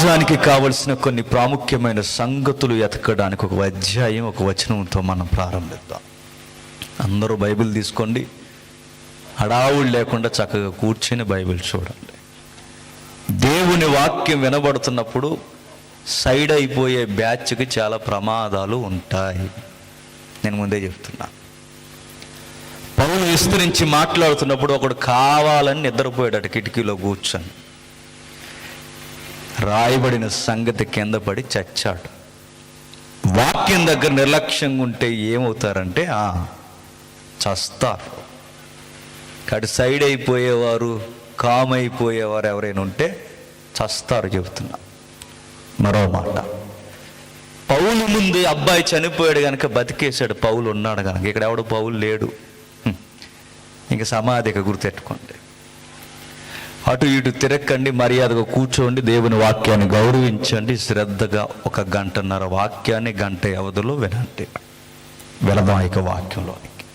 సమాజానికి కావలసిన కొన్ని ప్రాముఖ్యమైన సంగతులు ఎతకడానికి ఒక అధ్యాయం, ఒక వచనంతో మనం ప్రారంభిద్దాం. అందరూ బైబిల్ తీసుకోండి, హడావుడు లేకుండా చక్కగా కూర్చొని బైబిల్ చూడండి. దేవుని వాక్యం వినబడుతున్నప్పుడు సైడ్ అయిపోయే బ్యాచ్కి చాలా ప్రమాదాలు ఉంటాయి. నేను ముందే చెప్తున్నా. పౌలు విస్తరించి మాట్లాడుతున్నప్పుడు ఒకడు కావాలని నిద్రపోయాడట కిటికీలో కూర్చొని. రాయబడిన సంగతి కింద పడి చచ్చాడు. వాక్యం దగ్గర నిర్లక్ష్యంగా ఉంటే ఏమవుతారంటే చస్తారు. కడు సైడ్ అయిపోయేవారు, కామ్ అయిపోయేవారు ఎవరైనా ఉంటే చస్తారు చెబుతున్నా. మరో మాట, పౌలు ముందు అబ్బాయి చనిపోయాడు కనుక బతికేశాడు, పౌలు ఉన్నాడు కనుక. ఇక్కడ ఎవడు పౌలు లేడు. ఇంక సమాధిగా గుర్తెట్టుకోండి. అటు ఇటు తిరక్కండి, మర్యాదగా కూర్చోండి, దేవుని వాక్యాన్ని గౌరవించండి, శ్రద్ధగా 1 గంటన్నర వాక్యాన్ని గంట వ్యవధిలో వినండి. వెళదాం ఇక వాక్యంలోనికి.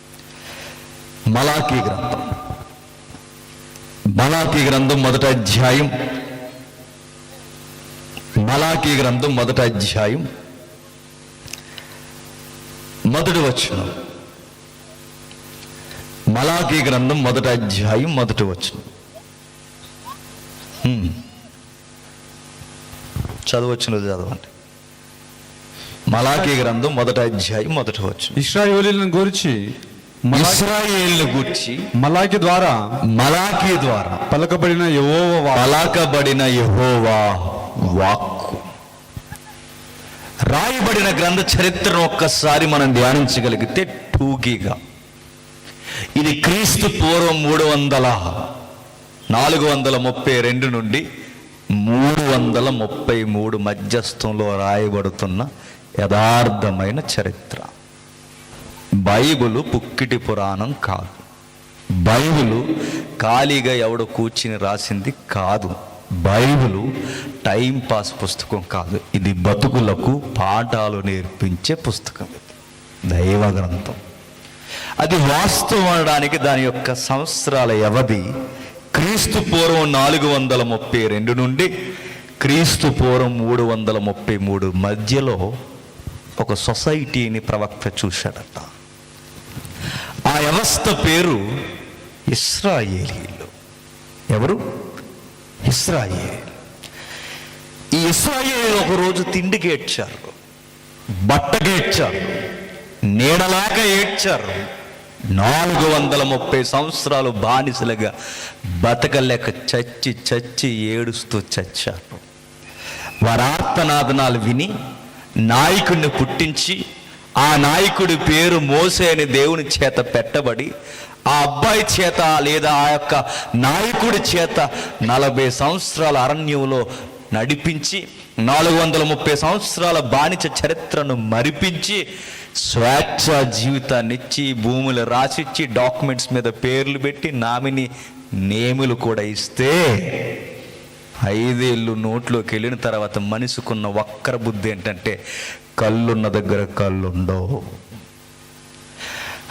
మలాకీ గ్రంథం మొదటి అధ్యాయం. మలాకీ గ్రంథం మొదటి అధ్యాయం మొదటి వచనం. మలాకీ గ్రంథం మొదటి అధ్యాయం మొదటి వచనం. చదవండి. మలాకీ గ్రంథం మొదటి అధ్యాయం మొదటి వచనం. ఇశ్రాయేలును గూర్చి మలాకీ ద్వారా పలకబడిన యెహోవా వాక్కు. రాయబడిన గ్రంథ చరిత్రను ఒక్కసారి మనం ధ్యానించగలిగితే టూకీగా ఇది క్రీస్తు పూర్వం 432 నుండి 333 మధ్యస్థంలో రాయబడుతున్న యథార్థమైన చరిత్ర. బైబిలు పుక్కిటి పురాణం కాదు. బైబిలు ఖాళీగా ఎవడో కూర్చుని రాసింది కాదు. బైబిలు టైం పాస్ పుస్తకం కాదు. ఇది బతుకులకు పాఠాలు నేర్పించే పుస్తకం. దైవ గ్రంథం. అది వాస్తవం అనడానికి దాని యొక్క సంవత్సరాల వ్యవధి క్రీస్తు పూర్వం 432 నుండి క్రీస్తు పూర్వం 333 మధ్యలో ఒక సొసైటీని ప్రవక్త చూశాడట. ఆ వ్యవస్థ పేరు ఇశ్రాయేలీలు. ఎవరు? ఇశ్రాయేలు. ఈ ఇశ్రాయేలు ఒకరోజు తిండికి ఏడ్చారు, బట్టకి ఏడ్చారు, నీడలాగా ఏడ్చారు. 430 సంవత్సరాలు బానిసలుగా బతకలేక చచ్చి ఏడుస్తూ చచ్చారు. వారి ఆర్తనాదనాలు విని నాయకుడిని పుట్టించి, ఆ నాయకుడి పేరు మోసే అని దేవుని చేత పెట్టబడి, ఆ అబ్బాయి చేత లేదా ఆ యొక్క నాయకుడి చేత 40 సంవత్సరాల అరణ్యంలో నడిపించి 430 సంవత్సరాల బానిస చరిత్రను మరిపించి స్వేచ్ఛ జీవితాన్ని ఇచ్చి, భూములు రాసిచ్చి, డాక్యుమెంట్స్ మీద పేర్లు పెట్టి, నామిని నేములు కూడా ఇస్తే 5 ఏళ్ళు నోట్లోకి వెళ్ళిన తర్వాత మనిషికున్న వక్ర బుద్ధి ఏంటంటే కళ్ళున్న దగ్గర కళ్ళుండవు.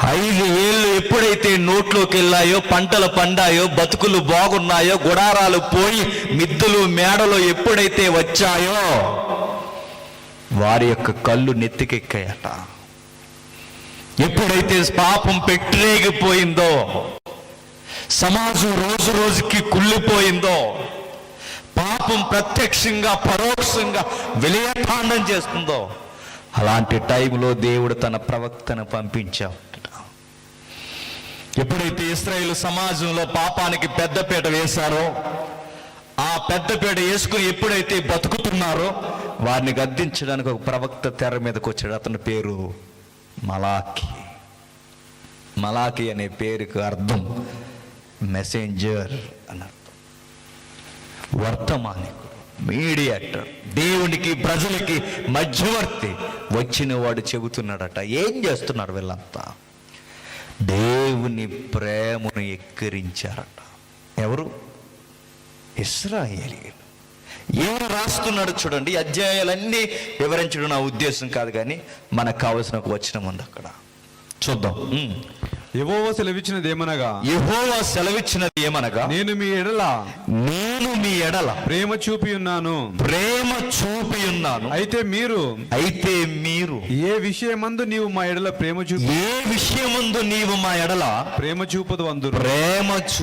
5 ఏళ్ళు ఎప్పుడైతే నోట్లోకి వెళ్ళాయో, పంటలు పండాయో, బతుకులు బాగున్నాయో, గుడారాలు పోయి మిద్దెలు మేడలు ఎప్పుడైతే వచ్చాయో వారి యొక్క కళ్ళు నెత్తికెక్కాయట. ఎప్పుడైతే పాపం పెట్టిరేగిపోయిందో, సమాజం రోజు రోజుకి కుళ్ళిపోయిందో, పాపం ప్రత్యక్షంగా పరోక్షంగా విలయతాండం చేస్తుందో, అలాంటి టైంలో దేవుడు తన ప్రవక్తను పంపించాడు. ఎప్పుడైతే ఇశ్రాయేలు సమాజంలో పాపానికి పెద్దపీట వేశారో, ఆ పెద్దపీట వేసుకుని ఎప్పుడైతే బతుకుతున్నారో వారిని గద్దించడానికి ఒక ప్రవక్త తెర మీదకి వచ్చాడు. అతని పేరు మలాకీ. మలాకీ అనే పేరుకు అర్థం మెసెంజర్ అని అర్థం. వర్తమానికుడు, మీడియేటర్, దేవునికి ప్రజలకి మధ్యవర్తి. వచ్చిన వాడు చెబుతున్నాడట. ఏం చేస్తున్నారు వీళ్ళంతా? దేవుని ప్రేమను ఎక్కిరించారట. ఎవరు? ఇశ్రాయేలీయులు. ఏమి రాస్తున్నాడు చూడండి. అధ్యాయాలన్నీ వివరించడం నా ఉద్దేశం కాదు, కానీ మనకు కావలసిన ఒక వచనం ఉంది అక్కడ. చూద్దాం. యెహోవా సెలవిచ్చినదేమనగా యెహోవా సెలవిచ్చినది ఏమనగా, నేను మీ ఎడల ప్రేమ చూపి ఉన్నాను. అయితే మీరు ఏ విషయమందు నీవు మా ఎడల ప్రేమ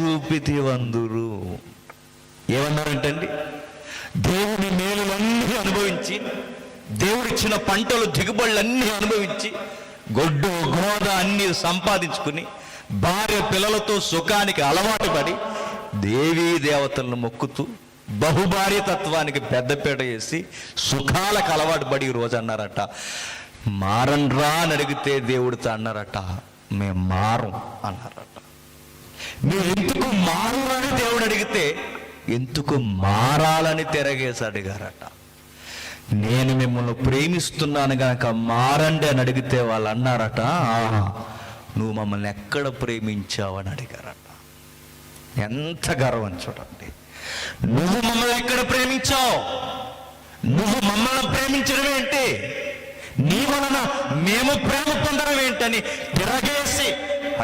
చూపితివందురు. ఏమన్నారంటండి? దేవుని మేలులన్నీ అనుభవించి, దేవుడిచ్చిన పంటలు దిగుబడులన్నీ అనుభవించి, గొడ్డు గోద అన్ని సంపాదించుకుని, భార్య పిల్లలతో సుఖానికి అలవాటు పడి, దేవీ దేవతలను మొక్కుతూ బహుభార్య తత్వానికి పెద్దపీట వేసి సుఖాలకు అలవాటు పడి ఈ రోజు అన్నారట, మారండ్రా అని అడిగితే దేవుడితో అన్నారట, మేము మారం అన్నారట. మీరు ఎందుకు మారు అని దేవుడు అడిగితే ఎందుకు మారాలని తిరగేసి అడిగారట. నేను మిమ్మల్ని ప్రేమిస్తున్నాను గనక మారండి అని అడిగితే వాళ్ళు అన్నారట, నువ్వు మమ్మల్ని ఎక్కడ ప్రేమించావని అడిగారట. ఎంత గర్వం చూడండి. నువ్వు మమ్మల్ని ఎక్కడ ప్రేమించావు? నువ్వు మమ్మల్ని ప్రేమించడం ఏంటి? నీ వలన మేము ప్రేమ పొందడం ఏంటని తిరగేసి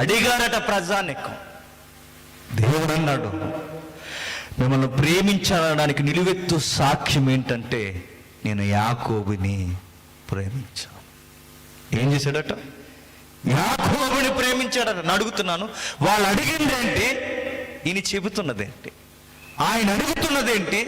అడిగారట ప్రజానికం. దేవుడు అన్నాడు, మిమ్మల్ని ప్రేమించడానికి నిలువెత్తు సాక్ష్యం ఏంటంటే, నేను యాకోబుని ప్రేమించాను. ఏం చేశాడట? యాకోబుని ప్రేమించాడట. అడుగుతున్నాను, వాళ్ళు అడిగిందేంటి, ఈయన చెబుతున్నదేంటి? ఆయన అడుగుతున్నదేంటి,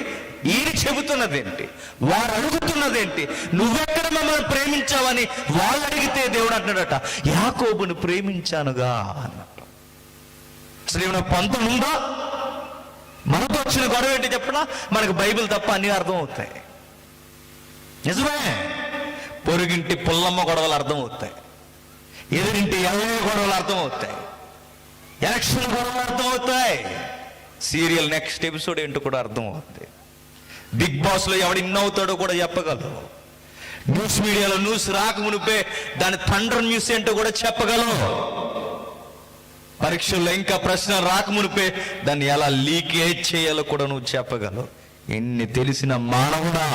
ఈయన చెబుతున్నదేంటి? వారు అడుగుతున్నదేంటి? నువ్వెక్కడ మమ్మల్ని ప్రేమించావని వాళ్ళు అడిగితే దేవుడు అంటున్నాడట, యాకోబుని ప్రేమించానుగా అన్నట్టు. అసలు ఏమైనా పంతం ఉందా? మనతో వచ్చిన గొడవ ఏంటి చెప్పనా? మనకు బైబిల్ తప్ప అన్ని అర్థం అవుతాయి. నిజమే, పొరుగింటి పుల్లమ్మ గొడవలు అర్థం అవుతాయి, ఎదురింటి ఎల్లయ్య గొడవలు అర్థం అవుతాయి, ఎలక్షన్ గొడవలు అర్థం అవుతాయి, సీరియల్ నెక్స్ట్ ఎపిసోడ్ ఏంటో కూడా అర్థం అవుతుంది, బిగ్ బాస్ లో ఎవడు ఇన్ అవుతాడో కూడా చెప్పగలవు, న్యూస్ మీడియాలో న్యూస్ రాకమునిపే దాని థండర్ న్యూస్ ఏంటో కూడా చెప్పగలవు, పరీక్షల్లో ఇంకా ప్రశ్న రాకమునిపే దాన్ని ఎలా లీకేజ్ చేయాలో కూడా నువ్వు చెప్పగలవు. ఎన్ని తెలిసిన మానవుడా,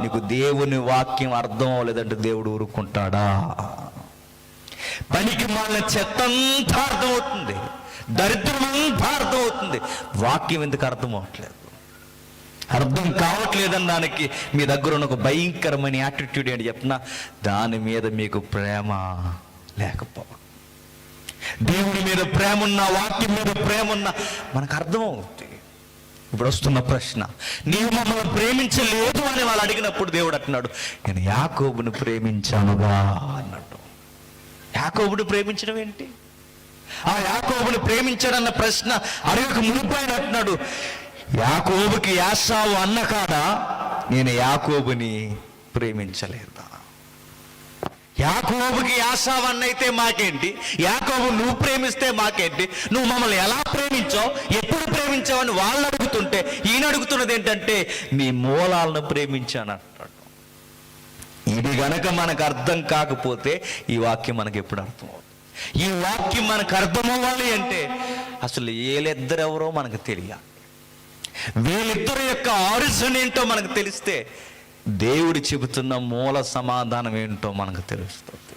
నీకు దేవుని వాక్యం అర్థం అవ్వలేదంటే దేవుడు ఊరుకుంటాడా? పనికి మాలిన చెత్తంతా అర్థమవుతుంది, దరిద్రమంతా అర్థమవుతుంది, వాక్యం ఎందుకు అర్థం అవ్వట్లేదు? అర్థం కావట్లేదని దానికి మీ దగ్గర ఉన్న ఒక భయంకరమైన యాటిట్యూడ్ ఏంటి చెప్పినా, దాని మీద మీకు ప్రేమ లేకపోవడం. దేవుడి మీద ప్రేమ ఉన్నా, వాక్యం మీద ప్రేమ ఉన్నా మనకు అర్థమవుతుంది. ఇప్పుడు వస్తున్న ప్రశ్న, నీవు మమ్మల్ని ప్రేమించలేదు అని వాళ్ళు అడిగినప్పుడు దేవుడు అంటున్నాడు, నేను యాకోబుని ప్రేమించానుగా అన్నట్టు. యాకోబుని ప్రేమించడం ఏంటి? ఆ యాకోబుని ప్రేమించాడన్న ప్రశ్న అడగక మునిపైన అంటున్నాడు, యాకోబుకి యాసావు అన్న కాడా నేను యాకోబుని ప్రేమించలేదా? యాకోబుకి యాసావు అన్నైతే మాకేంటి? యాకోబు నువ్వు ప్రేమిస్తే మాకేంటి? నువ్వు మమ్మల్ని ఎలా ప్రేమించావు, ఎప్పుడు ప్రేమించావు అని వాళ్ళు అడుగుతుంటే ఈయన అడుగుతున్నది ఏంటంటే, మీ మూలాలను ప్రేమించాను అంటాడు. ఇది గనక మనకు అర్థం కాకపోతే ఈ వాక్యం మనకి ఎప్పుడు అర్థం అవుతుంది? ఈ వాక్యం మనకు అర్థం అవ్వాలి అంటే అసలు వీళ్ళిద్దరెవరో మనకు తెలియాలి. వీళ్ళిద్దరు యొక్క ఆరిజిన్ ఏంటో మనకు తెలిస్తే దేవుడు చెబుతున్న మూల సమాధానం ఏంటో మనకు తెలుస్తుంది.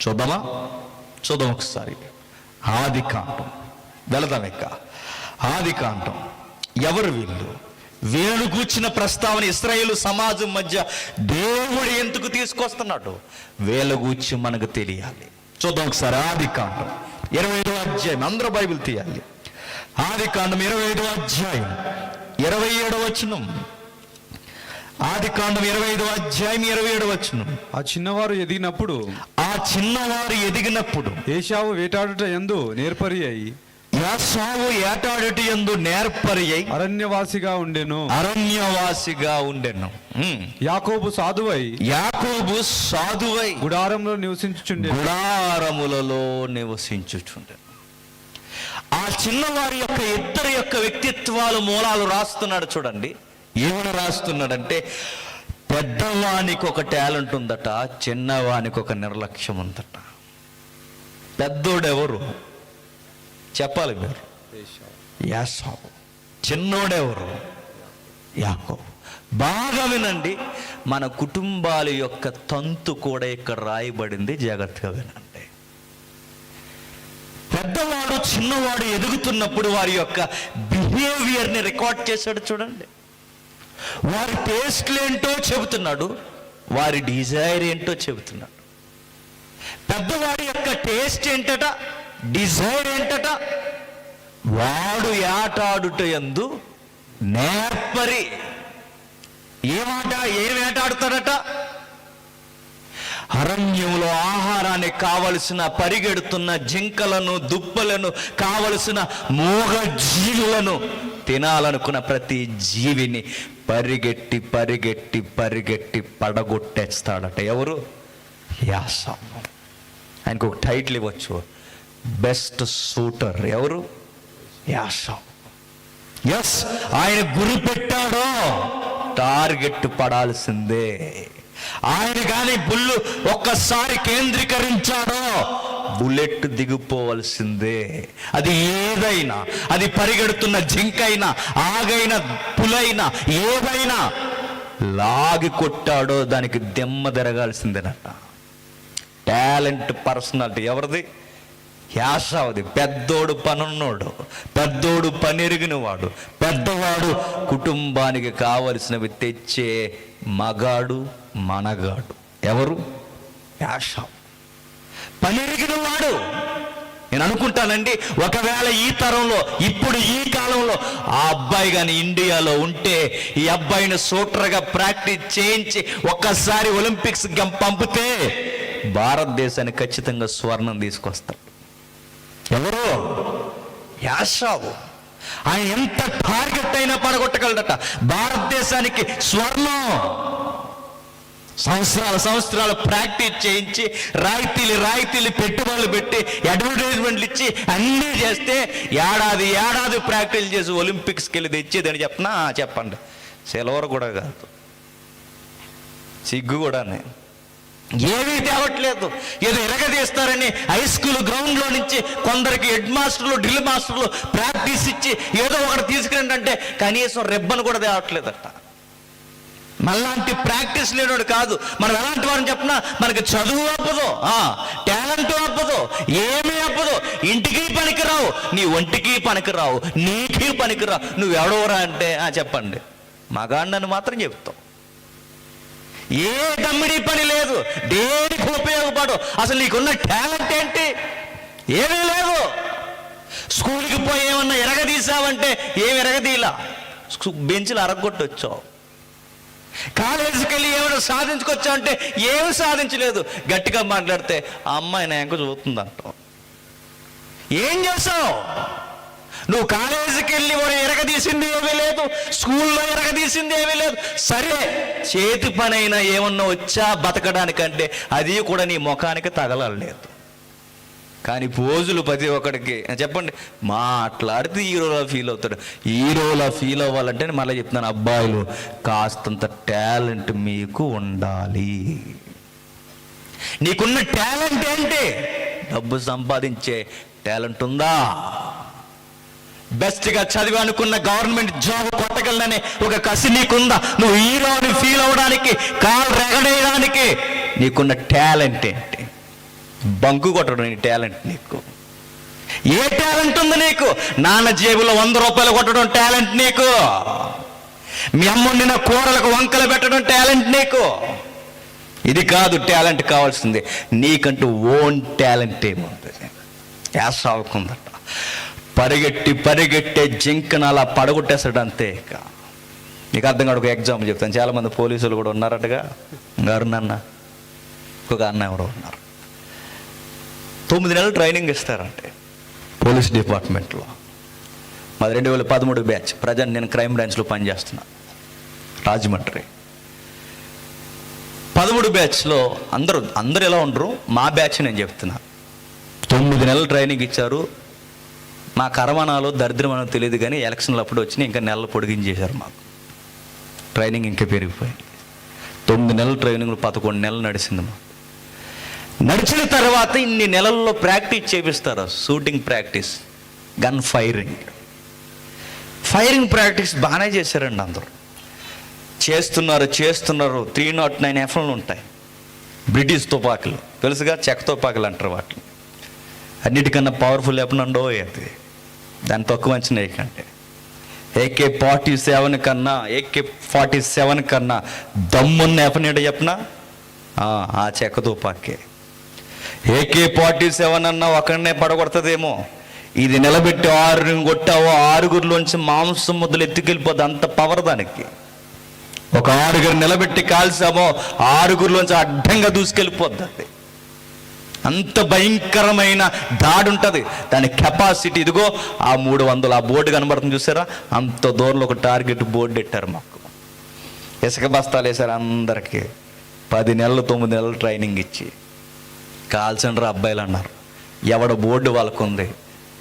చూద్దాం ఒకసారి. ఆదికాండం వెళదాం. ఇక ఆదికాండం. ఎవరు వీళ్ళు? వీళ్ళు కూర్చిన ప్రస్తావన ఇశ్రాయేలు సమాజం మధ్య దేవుడు ఎందుకు తీసుకొస్తున్నాడు, వీళ్ళ గూర్చి మనకు తెలియాలి. చూద్దాం ఒకసారి. ఆదికాండం 25వ అధ్యాయం. అందరూ బైబిల్ తీయాలి. ఆదికాండం 25వ అధ్యాయం 27వ వచనం. ఆదికాండం 25వ అధ్యాయం 27వ వచనం. ఆ చిన్నవారు ఎదిగినప్పుడు ఏశావు వేటాడుట యందు నేర్పరి అయి అరణ్యవాసిగా ఉండెను. యాకోబు సాధువై గుడారములలో నివసించుచుండెను. ఆ చిన్నవారి యొక్క ఇద్దరి యొక్క వ్యక్తిత్వాలు మూలాలు రాస్తున్నాడు. చూడండి ఏమని రాస్తున్నాడంటే, పెద్దవానికి ఒక టాలెంట్ ఉందట, చిన్నవానికి ఒక నిర్లక్ష్యం ఉందట. పెద్దోడెవరు చెప్పాలి మీరు? యాకోబు. చిన్నోడెవరు? యాకోబు. బాగా వినండి, మన కుటుంబాల యొక్క తంతు కూడా ఇక్కడ రాయబడింది, జాగ్రత్తగా వినండి. పెద్దవాడు చిన్నవాడు ఎదుగుతున్నప్పుడు వారి యొక్క బిహేవియర్ని రికార్డ్ చేశాడు చూడండి. వారి టేస్ట్లు ఏంటో చెబుతున్నాడు, వారి డిజైర్ ఏంటో చెబుతున్నాడు. పెద్దవాడి యొక్క టేస్ట్ ఏంటట, డిజైర్ ఏంటట, వాడు ఏటాడుట యందు నేర్పరి. ఏం వేటాడుతాడట? అరణ్యంలో ఆహారానికి కావలసిన పరిగెడుతున్న జింకలను, దుప్పలను, కావలసిన మూగ జీవులను తినాలనుకున్న ప్రతి జీవిని పరిగెట్టి పరిగెట్టి పరిగెట్టి పడగొట్టేస్తాడట. ఎవరు? యాసావు. ఆయనకు ఒక టైటిల్ ఇవ్వచ్చు, బెస్ట్ షూటర్. ఎవరు? యాసావు. ఎస్, ఆయన గురి పెట్టాడో టార్గెట్ పడాల్సిందే. ఆయన కానీ బుల్లు ఒక్కసారి కేంద్రీకరించాడో బుల్లెట్ దిగిపోవలసిందే. అది ఏదైనా, అది పరిగెడుతున్న జింకైనా, ఆగైన పులైనా, ఏదైనా లాగి కొట్టాడో దానికి దెమ్మ తిరగాల్సిందేనట. టాలెంట్, పర్సనాలిటీ ఎవరిది? యాసావది. పెద్దోడు పనున్నోడు, పెద్దోడు పనిరిగిన వాడు, పెద్దవాడు కుటుంబానికి కావలసినవి తెచ్చే మగాడు, మనగాడు. ఎవరు? యాసావు. పనిరిగిన వాడు. నేను అనుకుంటానండి, ఒకవేళ ఈ తరంలో, ఇప్పుడు ఈ కాలంలో ఆ అబ్బాయి కానీ ఇండియాలో ఉంటే, ఈ అబ్బాయిని షూటర్గా ప్రాక్టీస్ చేయించి ఒక్కసారి ఒలింపిక్స్ పంపితే భారతదేశానికి ఖచ్చితంగా స్వర్ణం తీసుకొస్తాడు. ఎవరు? యాసావు. ఆయన ఎంత టార్గెట్ అయినా పడగొట్టగలడట. భారతదేశానికి స్వర్ణం. సంవత్సరాలు ప్రాక్టీస్ చేయించి రాయితీలు పెట్టుబడులు పెట్టి అడ్వర్టైజ్మెంట్లు ఇచ్చి అన్నీ చేస్తే ఏడాది ప్రాక్టీస్ చేసి ఒలింపిక్స్కి వెళ్ళి తెచ్చేదని చెప్పండి. సిల్వర్ కూడా కాదు, సిగ్గు కూడానే. ఏమీ తేవట్లేదు. ఏదో ఎరగదీస్తారని హై స్కూల్ గ్రౌండ్లో నుంచి కొందరికి హెడ్ మాస్టర్లు, డ్రిల్ మాస్టర్లు ప్రాక్టీస్ ఇచ్చి ఏదో ఒకటి తీసుకురండి అంటే కనీసం రెబ్బను కూడా తేవట్లేదట. మళ్ళాంటి ప్రాక్టీస్ లేనివాడు కాదు. మనం ఎలాంటి వారిని చెప్పినా మనకి చదువు అప్పదు, టాలెంట్ అప్పదు, ఏమీ అప్పదు. ఇంటికి పనికిరావు, నీ ఒంటికి పనికిరావు, నీకి పనికిరావు. నువ్వు ఎవడవరా అంటే చెప్పండి, మగాండని మాత్రం చెప్తావు. ఏ దమ్మిడి పని లేదు, దేనికి ఉపయోగపడు. అసలు నీకున్న టాలెంట్ ఏంటి? ఏమీ లేదు. స్కూల్కి పోయి ఏమన్నా ఎరగదీసావంటే ఏమి ఎరగదీలా, బెంచ్లు అరగొట్టొచ్చావు. కాలేజీకి వెళ్ళి ఏమైనా సాధించుకొచ్చావు అంటే ఏమి సాధించలేదు. గట్టిగా మాట్లాడితే ఆ అమ్మాయి నా ఎంక చూస్తుందంటావు. ఏం చేస్తావు నువ్వు? కాలేజీకి వెళ్ళి వాడు ఎరగదీసింది ఏమీ లేదు, స్కూల్లో ఎరగదీసింది ఏమీ లేదు. సరే, చేతి పని అయినా ఏమన్నా వచ్చా బతకడానికంటే అది కూడా నీ ముఖానికి తగలలేదు. కానీ పోజులు ప్రతి ఒక్కడికి చెప్పండి, మాట్లాడితే హీరోలా ఫీల్ అవుతాడు. హీరోలా ఫీల్ అవ్వాలంటే మళ్ళీ చెప్తున్నాను, అబ్బాయిలు కాస్తంత టాలెంట్ మీకు ఉండాలి. నీకున్న టాలెంట్ ఏంటి? డబ్బు సంపాదించే టాలెంట్ ఉందా? బెస్ట్గా చదివి అనుకున్న గవర్నమెంట్ జాబ్ కొట్టగలననే ఒక కసి నీకుందా? నువ్వు హీరోని ఫీల్ అవ్వడానికి, కాలు రెగడేయడానికి నీకున్న టాలెంట్ ఏంటి? బంకు కొట్టడం నీ టాలెంట్. నీకు ఏ టాలెంట్ ఉంది? నీకు నాన్న జేబులో 100 రూపాయలు కొట్టడం టాలెంట్ నీకు. మీ అమ్ముండిన కూరలకు వంకలు పెట్టడం టాలెంట్ నీకు. ఇది కాదు టాలెంట్ కావాల్సింది. నీకంటూ ఓన్ టాలెంట్ ఏముంది? యాసావుకుందట. పరిగెట్టే జింకను అలా పడగొట్టేస్తాడు అంతే. నీకు అర్థం కాదు. ఒక ఎగ్జాంపుల్ చెప్తాను. చాలామంది పోలీసులు కూడా ఉన్నారటగా. అరుణన్న, ఇంకొక అన్న ఎవరో ఉన్నారు. 9 నెలలు ట్రైనింగ్ ఇస్తారంటే పోలీస్ డిపార్ట్మెంట్లో. మాది 2013 బ్యాచ్. ప్రజెంట్ నేను క్రైమ్ బ్రాంచ్లో పనిచేస్తున్నా, రాజమండ్రి. 13 బ్యాచ్లో అందరూ ఎలా ఉండరు, మా బ్యాచ్ నేను చెప్తున్నా. 9 నెలలు ట్రైనింగ్ ఇచ్చారు. మా కరవనాలో దరిద్రం అనేది తెలియదు కానీ ఎలక్షన్లు అప్పుడు వచ్చి ఇంకా నెలలు పొడిగించేశారు. మాకు ట్రైనింగ్ ఇంకా పెరిగిపోయింది. 9 నెలల ట్రైనింగ్ 11 నెలలు నడిచింది. మాకు నడిచిన తర్వాత ఇన్ని నెలల్లో ప్రాక్టీస్ చేపిస్తారు. Shooting practice, gun firing practice బాగానే చేశారండి. అందరూ చేస్తున్నారు. 309 ఎఫ్ఎంలు ఉంటాయి. బ్రిటిష్ తుపాకులు తెలుసుగా, చెక్క తుపాకులు అంటారు వాటిని. అన్నిటికన్నా పవర్ఫుల్ ఎప్పుడుండో అది, దాని తక్కువ అంచనా కంటే AK-47 కన్నా AK-47 కన్నా దమ్మున్న ఎపనేటో చెప్పనా, ఆ చెక్క తుపాకే. AK-47 అన్నా ఒకరినే పడగొడుతుందేమో, ఇది నిలబెట్టి 6 కొట్టావో 6గురిలోంచి మాంసం ముద్దలు ఎత్తుకెళ్ళిపోద్ది, అంత పవర్ దానికి. ఒక 6 నిలబెట్టి కాల్సామో 6గురిలోంచి అడ్డంగా దూసుకెళ్ళిపోద్ది అది. అంత భయంకరమైన దాడి ఉంటుంది దాని కెపాసిటీ. ఇదిగో ఆ 300 ఆ బోర్డు కనబడుతుంది చూసారా, అంత దూరంలో ఒక టార్గెట్ బోర్డు పెట్టారు మాకు. ఇసుక బస్తాలు వేశారు అందరికీ. 10 నెలలు 9 నెలలు ట్రైనింగ్ ఇచ్చి కాల్చండ్రా అబ్బాయిలు అన్నారు. ఎవడ బోర్డు వాళ్ళకు ఉంది.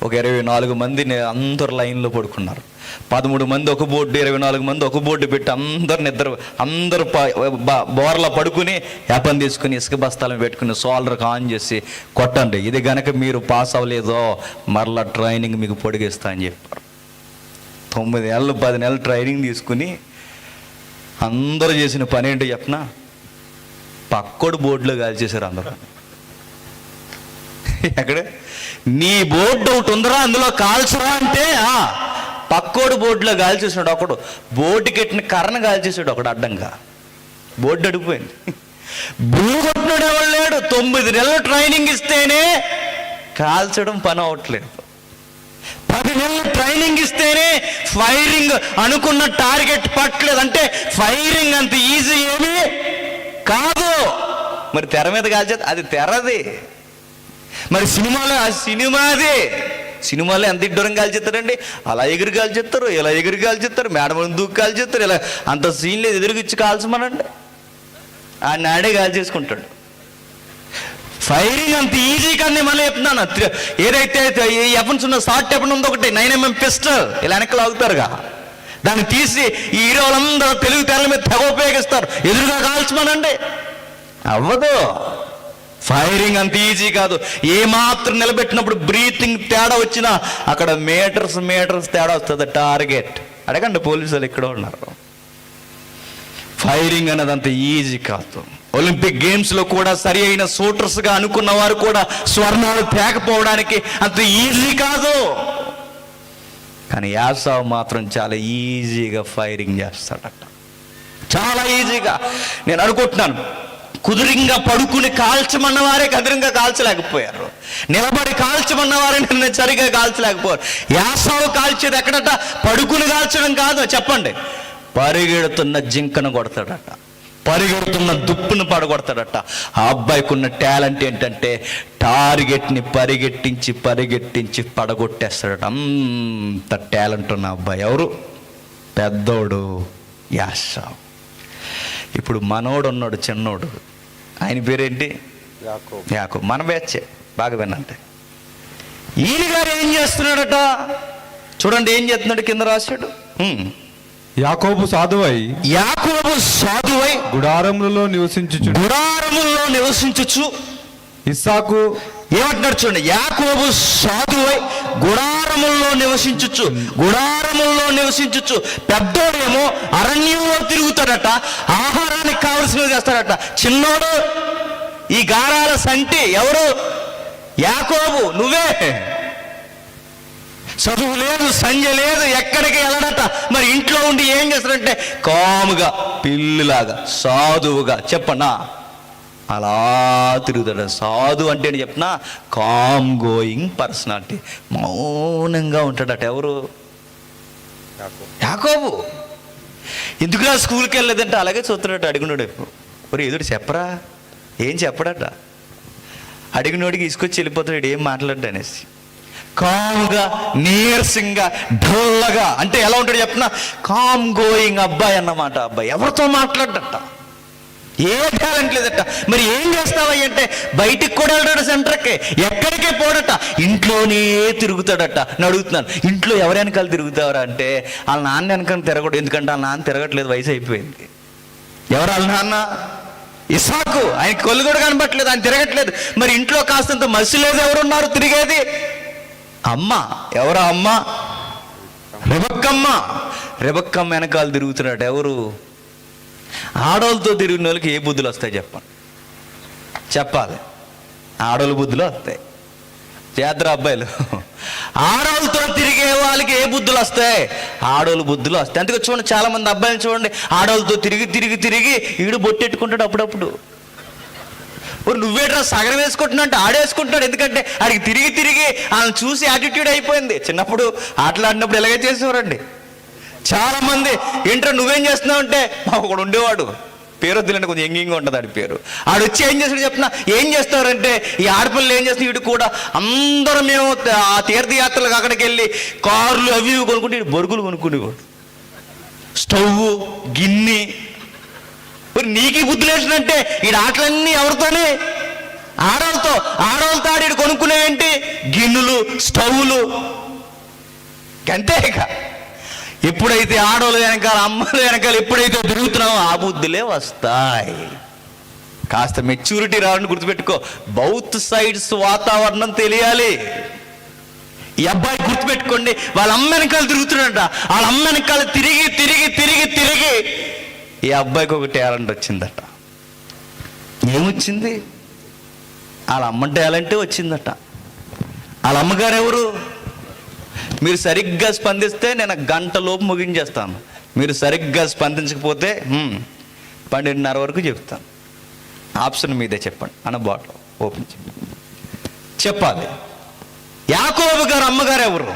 ఒక 24 మంది అందరు లైన్లో పడుకున్నారు. 13 మంది ఒక బోర్డు, 24 మంది ఒక బోర్డు పెట్టి అందరు బోర్లా పడుకుని యాపం తీసుకుని ఇసుక బస్తాలను పెట్టుకుని సోల్డర్కి ఆన్ చేసి కొట్టండి, ఇది గనక మీరు పాస్ అవ్వలేదో మరలా ట్రైనింగ్ మీకు పొడిగిస్తా అని చెప్పారు. 9 నెలలు 10 నెలలు ట్రైనింగ్ తీసుకుని అందరూ చేసిన పని ఏంటో చెప్పనా, పక్కోడు బోర్డులో కాల్చేశారు అందరూ. ఎక్కడ నీ బోర్డు ఒకటి ఉందరా అందులో కాల్చరా అంటే, పక్కోడు బోర్డులో కాల్చేసాడు ఒకడు, బోర్డుకి ఎట్టిన కర్రను కాల్చేసాడు ఒకడు అడ్డంగా, బోర్డు అడిగిపోయింది. బూగొట్టినాడు ఎవరు లేడు. 9 నెలలు ట్రైనింగ్ ఇస్తేనే కాల్చడం పని అవట్లేదు. 10 నెలలు ట్రైనింగ్ ఇస్తేనే ఫైరింగ్ అనుకున్న టార్గెట్ పట్టలేదు. అంటే ఫైరింగ్ అంత ఈజీ ఏమీ కాదు. మరి తెర మీద కాల్చేది అది తెరది, మరి సినిమాలో ఆ సినిమాది. సినిమాలో ఎంత ఇడ్డూరం కాల్చేస్తారండి, అలా ఎగురు కాల్చేస్తారు, ఇలా ఎగురు కాల్చేస్తారు, మేడ ముందు దూకు కాల్చేస్తారు, ఇలా అంత సీన్ లేదు, ఎదురుగిచ్చి కాల్చమనండి ఆ నాడే కాల్చేసుకుంటాడు. ఫైరింగ్ అంత ఈజీ కానీ మళ్ళీ చెప్తున్నాను, ఏదైతే ఎఫన్స్ ఉన్న షార్ట్ ఎఫన్ ఉందో ఒకటి 9mm పిస్టల్ ఇలా వెనక్కి లాగుతారుగా, దాన్ని తీసి ఈ హీరోలందరూ తెలుగు తెరల మీద తెగ ఉపయోగిస్తారు, ఎదురుగా కాల్చమనండి అవ్వదు. ఫైరింగ్ అంత ఈజీ కాదు. ఏమాత్రం నిలబెట్టినప్పుడు బ్రీతింగ్ తేడా వచ్చినా అక్కడ మీటర్స్ తేడా వస్తుంది టార్గెట్. అడగండి పోలీసులు ఇక్కడ ఉన్నారు. ఫైరింగ్ అనేది అంత ఈజీ కాదు. ఒలింపిక్ గేమ్స్లో కూడా సరి అయిన షూటర్స్గా అనుకున్న వారు కూడా స్వర్ణాలు తేకపోవడానికి అంత ఈజీ కాదు. కానీ యాసావ్ మాత్రం చాలా ఈజీగా ఫైరింగ్ చేస్తాడట, చాలా ఈజీగా. నేను అనుకుంటున్నాను, కుదురింగా పడుకుని కాల్చమన్న వారే కదిరింగా కాల్చలేకపోయారు, నిలబడి కాల్చమన్న వారే నిన్న సరిగా కాల్చలేకపోయారు. యాసావు కాల్చేది ఎక్కడట, పడుకుని కాల్చడం కాదు. చెప్పండి, పరిగెడుతున్న జింకను కొడతాడట, పరిగెడుతున్న దుప్పును పడగొడతాడట. ఆ అబ్బాయికి ఉన్న టాలెంట్ ఏంటంటే టార్గెట్ని పరిగెట్టించి పడగొట్టేస్తాడట. అంత టాలెంట్ ఉన్న అబ్బాయి ఎవరు? పెద్దోడు యాసావు. ఇప్పుడు మనోడు ఉన్నాడు చిన్నోడు, ఆయన పేరేంటి? యాకోబు. మన బ్యాచే, బాగా వినంటే. ఈయన గారు ఏం చేస్తున్నాడట చూడండి, ఏం చేస్తున్నాడు కింద రాశాడు. యాకోబు సాధువై గుడారములలో నివసించుచు ఇస్సాకు ఏమంటున్నాడు చూడండి, యాకోబు సాధువై గుడారముల్లో నివసించుచు పెద్దోడేమో అరణ్యంలో తిరుగుతాడట, ఆహారానికి కావలసినవి చేస్తాడట. చిన్నోడు ఈ గారాల సంటి ఎవరు? యాకోబు. నువ్వే. చదువు లేదు, సంజ లేదు, ఎక్కడికి వెళ్ళడట. మరి ఇంట్లో ఉండి ఏం చేస్తాడంటే కాముగా పిల్లిలాగా సాధువుగా, చెప్పనా అలా తిరుగుతాడు. సాధు అంటే నేను చెప్పనా, కామ్ గోయింగ్ పర్సనాలిటీ, మౌనంగా ఉంటాడట. ఎవరు? యాకోబు. ఎందుకురా స్కూల్కి వెళ్ళలేదంటే అలాగే చూస్తున్నాడు. అడిగినాడు మరి ఎదురు చెప్పరా, ఏం చెప్పడట. అడిగినోడికి తీసుకొచ్చి వెళ్ళిపోతాడు, ఏం మాట్లాడ్డా అనేసి. కామ్గా, నీరసంగా, డల్లగా. అంటే ఎలా ఉంటాడు చెప్పనా, కామ్ గోయింగ్ అబ్బాయి అన్నమాట. అబ్బాయి ఎవరితో మాట్లాడట, ఏ టాలెంట్ లేదట. మరి ఏం చేస్తావయ్య అంటే బయటికి కూడా వెళ్ళాడు, సెంటర్కి ఎక్కడికే పోడట, ఇంట్లోనే తిరుగుతాడట. నేను అడుగుతున్నాను, ఇంట్లో ఎవరి వెనకాల తిరుగుతావరా అంటే వాళ్ళ నాన్న వెనకాల తిరగడు. ఎందుకంటే వాళ్ళ నాన్న తిరగట్లేదు, వయసు అయిపోయింది. ఎవరు వాళ్ళ నాన్న? ఇస్సాకు. ఆయన కొల్లు కూడా కనబట్టలేదు, ఆయన తిరగట్లేదు. మరి ఇంట్లో కాస్తంత మసి లేదు, ఎవరున్నారు తిరిగేది? అమ్మ. ఎవరా అమ్మ? రెబక్కమ్మ. రెబక్కమ్మ వెనకాల తిరుగుతున్నాడు. ఎవరు? ఆడవాళ్ళతో తిరిగిన వాళ్ళకి ఏ బుద్ధులు వస్తాయి చెప్పండి, చెప్పాలి. ఆడవాళ్ళ బుద్ధులు వస్తాయి. చేద్దరు అబ్బాయిలు. ఆడవాళ్ళతో తిరిగే వాళ్ళకి ఏ బుద్ధులు వస్తాయి? ఆడవాళ్ళు బుద్ధులు వస్తాయి. అందుకే చూడండి, చాలా మంది అబ్బాయిలు చూడండి, ఆడవాళ్ళతో తిరిగి తిరిగి తిరిగి ఈడు బొట్టెట్టుకుంటాడు అప్పుడప్పుడు. నువ్వేట్రా సగం వేసుకుంటున్నా అంటే ఆడేసుకుంటున్నాడు. ఎందుకంటే ఆడికి తిరిగి తిరిగి వాళ్ళని చూసి యాటిట్యూడ్ అయిపోయింది. చిన్నప్పుడు ఆటలాడినప్పుడు ఎలాగే చేసేవారండి చాలా మంది. ఏంట్రా నువ్వేం చేస్తున్నావు అంటే, మా ఒకడు ఉండేవాడు, పేరు వద్దులంటే కొంచెం ఎంగింగ్గా ఉంటుంది ఆడి పేరు. ఆడు వచ్చి ఏం చేస్తాడు చెప్తున్నా, ఏం చేస్తారంటే ఈ ఆడపిల్లలు ఏం చేస్తున్నా, వీడు కూడా అందరం మేము ఆ తీర్థయాత్రలకు అక్కడికి వెళ్ళి కార్లు అవి ఇవి కొనుక్కుంటే వీడు బొరుగులు కొనుక్కునేవాడు, స్టవ్ గిన్నె. నీకు బుద్ధి లేచినంటే ఈ ఆటలన్నీ ఎవరితోనే? ఆడవాళ్ళతో ఆడి కొనుక్కునేవేంటి? గిన్నెలు, స్టవ్లు. అంతే. ఇక ఎప్పుడైతే ఆడవాళ్ళు వెనకాల, అమ్మలు వెనకాల ఎప్పుడైతే తిరుగుతున్నామో ఆ బుద్ధులే వస్తాయి. కాస్త మెచ్యూరిటీ రావాలని గుర్తుపెట్టుకో. బౌత్ సైడ్స్ వాతావరణం తెలియాలి. ఈ అబ్బాయి గుర్తుపెట్టుకోండి, వాళ్ళ అమ్మ వెనకాల తిరుగుతున్నాడట. వాళ్ళ అమ్మ వెనకాల తిరిగి తిరిగి తిరిగి తిరిగి ఈ అబ్బాయికి ఒక టాలెంట్ వచ్చిందట. ఏమొచ్చింది? వాళ్ళ అమ్మ టాలెంటే వచ్చిందట. వాళ్ళ అమ్మగారు ఎవరు? మీరు సరిగ్గా స్పందిస్తే నేను గంటలోపు ముగించేస్తాను. మీరు సరిగ్గా స్పందించకపోతే 12:30 వరకు చెప్తాను. ఆప్షన్ మీదే చెప్పండి అన్న బాటిల్ ఓపెన్ చెప్పాలి. యాకోబు గారు అమ్మగారు ఎవరు?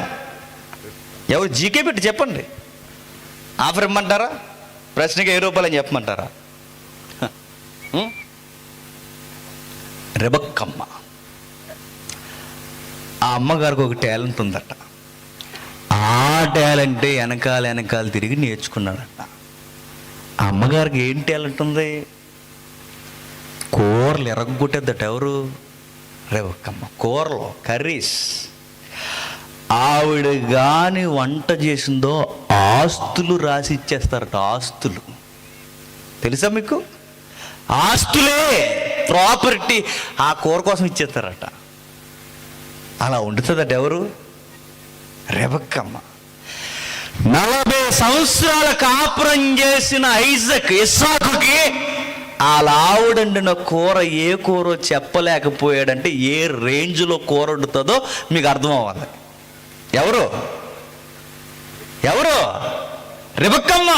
ఎవరు? జీకే పెట్టి చెప్పండి. ఆఫర్ ఇమ్మంటారా? ప్రశ్నకి ₹10 అని చెప్పమంటారా? రెబక్కమ్మ. ఆ అమ్మగారికి ఒక టాలెంట్ ఉందట. ఆ టాలెంటే వెనకాల తిరిగి నేర్చుకున్నాడట. ఆ అమ్మగారికి ఏం టాలెంట్ ఉంది? కూరలు ఎరగొట్టేద్దట. ఎవరు? రెబక్కమ్మ. కూరలు, కర్రీస్. ఆవిడ కానీ వంట చేసిందో ఆస్తులు రాసి ఇచ్చేస్తారట. ఆస్తులు తెలుసా మీకు? ఆస్తులే, ప్రాపర్టీ ఆ కూర కోసం ఇచ్చేస్తారట. అలా వండుతుందట. ఎవరు? రెబక్కమ్మ. 40 సంవత్సరాల కాపురం చేసిన ఇస్సాకుకి ఆ లావుడండిన కూర ఏ కూర చెప్పలేకపోయాడంటే ఏ రేంజ్లో కూర వండుతుందో మీకు అర్థం అవ్వాలి. ఎవరు? రెబక్కమ్మ.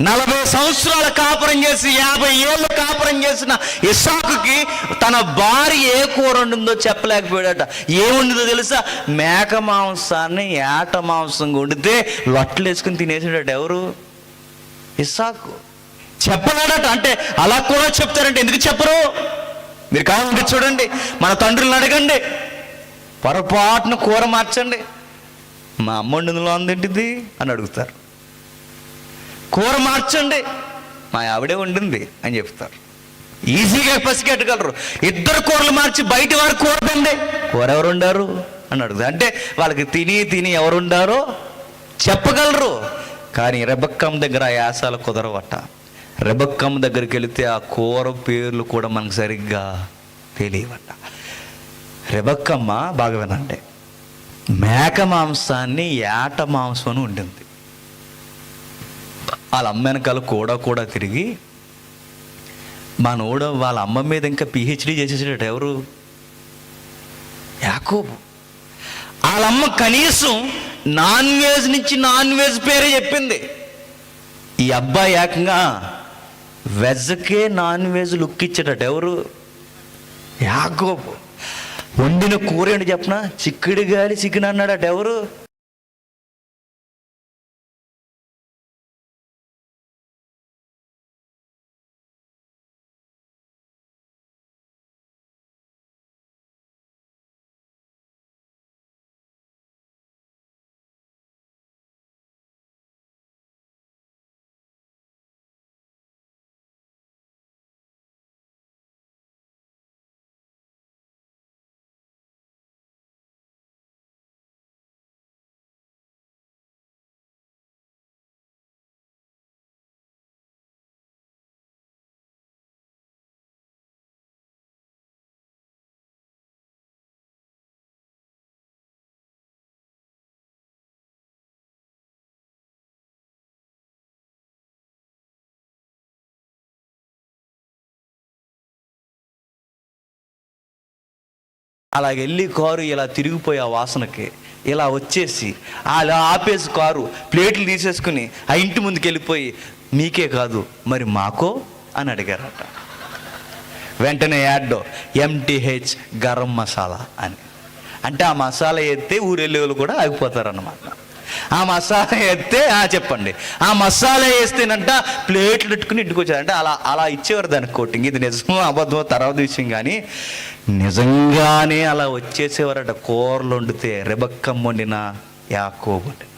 40 సంవత్సరాల కాపురం చేసి 50 ఏళ్ళు కాపురం చేసిన ఇస్సాకుకి తన భార్య ఏ కూర వండిందో చెప్పలేకపోయాడట. ఏముండిందో తెలుసా? మేక మాంసాన్ని ఏట మాంసం వండితే లొట్టలు వేసుకుని తినేసాడట. ఎవరు? ఇస్సాకు. చెప్పలేడట. అంటే అలా కూడా చెప్తారంటే ఎందుకు చెప్పరు? మీరు కావాలంటే చూడండి, మన తండ్రులను అడగండి, పొరపాటున కూర మార్చండి, మా అమ్మ వండిందిలో ఉందేంటిది అని అడుగుతారు. కూర మార్చండి, మా ఆవిడే వండింది అని చెప్తారు. ఈజీగా పసిగట్టగలరు. 2 కూరలు మార్చి బయట వారు కూర తిండి, కూర ఎవరు వండారు అని అడుగుతారు. అంటే వాళ్ళకి తిని ఎవరు వండారో చెప్పగలరు. కానీ రెబక్కమ్మ దగ్గర ఆ యాసాలు కుదరవట. రెబక్కమ్మ దగ్గరికి వెళితే ఆ కూర పేర్లు కూడా మనకు సరిగ్గా తెలియవట. రెబక్కమ్మ బాగా వినండి, మేక మాంసాన్ని ఏట మాంసం అని వండింది. వాళ్ళ అమ్మ వెనకాల కూడా తిరిగి మనోడు వాళ్ళ అమ్మ మీద ఇంకా PhD చేసేసాడట. ఎవరు? యాకోబు. వాళ్ళమ్మ కనీసం నాన్ వెజ్ నుంచి నాన్ వెజ్ పేరే చెప్పింది. ఈ అబ్బాయి ఏకంగా వెజ్కే నాన్ వెజ్ లుక్ ఇచ్చాడట. ఎవరు? యాకోబు. వండిన కూర ఏంటి చెప్పనా? చిక్కుడు గాలి చికెన్ అన్నాడట. ఎవరు? అలాగెళ్ళి కారు ఇలా తిరిగిపోయి ఆ వాసనకి ఇలా వచ్చేసి అలా ఆపేసి కారు ప్లేట్లు తీసేసుకుని ఆ ఇంటి ముందుకు వెళ్ళిపోయి మీకే కాదు మరి మాకో అని అడిగారట. వెంటనే యాడ్ ఎంటీహెచ్ గరం మసాలా అని, అంటే ఆ మసాలా ఎత్తే ఊరెళ్ళే వాళ్ళు కూడా ఆగిపోతారన్నమాట. ఆ మసాలా ఎత్తే చెప్పండి, ఆ మసాలా వేస్తేనంట ప్లేట్లు పెట్టుకుని ఇంటికి వచ్చారంటే అలా ఇచ్చేవారు దానికి కోటింగ్. ఇది నిజమో అబద్ధమో తర్వాత విషయం, కానీ నిజంగానే అలా వచ్చేసేవారట. కూరలు వండితే రెబక్కం వండిన యాకోబు వండిన.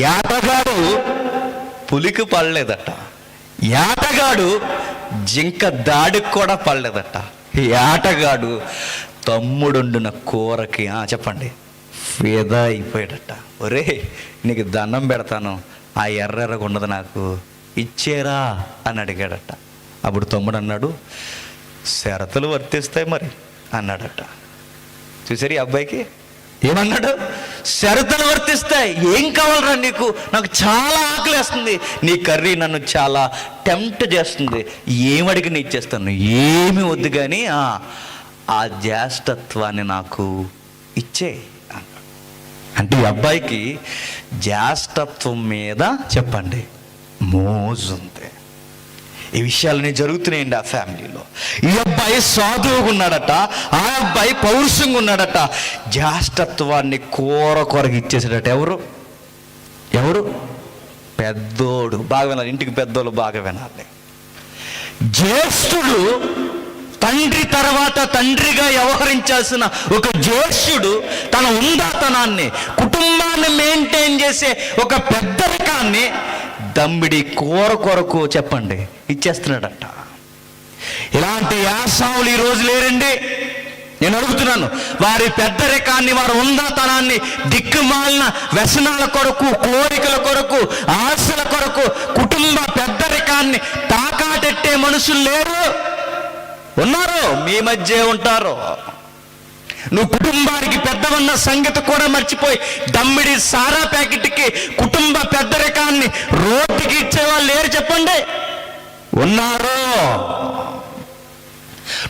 యాటగాడు పులికి పడలేదట, యాటగాడు జింక దాడికి కూడా పడలేదట. యాటగాడు తమ్ముడుండిన కూరకి చెప్పండి ఫిదా అయిపోయాడట. ఒరే నీకు దండం పెడతాను, ఆ ఎర్రెర్రగా ఉన్నది నాకు ఇచ్చేరా అని అడిగాడట. అప్పుడు తమ్ముడు అన్నాడు, షరతులు వర్తిస్తాయి మరి అన్నాడట. చూసారు ఈ అబ్బాయికి ఏమన్నాడు? షరతులు వర్తిస్తాయి. ఏం కావాలరా నీకు? నాకు చాలా ఆకలేస్తుంది, నీ కర్రీ నన్ను చాలా టెంప్ట్ చేస్తుంది, ఏమడిగి నీ ఇచ్చేస్తాను, ఏమి వద్దు కానీ ఆ జ్యేష్ఠత్వాన్ని నాకు ఇచ్చే. అంటే ఈ అబ్బాయికి జ్యేష్ఠత్వం మీద చెప్పండి మోజు ఉంది. ఈ విషయాలన్నీ జరుగుతున్నాయండి ఆ ఫ్యామిలీలో. ఈ అబ్బాయి సాధువుగా ఉన్నాడట, ఆ అబ్బాయి పౌరుషంగా ఉన్నాడట. జ్యేష్ఠత్వాన్ని కొరకు ఇచ్చేసాడట. ఎవరు? పెద్దోడు. బాగా వినాలి, ఇంటికి పెద్దోళ్ళు బాగా వినాలి. జ్యేష్ఠుడు తండ్రి తర్వాత తండ్రిగా వ్యవహరించాల్సిన ఒక జ్యేష్ఠుడు తన ఉందాతనాన్ని, కుటుంబాన్ని మెయింటైన్ చేసే ఒక పెద్దరికాన్ని దమ్మిడి కొరకు చెప్పండి ఇచ్చేస్తున్నాడట. ఇలాంటి యాసావులు ఈరోజు లేరండి. నేను అడుగుతున్నాను, వారి పెద్దరికాన్ని, వారి ఉందాతనాన్ని దిక్కుమాలిన వ్యసనాల కొరకు, కోరికల కొరకు, ఆశల కొరకు కుటుంబ పెద్దరికాన్ని తాకాటెట్టే మనుషులు లేరు. ఉన్నారు, మీ మధ్య ఉంటారు. నువ్వు కుటుంబానికి పెద్దవన్న సంగతి కూడా మర్చిపోయి దమ్మిడి సారా ప్యాకెట్కి కుటుంబ పెద్దరికాన్ని రోడ్డుకి ఇచ్చేవాళ్ళు లేరు చెప్పండి. ఉన్నారు.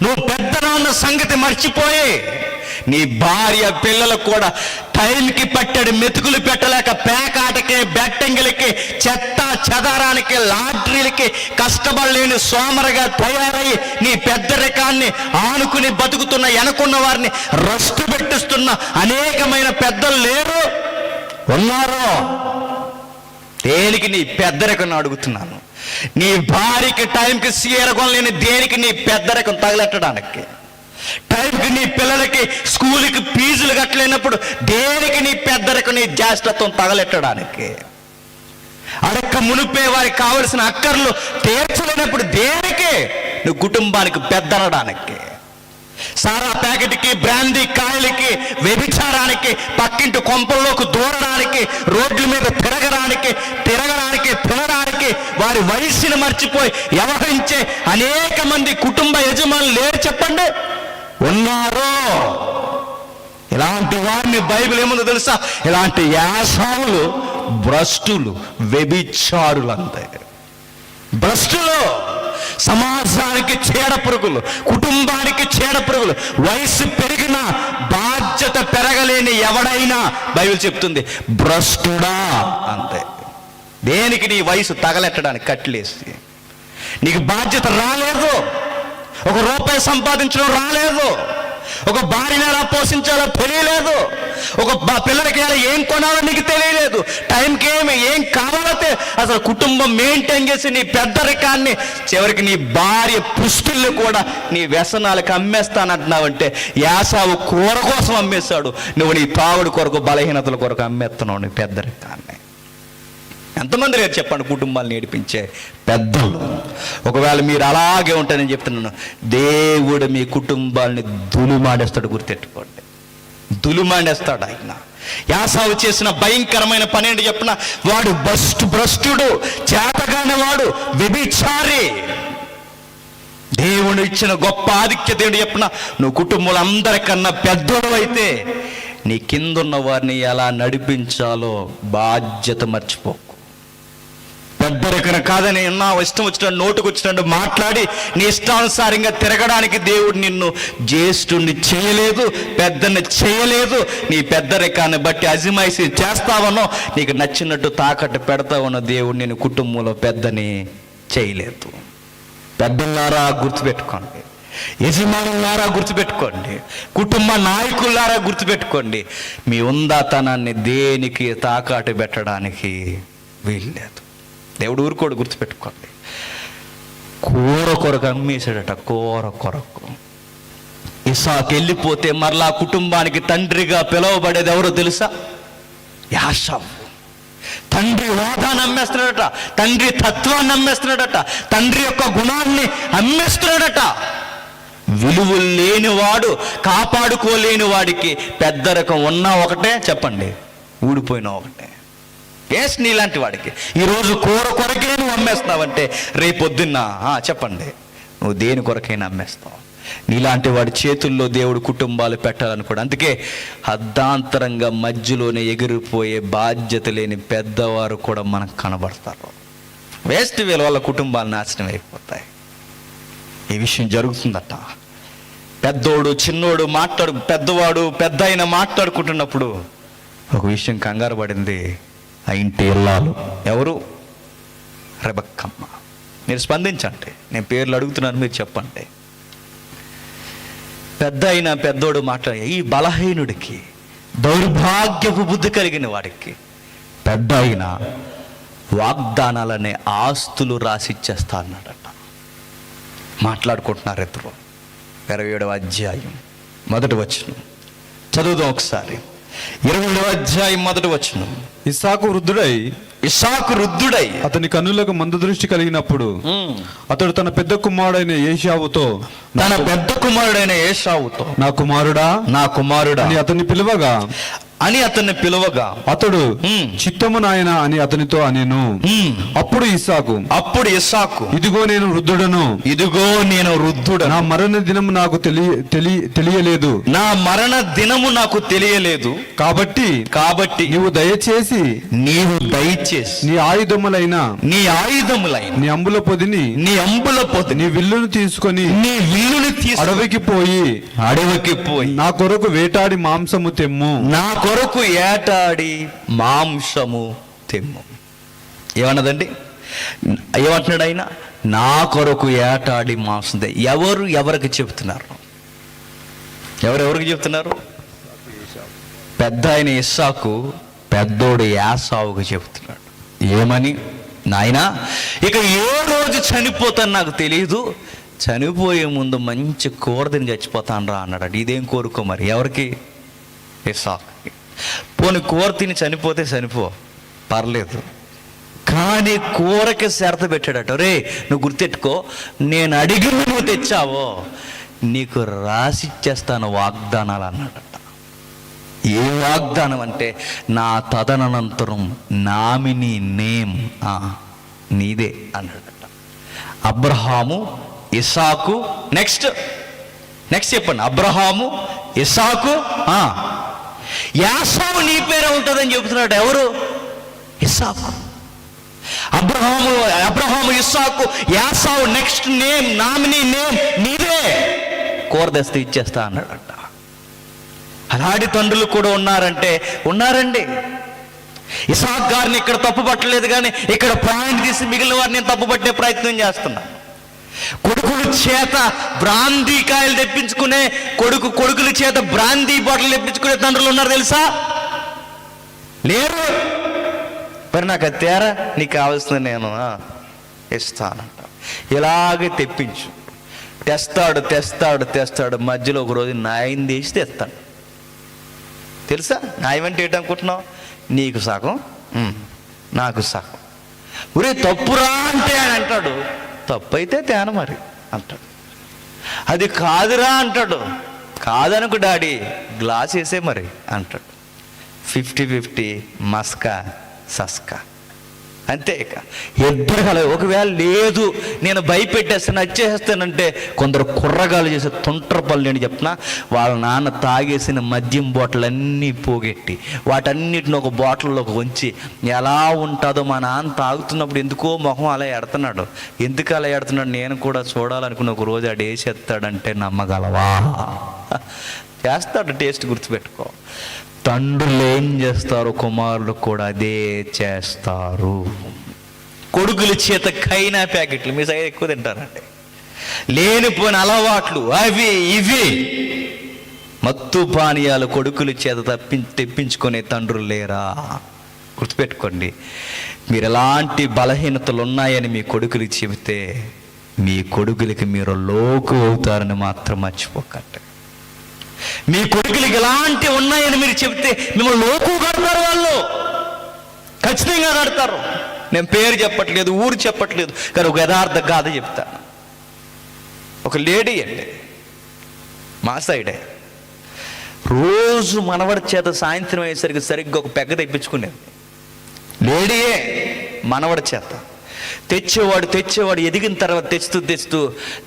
నువ్వు పెద్దవన్న సంగతి మర్చిపోయి నీ భార్య పిల్లలకు కూడా టైంకి పట్టడి మెతుకులు పెట్టలేక పేకాటకి, బెట్టంగిలకి, చెత్త చెదారానికి, లాటరీలకి కష్టపడలేని సోమరగా తయారయ్యి నీ పెద్దరికాన్ని ఆనుకుని బతుకుతున్న వెనకున్న వారిని రష్టు పెట్టిస్తున్న అనేకమైన పెద్దలు లేరు. ఉన్నారు. దేనికి నీ పెద్దరికం అడుగుతున్నాను? నీ భార్యకి టైంకి సీరగం లేని దేనికి నీ పెద్దరికం తగలెట్టడానికి? టైంకి నీ పిల్లలకి స్కూల్కి ఫీజులు కట్టలేనప్పుడు దేనికి నీ పెద్దరికం, నీ జ్యేష్ఠత్వం తగలెట్టడానికి? అడక్క మునిపే వారికి కావలసిన అక్కర్లు తీర్చలేనప్పుడు దేనికి నువ్వు కుటుంబానికి పెద్దనడానికి? సారా ప్యాకెట్కి, బ్రాందీ కాయలకి, వ్యభిచారానికి, పక్కింటి కొంపల్లోకి దూరడానికి, రోడ్ల మీద తిరగడానికి తినడానికి వారి వయస్సును మర్చిపోయి వ్యవహరించే అనేక మంది కుటుంబ యజమానులు లేరు చెప్పండి. ఉన్నారు. ఇలాంటి వారిని బైబిల్ ఏముందో తెలుసా? ఇలాంటి యాసావులు భ్రష్టులు, వ్యభిచారులు అంతే. భ్రష్టులు, సమాజానికి చీడ పురుగులు, కుటుంబానికి చీడ పురుగులు. వయసు పెరిగినా బాధ్యత పెరగలేని ఎవడైనా బైబిల్ చెప్తుంది భ్రష్టుడా అంతే. దేనికి నీ వయసు తగలెట్టడానికి కట్లేసి? నీకు బాధ్యత రాలేదు, ఒక రూపాయి సంపాదించడం రాలేదు, ఒక భార్యను ఎలా పోషించాలో తెలియలేదు, ఒక పిల్లలకి ఎలా ఏం కొనాలో నీకు తెలియలేదు, టైంకి ఏం కావాలో అసలు కుటుంబం మెయింటైన్ చేసి నీ పెద్దరికాన్ని చివరికి నీ భార్య పుష్టిల్ని కూడా నీ వ్యసనాలకు అమ్మేస్తానంటున్నావంటే యాసావు కూర కోసం అమ్మేశాడు, నువ్వు నీ తాగుడు కొరకు, బలహీనతల కొరకు అమ్మేస్తున్నావు నీ పెద్దరికాన్ని. ఎంతమంది లేరు చెప్పండి కుటుంబాలను నేర్పించే పెద్దలు? ఒకవేళ మీరు అలాగే ఉంటారని చెప్తున్నాను, దేవుడు మీ కుటుంబాలని దులుమాడేస్తాడు, గుర్తెట్టుకోండి. దులుమాడేస్తాడు ఆయన. యాసావు చేసిన భయంకరమైన పని ఏంటి చెప్పిన? వాడు భ్రష్టుడు, చేతగాని వాడు, వ్యభిచారి. దేవుడు ఇచ్చిన గొప్ప ఆధిక్యత ఏంటి చెప్పిన? నువ్వు కుటుంబంలో అందరికన్నా పెద్దోడు అయితే నీ కిందున్న వారిని ఎలా నడిపించాలో బాధ్యత మర్చిపోకు. పెద్దరికన కాదని నా ఇష్టం వచ్చినట్టు నోటుకు వచ్చినట్టు మాట్లాడి నీ ఇష్టానుసారంగా తిరగడానికి దేవుడు నిన్ను జ్యేష్ఠుణ్ణి చేయలేదు, పెద్దని చేయలేదు. నీ పెద్దరికాన్ని బట్టి అజమాయిషీ చేస్తావనో, నీకు నచ్చినట్టు తాకట్టు పెడతావనో దేవుడు నేను కుటుంబంలో పెద్దని చేయలేదు. పెద్దలారా గుర్తుపెట్టుకోండి, యజమానులారా గుర్తుపెట్టుకోండి, కుటుంబ నాయకులారా గుర్తుపెట్టుకోండి, మీ ఉందాతనాన్ని దేనికి తాకట్టు పెట్టడానికి వీల్లేదు. దేవుడు ఊరుకోడు, గుర్తుపెట్టుకోండి. కూర కొరకు అమ్మేశాడట, కూర కొరకు. ఇసాకు వెళ్ళిపోతే మరలా కుటుంబానికి తండ్రిగా పిలువబడేది ఎవరో తెలుసా? యాషావు. తండ్రి హోదాన్ని అమ్మేస్తున్నాడట, తండ్రి తత్వాన్ని అమ్మేస్తున్నాడట, తండ్రి యొక్క గుణాన్ని అమ్మేస్తున్నాడట. విలువలు లేనివాడు, కాపాడుకోలేని వాడికి పెద్దరికం ఉన్నా ఒకటే, చెప్పండి, ఊడిపోయినా ఒకటే. ఏస్ నీలాంటి వాడికి ఈరోజు కూర కొరకే నువ్వు అమ్మేస్తున్నావంటే రేపొద్దున్న చెప్పండి నువ్వు దేని కొరకైనా అమ్మేస్తావు. నీలాంటి వాడి చేతుల్లో దేవుడు కుటుంబాలు పెట్టాలనుకోడు. అందుకే అర్ధాంతరంగా మధ్యలోనే ఎగిరిపోయే బాధ్యత లేని పెద్దవారు కూడా మనకు కనబడతారు. వేస్ట్ వీళ్ళ వల్ల కుటుంబాలు నాశనం అయిపోతాయి. ఈ విషయం జరుగుతుందట. పెద్దోడు చిన్నోడు పెద్దవాడు పెద్ద అయిన మాట్లాడుకుంటున్నప్పుడు ఒక విషయం కంగారు పడింది. ఆ ఇంటి ఇల్లాలు ఎవరు? రెబెక్కమ్మ. మీరు స్పందించండి, నేను పేర్లు అడుగుతున్నాను, మీరు చెప్పండి. పెద్దోడు మాట్లాడే ఈ బలహీనుడికి, దౌర్భాగ్యపు బుద్ధి కలిగిన వాడికి పెద్ద అయిన వాగ్దానాలనే ఆస్తులు రాసిచ్చేస్తా అన్నాడట. మాట్లాడుకుంటున్నారు ఇద్దరు. 27వ అధ్యాయం మొదటి వచనం చదువుదాం ఒకసారి. 27వ అధ్యాయం మొదటి వచనం. ఇస్సాకు వృద్ధుడై అతని కన్నులకు మంద దృష్టి కలిగినప్పుడు అతడు తన పెద్ద కుమారుడైన ఏశావుతో నా కుమారుడా అని అతన్ని పిలవగా అతడు చిత్తము నాయన అని అతనితో అనెను. అప్పుడు ఇస్సాకు ఇదిగో నేను వృద్ధుడను, నా మరణ దినము నాకు తెలియలేదు, కాబట్టి నీవు దయచేసి నీ ఆయుధములైన నీ అంబుల పొదిని నీ విల్లును తీసుకొని అడవికి పోయి నా కొరకు వేటాడి మాంసము తెమ్ము, ఏమన్నదండి? ఏమంటున్నాడు ఆయన? నా కొరకు ఏటాడి మాంసం. ఎవరికి చెప్తున్నారు? ఎవరెవరికి చెప్తున్నారు? పెద్ద ఆయన ఇస్సాకు పెద్దోడు యాసావుకు చెప్తున్నాడు. ఏమని? నాయనా, ఇక ఏ రోజు చనిపోతాను నాకు తెలియదు, చనిపోయే ముందు మంచి కూర తిని చచ్చిపోతాను రా అన్నాడు. ఇదేం కోరుకో మరి? ఎవరికి? ఇస్సాకు. పోనీ కూర తిని చనిపోతే పర్లేదు, కానీ కూరకి షరతు పెట్టాడట. రే నువ్వు గుర్తెట్టుకో, నేను అడిగిన నువ్వు తెచ్చావో నీకు రాసిచ్చేస్తాను వాగ్దానాలు అన్నాడట. ఏ వాగ్దానం అంటే, నా తదనంతరం నామినీ నేమ్ నీదే అన్నాడట. అబ్రహాము, ఇస్సాకు, నెక్స్ట్ చెప్పండి. అబ్రహాము, ఇస్సాకు, యాసావు నీ పేరే ఉంటుందని చెబుతున్నాడు. ఎవరు? ఇస్సాకు. అబ్రహాము, ఇస్సాకు, యాసావు, నెక్స్ట్ నేమ్, నామినీ నేమ్ నీదే, కూర తెస్తే ఇచ్చేస్తా అన్నాడట. అలాంటి తండ్రులు కూడా ఉన్నారండి. ఇస్సాకు గారిని ఇక్కడ తప్పు పట్టలేదు, కానీ ఇక్కడ పాయింట్ తీసి మిగిలిన వారిని తప్పు పట్టే ప్రయత్నం చేస్తున్నా. కొడుకుల చేత బ్రాందీ కాయలు తెప్పించుకునే కొడుకుల చేత బ్రాందీ బాటిల్ తెప్పించుకునే తండ్రులు ఉన్నారు తెలుసా? లేరు. మరి నాకు అది తేరా, నీకు కావాల్సింది నేను ఇస్తానంట. ఇలాగే తెప్పించు. తెస్తాడు. మధ్యలో ఒక రోజు న్యాయం తీసి తెస్తాడు. తెలుసా న్యాయం అంటే ఏంటనుకుంటున్నావు? నీకు సగం, నాకు సగం. ఒరే తప్పురా అంటే అని అంటాడు. తప్పు అయితే తేన మరి అంటాడు. అది కాదురా అంటాడు. కాదనుకు డాడీ, గ్లాస్ వేసే మరి అంటాడు. 50-50 మస్కా సస్కా. అంతే. ఇక ఇద్దరు కల ఒకవేళ లేదు నేను భయపెట్టేస్తాను వచ్చేస్తానంటే కొందరు కుర్రగాలు చేసే తుంట్ర పనులు నేను చెప్తున్నా, వాళ్ళ నాన్న తాగేసిన మద్యం బాటిల్ పోగొట్టి వాటన్నిటిని ఒక బాటిల్లోకి ఉంచి ఎలా ఉంటుందో మా నాన్న తాగుతున్నప్పుడు ఎందుకో మొహం అలా ఎడుతున్నాడు, ఎందుకు అలా ఎడుతున్నాడు నేను కూడా చూడాలనుకున్న ఒక రోజు ఆడు వేసేస్తాడంటే నమ్మగలవా? చేస్తాడు. టేస్ట్ గుర్తుపెట్టుకో. తండ్రులు ఏం చేస్తారు కుమారులు కూడా అదే చేస్తారు. కొడుకుల చేత కైనా ప్యాకెట్లు మీ సైడ్ ఎక్కువ తింటారండి, లేనిపోయిన అలవాట్లు అవి ఇవి మత్తు పానీయాలు కొడుకుల చేత తెప్పించుకునే తండ్రులు లేరా? గుర్తుపెట్టుకోండి. మీరు ఎలాంటి బలహీనతలు ఉన్నాయని మీ కొడుకులకి చెబితే మీ కొడుకులకి మీరు లోకు అవుతారని మాత్రం మర్చిపోకండి. మీ కొడుకులకి ఎలాంటి ఉన్నాయని మీరు చెప్తే మిమ్మల్ని లోకు కడతారు, వాళ్ళు ఖచ్చితంగా కడతారు. నేను పేరు చెప్పట్లేదు, ఊరు చెప్పట్లేదు, కానీ ఒక యథార్థ గాథ చెప్తాను. ఒక లేడీ అండి మా సైడే, రోజు మనవడి చేత సాయంత్రం అయ్యేసరికి సరిగ్గా ఒక పెగ్గ తెప్పించుకునేది. లేడీయే మనవడి చేత తెచ్చేవాడు ఎదిగిన తర్వాత తెస్తూ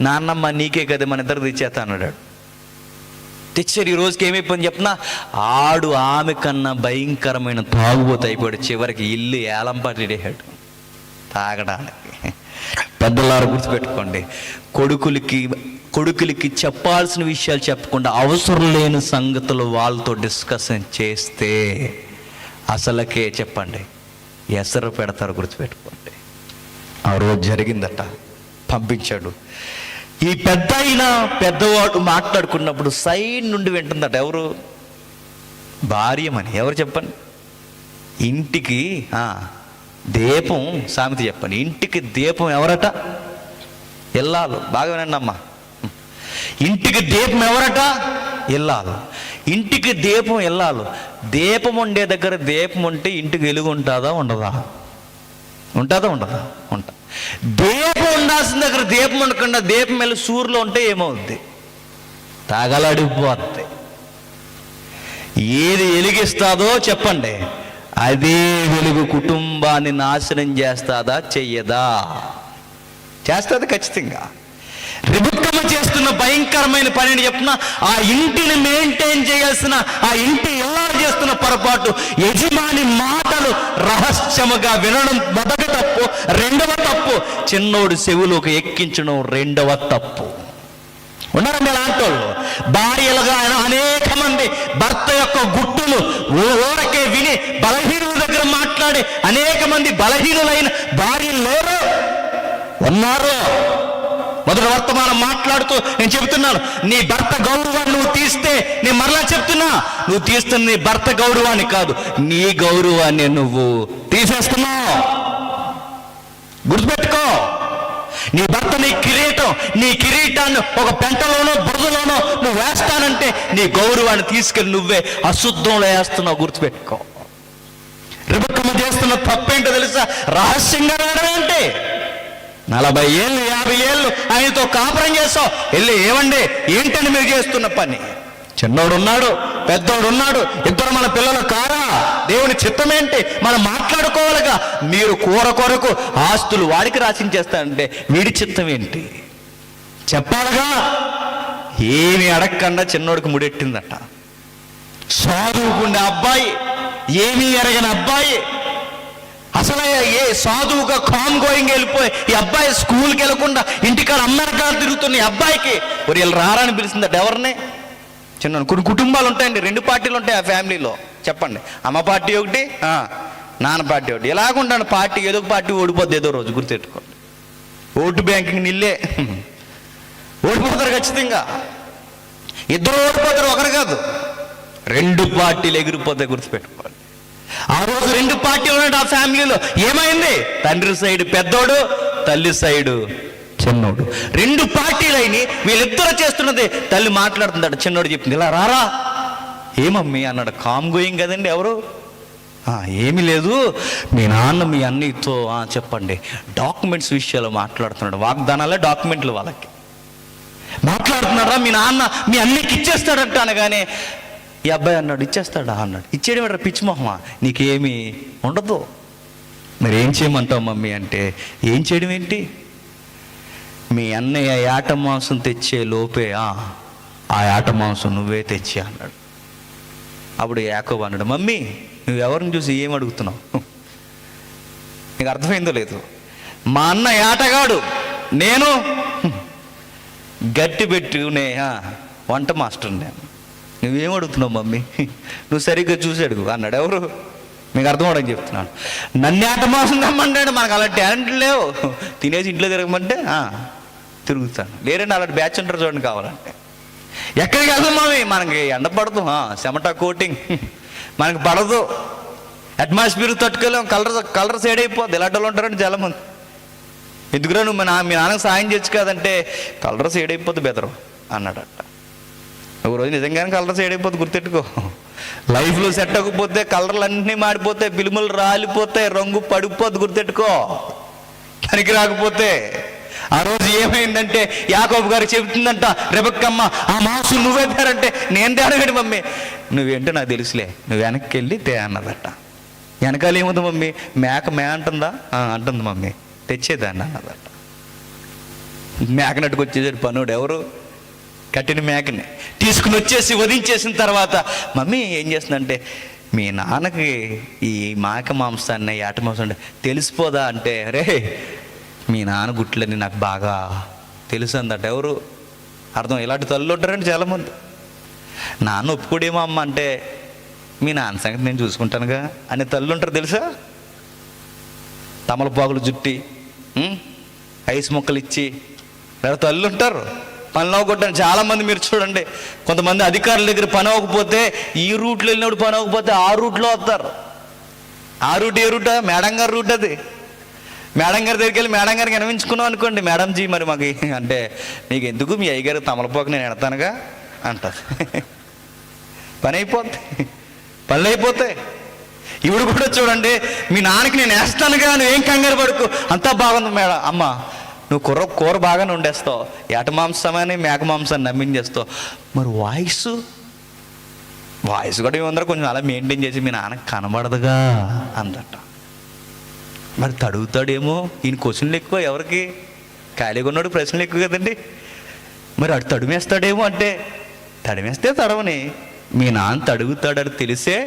నాన్నమ్మ నీకే కదా మన ఇద్దరు తెచ్చేత అన్నాడు. తెచ్చారు. ఈ రోజుకి ఏమైపోయింది చెప్పినా, ఆడు ఆమె కన్నా భయంకరమైన తాగుబోతు అయిపోయాడు. చివరికి ఇల్లు ఏలంపాటేసాడు తాగడానికి. పెద్దలారు గుర్తుపెట్టుకోండి, కొడుకులకి చెప్పాల్సిన విషయాలు చెప్పకుండా అవసరం లేని సంగతులు వాళ్ళతో డిస్కషన్ చేస్తే అసలకే చెప్పండి ఎసరు పెడతారు. గుర్తుపెట్టుకోండి. ఆ రోజు జరిగిందట. పంపించాడు. ఈ పెద్దవాడు మాట్లాడుకున్నప్పుడు సైడ్ నుండి వింటుందట. ఎవరు? భార్యమని. ఎవరు చెప్పండి? ఇంటికి దీపం సామెత చెప్పండి. ఇంటికి దీపం ఎవరట? ఇల్లాలు. బాగా వినండి అమ్మా. ఇంటికి దీపం ఎవరట? ఇల్లాలు. ఇంటికి దీపం ఇల్లాలు. దీపం ఉండే దగ్గర దీపం ఉంటే ఇంటికి వెలుగు ఉంటుందా ఉండదా? ఉంటుందా ఉండదా? ఉంటా. దీపం ఉండాల్సిన దగ్గర దీపం ఉండకుండా దీపం వెళ్ళి సూర్యులో ఉంటే ఏమవుద్ది? తగలడిపోద్ది. ఏది వెలిగిస్తాదో చెప్పండి, అదే వెలుగు కుటుంబాన్ని నాశనం చేస్తాదా చెయ్యదా? చేస్తుంది ఖచ్చితంగా. రిబెక్కమ్మ చేస్తున్న భయంకరమైన పనిని చెప్పిన, ఆ ఇంటిని మెయింటైన్ చేయాల్సిన ఆ ఇంటి ఎలా చేస్తున్న పొరపాటు, యజమాని మాటలు రహస్యముగా వినడం మొదటి తప్పు. రెండవ తప్పు, చిన్నోడు చెవులోకి ఎక్కించడం రెండవ తప్పు. ఉన్నారండి అలాంటి వాళ్ళు. భార్యలుగా అనేక మంది భర్త యొక్క గుట్టులు ఊరకే విని బలహీనుల దగ్గర మాట్లాడే అనేక మంది బలహీనులైన భార్యలు లేరు, ఉన్నారు. మొదటి వర్తమానం మాట్లాడుతూ నేను చెబుతున్నాను, నీ భర్త గౌరవాన్ని నువ్వు తీస్తే, నేను మరలా చెప్తున్నా, నువ్వు తీస్తున్న నీ భర్త గౌరవాన్ని కాదు, నీ గౌరవాన్ని నువ్వు తీసేస్తున్నావు. గుర్తుపెట్టుకో. నీ భర్త నీ కిరీటాన్ని ఒక పెంటలోనో బురదలోనో నువ్వు వేస్తానంటే నీ గౌరవాన్ని తీసుకెళ్ళి నువ్వే అశుద్ధంలో వేస్తున్నావు. గుర్తుపెట్టుకో. రిబెక్కమ్మ చేస్తున్న తప్పేంటో తెలుసా? రహస్యంగా రావడం ఏంటి? 40 ఏళ్ళు 50 ఏళ్ళు ఆయనతో కాపురం చేస్తావు, వెళ్ళి ఏమండి ఏంటని మీరు చేస్తున్న పని? చిన్నోడు ఉన్నాడు, పెద్దోడు ఉన్నాడు, ఇద్దరు మన పిల్లలు కారా? దేవుని చిత్తం ఏంటి? మనం మాట్లాడుకోవాలిగా. మీరు కూర కొరకు ఆస్తులు వాడికి రాసించేస్తారంటే వీడి చిత్తం ఏంటి చెప్పాలిగా. ఏమి అడగకుండా చిన్నోడికి ముడెట్టిందట. చదువుకునే అబ్బాయి, ఏమీ ఎరగని అబ్బాయి, అసలు ఏ సాధువుగా కామ్ గోయింగ్ వెళ్ళిపోయి ఈ అబ్బాయి స్కూల్కి వెళ్ళకుండా ఇంటికాడ అమెరికా తిరుగుతున్న ఈ అబ్బాయికి వీళ్ళు రారని పిలిచిందట. ఎవరిని? చిన్న కొన్ని కుటుంబాలు ఉంటాయండి, 2 పార్టీలు ఉంటాయి ఆ ఫ్యామిలీలో. చెప్పండి, అమ్మ పార్టీ ఒకటి, నాన్న పార్టీ ఒకటి. ఎలాగుంటాను పార్టీ, ఏదో ఒక పార్టీ ఓడిపోద్ది ఏదో రోజు. గుర్తెట్టుకోండి. ఓటు బ్యాంకింగ్ నిల్లే ఓడిపోతారు ఖచ్చితంగా. ఇద్దరు ఓడిపోతారు, ఒకరు కాదు, 2 పార్టీలు ఎగిరిపోతాయి. గుర్తుపెట్టుకోండి. ఆ రోజు 2 పార్టీలు ఉన్నాయి ఆ ఫ్యామిలీలో. ఏమైంది? తండ్రి సైడ్ పెద్దోడు, తల్లి సైడు చిన్నోడు. 2 పార్టీలు అయినాయి. వీళ్ళిద్దరూ చేస్తున్నది. తల్లి మాట్లాడుతుందట, చిన్నోడు చెప్తుంది, ఇలా రారా. ఏమమ్మీ అన్నాడు. కామ్ గోయింగ్ కదండి. ఎవరు? ఏమీ లేదు, మీ నాన్న మీ అన్నయ్యతో చెప్పండి డాక్యుమెంట్స్ విషయాలు మాట్లాడుతున్నాడు. వాగ్దానాలే డాక్యుమెంట్లు వాళ్ళకి మాట్లాడుతున్నారా? మీ నాన్న మీ అన్నయ్యకి ఇచ్చేస్తాడంట అనగానే ఈ అబ్బాయి అన్నాడు, ఇచ్చేస్తాడా అన్నాడు. ఇచ్చేయడం పిచ్చి మొహమా, నీకేమీ ఉండదు, మరి ఏం చేయమంటావు మమ్మీ అంటే, ఏం చేయడం ఏంటి, మీ అన్నయ్య యాట మాంసం తెచ్చే లోపే ఆ యాట మాంసం నువ్వే తెచ్చి అన్నాడు. అప్పుడు యాకోబు అన్నాడు, మమ్మీ నువ్వు ఎవరిని చూసి ఏం అడుగుతున్నావు, నీకు అర్థమైందో లేదు, మా అన్న యాటగాడు, నేను గట్టి పెట్టుకునే వంట మాస్టర్, నేను నువ్వేం అడుగుతున్నావు మమ్మీ, నువ్వు సరిగ్గా చూసి అడుగు అన్నాడు. ఎవరు, మీకు అర్థం అవడం చెప్తున్నాను. నన్ను ఆట మాసం తెమ్మంటాడు, మనకు అలాంటి టాలెంట్ లేవు, తినేసి ఇంట్లో తిరగమంటే తిరుగుతాను, లేరండి అలాంటి బ్యాచ్ ఉంటారు చూడండి కావాలంటే. ఎక్కడికి వెళ్తాం మమ్మీ, మనకి ఎండ పడదు, చెమట కోటింగ్ మనకి పడదు, అట్మాస్ఫియర్ తట్టుకోలేం, కలర్ సైడ్ అయిపోద్ది, ఇలాంటి వాళ్ళు ఉంటారండి చాలామంది. ఎందుకురా నువ్వు మీ నాన్నకు సాయం చేయొచ్చు కదంటే, కలర్ సైడ్ అయిపోద్ది బెదరు అన్నాడట. ఒక రోజు నిజంగానే కలర్ సైడ్ అయిపోద్ది, గుర్తెట్టుకో. లైఫ్లో సెట్ అవ్వకపోతే కలర్లు అన్నీ మాడిపోతాయి, పిలుములు రాలిపోతాయి, రంగు పడిపోద్ది, గుర్తెట్టుకో. పనికి రాకపోతే ఆ రోజు ఏమైందంటే యాకోబు గారు చెబుతుందంట, రెబెక్కమ్మ ఆ మాంసం నువ్వే తేరంటే, నేను తేడవేంటి మమ్మీ, నువ్వేంటో నాకు తెలుసులే, నువ్వు వెనక్కి వెళ్ళి తే అన్నదట. వెనకాల ఏముంది మమ్మీ, మే అంటుందా, అంటుంది మమ్మీ, తెచ్చేదాన్ని అన్నదట. మేకనట్టుకు వచ్చేసాడు పనుడు, ఎవరు, కట్టిన మేకని తీసుకుని వచ్చేసి వధించేసిన తర్వాత మమ్మీ ఏం చేస్తుందంటే, మీ నాన్నకి ఈ మేక మాంసాన్ని యాట మాంసం అంటే తెలిసిపోదా అంటే, రే మీ నాన్న గుట్లని నాకు బాగా తెలుసు అందట. ఎవరు, అర్థం, ఇలాంటి తల్లు ఉంటారండి చాలామంది. నాన్న ఒప్పుకోడేమో అమ్మ అంటే, మీ నాన్న సంగతి నేను చూసుకుంటానుగా అనే తల్లు ఉంటారు తెలుసా. తమలపాకులు జుట్టి ఐస్ మొక్కలు ఇచ్చి లేదా తల్లు ఉంటారు. పని అవ్వకొట్టాను చాలామంది మీరు చూడండి, కొంతమంది అధికారుల దగ్గర పని అవ్వకపోతే ఈ రూట్లో వెళ్ళినప్పుడు పని అవ్వకపోతే ఆ రూట్లో వస్తారు. ఆ రూట్ ఏ రూటా, మేడం గారి రూట్ అది. మేడం గారి దగ్గరికి వెళ్ళి మేడం గారికి వినవించుకున్నాం అనుకోండి, మేడం జీ మరి మాకు అంటే, నీకు ఎందుకు మీ అయ్యగారు తమలపాకు నేను ఎడతానుగా అంటారు. పని అయిపోద్ది, పనులు అయిపోతాయి. ఇవిడు కూడా చూడండి, మీ నాన్నకి నేను వేస్తానుగా, నువ్వేం కంగారు పడుకు, అంతా బాగుంది మేడం, అమ్మ నువ్వు కూర బాగానే వండేస్తావు, ఏట మాంసమని మేక మాంసాన్ని నమ్మించేస్తావు, మరి వాయిస్ కూడా ఏముందరో కొంచెం అలా మెయింటైన్ చేసి మీ నాన్నకి కనబడదుగా అందట. మరి తడుగుతాడేమో, ఈయన క్వశ్చన్లు ఎక్కువ, ఎవరికి ఖాళీగా ఉన్నాడు ప్రశ్నలు ఎక్కువ కదండి. మరి అడు తడిమేస్తాడేమో అంటే, తడిమేస్తే తడవని, మీ నాన్న తడుగుతాడని తెలిసే